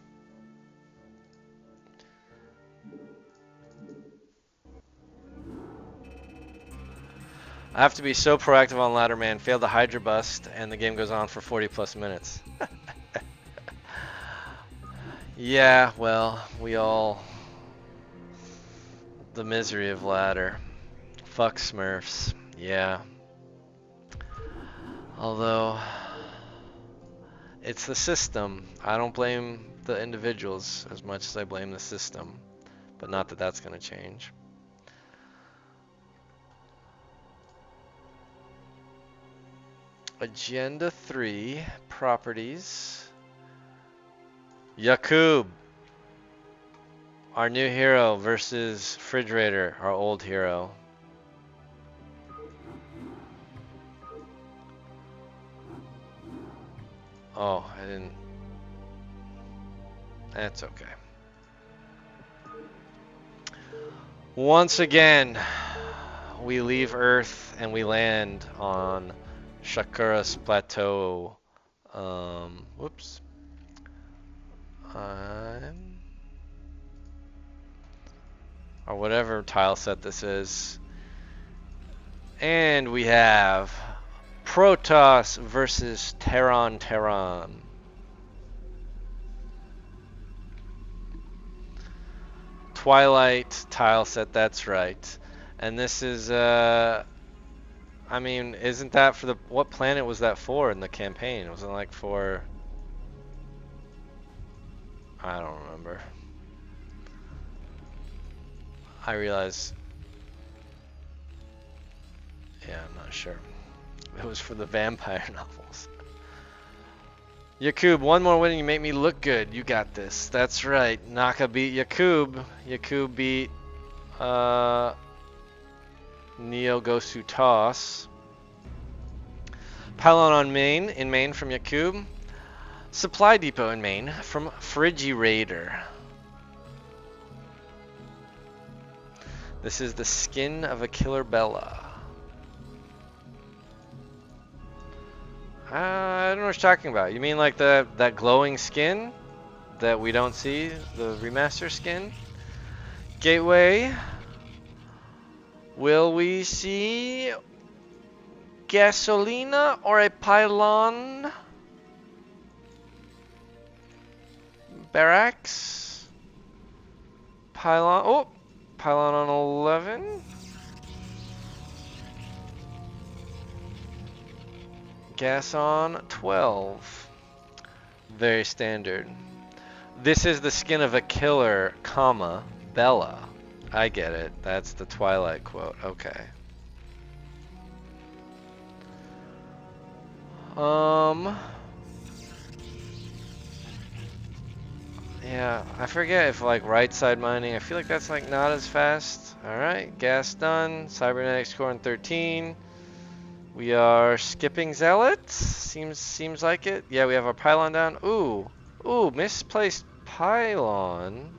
I have to be so proactive on ladder, man. Failed the Hydra bust, and the game goes on for 40 plus minutes. Yeah, well, we all... The misery of ladder. Fuck Smurfs. Yeah. Although, it's the system. I don't blame the individuals as much as I blame the system. But not that that's going to change. Agenda 3, properties. Yaqoob, our new hero versus FridgeRaider, our old hero. Oh, I didn't. That's okay. Once again, we leave Earth and we land on Shakura's plateau. Whoops. Or whatever tile set this is. And we have Protoss versus Terran. Twilight tile set, that's right. And this is, I mean, isn't that for the, what planet was that for in the campaign? Wasn't it like for, I don't remember. I realize, yeah, I'm not sure. It was for the vampire novels. Yaqoob, one more win and you make me look good. You got this. That's right. Naka beat Yaqoob. Yaqoob beat Neogosutoss. Pylon on main, in main from Yaqoob. Supply depot in main from FridgeRaider. This is the skin of a killer Bella. I don't know what you're talking about. You mean like that glowing skin that we don't see, the remaster skin? Gateway. Will we see Gasolina or a Pylon? Barracks. Pylon. Oh, Pylon on 11. Gas on 12. Very standard. This is the skin of a killer, comma, Bella. I get it. That's the Twilight quote. Okay. Yeah, I forget if like right side mining, I feel like that's like not as fast. Alright, gas done. Cybernetics score in 13. We are skipping zealots. Seems like it. Yeah, we have our pylon down. Ooh, misplaced pylon.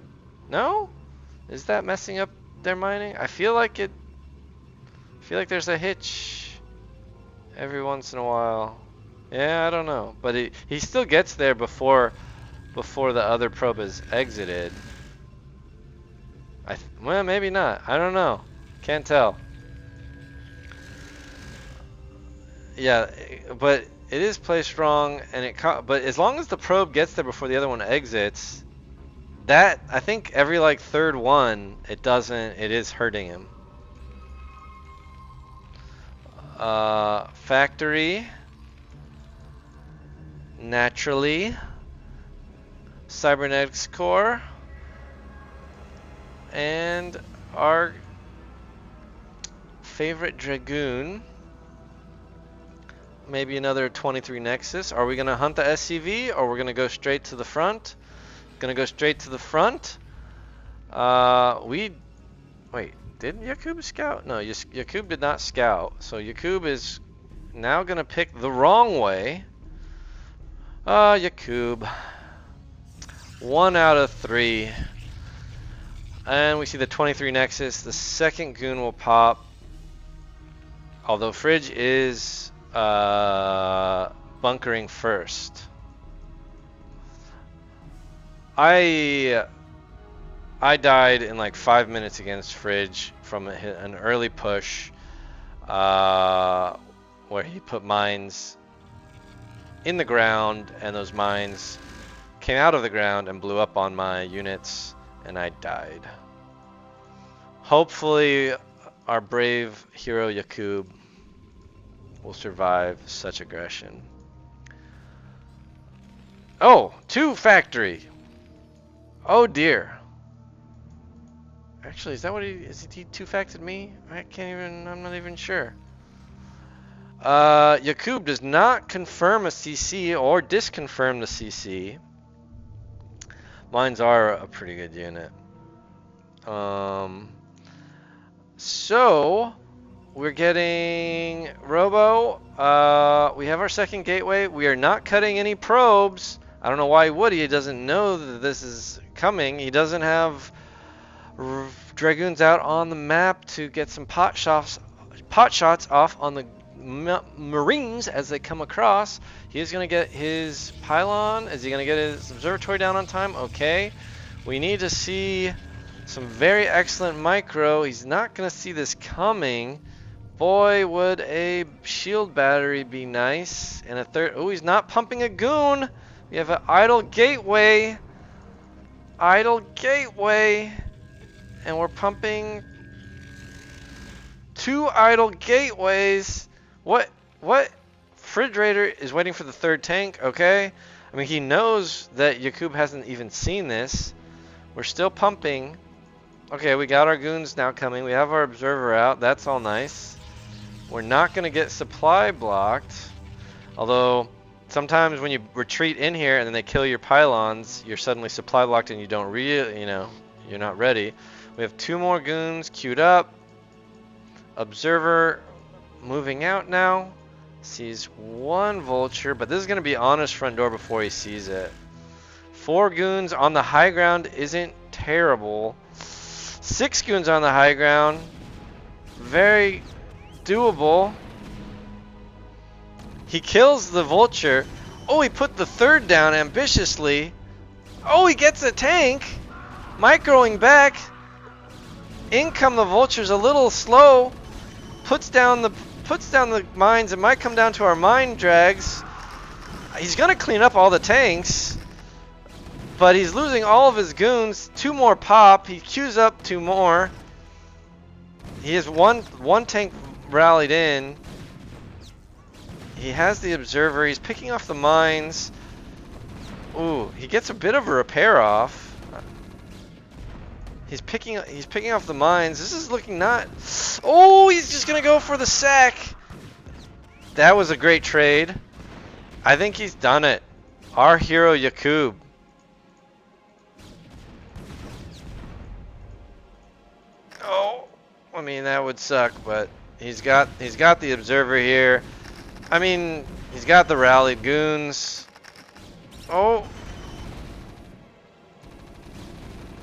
No? Is that messing up their mining? I feel like there's a hitch every once in a while. Yeah, I don't know, but he still gets there before the other probe is exited. Well, maybe not. I don't know. Can't tell. Yeah, but it is placed wrong, and but as long as the probe gets there before the other one exits, that I think every like third one, it is hurting him. Factory, naturally, cybernetics core, and our favorite dragoon. Maybe another 23 Nexus. Are we gonna hunt the SCV, or we're gonna go straight to the front? Gonna go straight to the front. Wait, did Yaqoob scout? No, Yaqoob did not scout. So Yaqoob is now gonna pick the wrong way. Yaqoob. 1 out of 3. And we see the 23 Nexus. The second goon will pop. Although Fridge is bunkering first. I died in like 5 minutes against Fridge from an early push where he put mines in the ground, and those mines came out of the ground and blew up on my units, and I died. Hopefully our brave hero Yaqoob will survive such aggression. Oh, 2 factory. Oh dear. Actually, is that what he 2-facted me? I'm not even sure. Yaqoob does not confirm a CC or disconfirm the CC. Mines are a pretty good unit. So we're getting Robo. We have our second gateway. We are not cutting any probes. I don't know why he would. He doesn't know that this is coming. He doesn't have dragoons out on the map to get some pot shots off on the Marines as they come across. He is going to get his pylon. Is he going to get his observatory down on time? Okay. We need to see some very excellent micro. He's not going to see this coming. Boy, would a shield battery be nice. And a third. Oh, he's not pumping a goon. We have an idle gateway. Idle gateway. And we're pumping 2 idle gateways. What? FridgeRaider is waiting for the third tank, okay? I mean, he knows that Yaqoob hasn't even seen this. We're still pumping. Okay, we got our goons now coming. We have our observer out. That's all nice. We're not going to get supply blocked. Although, sometimes when you retreat in here and then they kill your pylons, you're suddenly supply blocked and you don't you're not ready. We have 2 more goons queued up. Observer moving out now. Sees 1 vulture, but this is going to be on his front door before he sees it. 4 goons on the high ground isn't terrible. 6 goons on the high ground. Very doable. He kills the vulture. Oh, he put the 3rd down ambitiously. Oh, he gets a tank. Microing back. In come the vultures a little slow. Puts down the mines. It might come down to our mine drags. He's gonna clean up all the tanks, but he's losing all of his goons. 2 more pop. He queues up 2 more. He has one tank rallied in. He has the observer. He's picking off the mines. Ooh, he gets a bit of a repair off. He's picking off the mines. This is looking not. Oh, he's just gonna go for the sack. That was a great trade. I think he's done it. Our hero Yaqoob. I mean, that would suck, but he's got the observer here. I mean, he's got the rallied goons. Oh.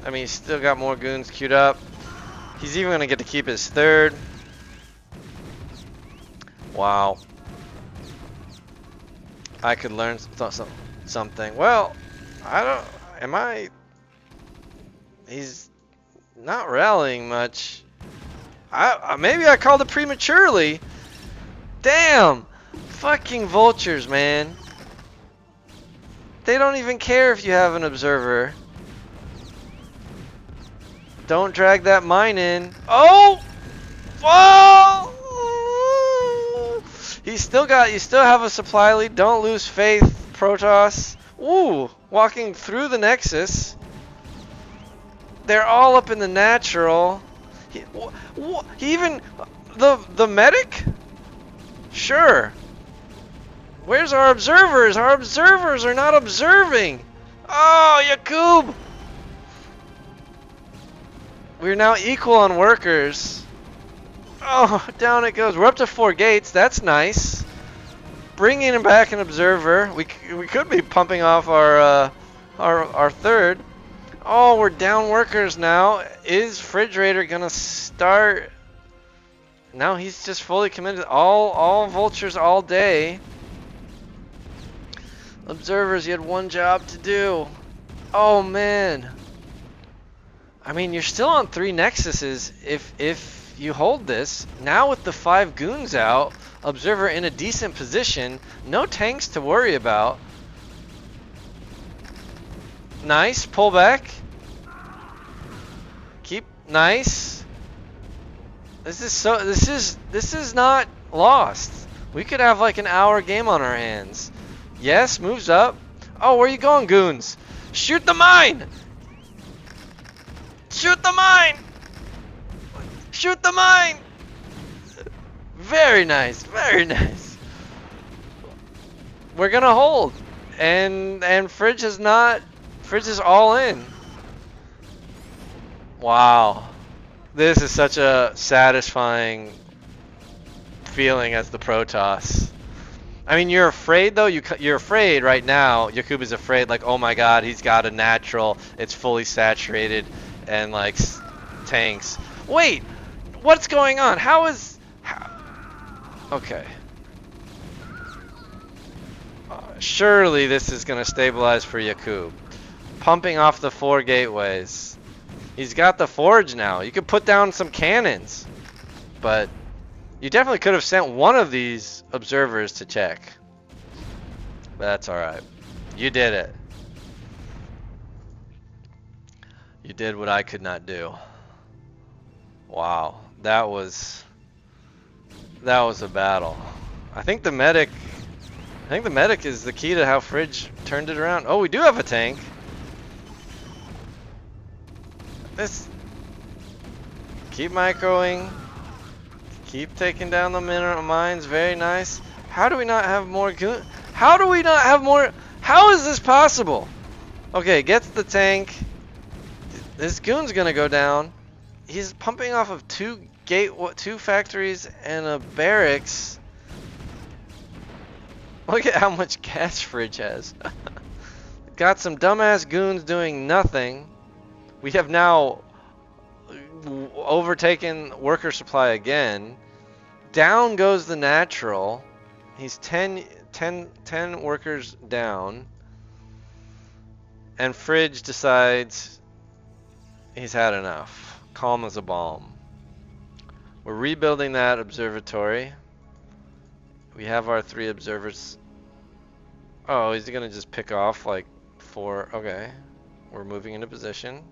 I mean, he's still got more goons queued up. He's even gonna get to keep his third. Wow. I could learn something. Well, I don't. Am I? He's not rallying much. Maybe I called it prematurely. Damn! Fucking vultures, man. They don't even care if you have an observer. Don't drag that mine in. Oh! Whoa! You still have a supply lead. Don't lose faith, Protoss. Ooh, walking through the Nexus. They're all up in the natural. He even the medic? Sure. Where's our observers? Our observers are not observing. Oh, Yaqoob. We're now equal on workers. Oh, down it goes. We're up to 4 gates. That's nice. Bringing back an observer. We could be pumping off our third. Oh, we're down workers now. Is FridgeRaider gonna start? No, he's just fully committed. All vultures all day. Observers, you had one job to do. Oh man. I mean, you're still on 3 Nexuses if you hold this. Now with the 5 goons out, observer in a decent position, no tanks to worry about. Nice, pull back. Keep nice. This is not lost. We could have like an hour game on our hands. Yes, moves up. Oh, where are you going, goons? Shoot the mine! Shoot the mine! Shoot the mine! Very nice, very nice. We're gonna hold. And Fridge is not. Fridge is all in. Wow. This is such a satisfying feeling as the Protoss. I mean, you're afraid though. You're afraid right now. Yaqoob is afraid, like, oh my God, he's got a natural. It's fully saturated, and like tanks. Wait, what's going on? Okay. Surely this is gonna stabilize for Yaqoob. Pumping off the 4 gateways. He's got the forge now. You could put down some cannons, but you definitely could have sent one of these observers to check. But that's alright. You did it. You did what I could not do. Wow. That was a battle. I think the medic is the key to how Fridge turned it around. Oh, we do have a tank. Keep microing. Keep taking down the mineral mines. Very nice. How do we not have more goon? How do we not have more? How is this possible? Okay, gets the tank. This goon's gonna go down. He's pumping off of 2 factories and a barracks. Look at how much gas Fridge has. Got some dumbass goons doing nothing. We have now overtaken worker supply again. Down goes the natural. He's 10 workers down. And Fridge decides he's had enough. Calm as a balm. We're rebuilding that observatory. We have our 3 observers. Oh, he's gonna just pick off like 4. Okay. We're moving into position.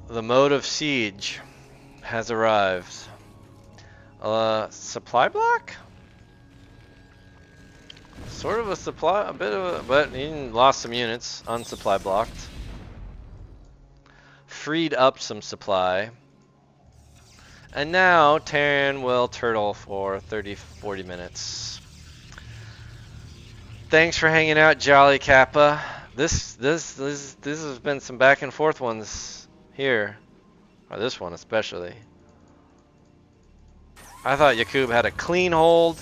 The mode of siege has arrived. Supply block? Sort of a supply, a bit of a, but he lost some units, unsupply blocked. Freed up some supply. And now Terran will turtle for 30-40 minutes. Thanks for hanging out, Jolly Kappa. This has been some back and forth ones here, or this one especially. I thought Yaqoob had a clean hold,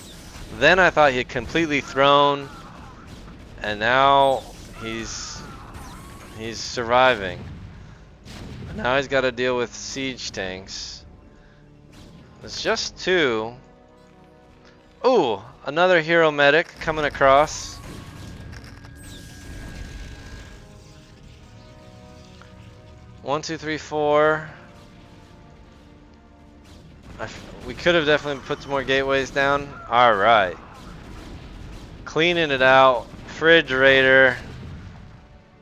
then I thought he had completely thrown, and now he's surviving. Now he's got to deal with siege tanks. It's just two. Ooh, another hero medic coming across. One, two, three, four. We could have definitely put some more gateways down. All right. Cleaning it out. FridgeRaider.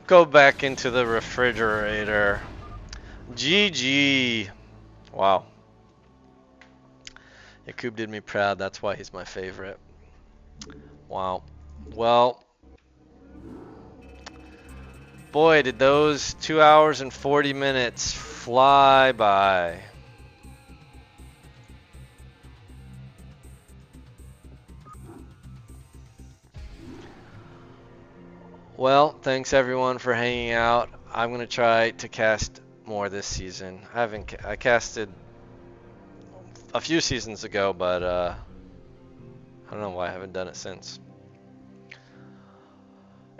Go back into the reFridgeRaider. GG. Wow. Yaqoob did me proud. That's why he's my favorite. Wow. Well, boy, did those 2 hours and 40 minutes fly by. Well, thanks everyone for hanging out. I'm going to try to cast more this season. I casted a few seasons ago, but I don't know why I haven't done it since.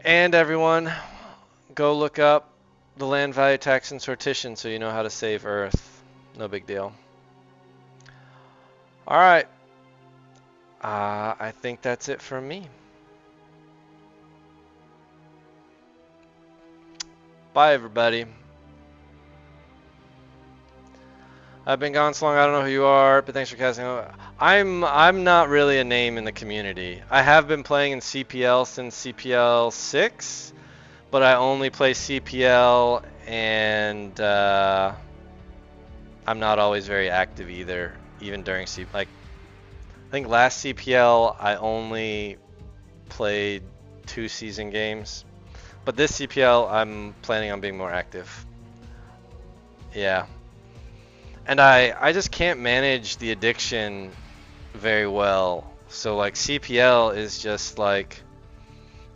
And everyone, go look up the land value tax and sortition so you know how to save Earth. No big deal. All right. I think that's it from me. Bye, everybody. I've been gone so long, I don't know who you are, but thanks for casting. I'm not really a name in the community. I have been playing in CPL since CPL 6, but I only play CPL, and I'm not always very active either, even during I think last CPL I only played 2 season games. But this CPL, I'm planning on being more active. Yeah. And I just can't manage the addiction very well. So like CPL is just like,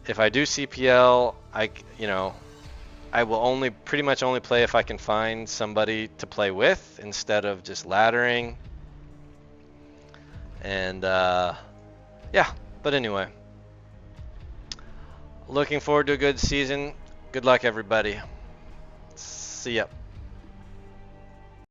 if I do CPL, I will pretty much only play if I can find somebody to play with instead of just laddering. And yeah, but anyway. Looking forward to a good season. Good luck, everybody. See ya.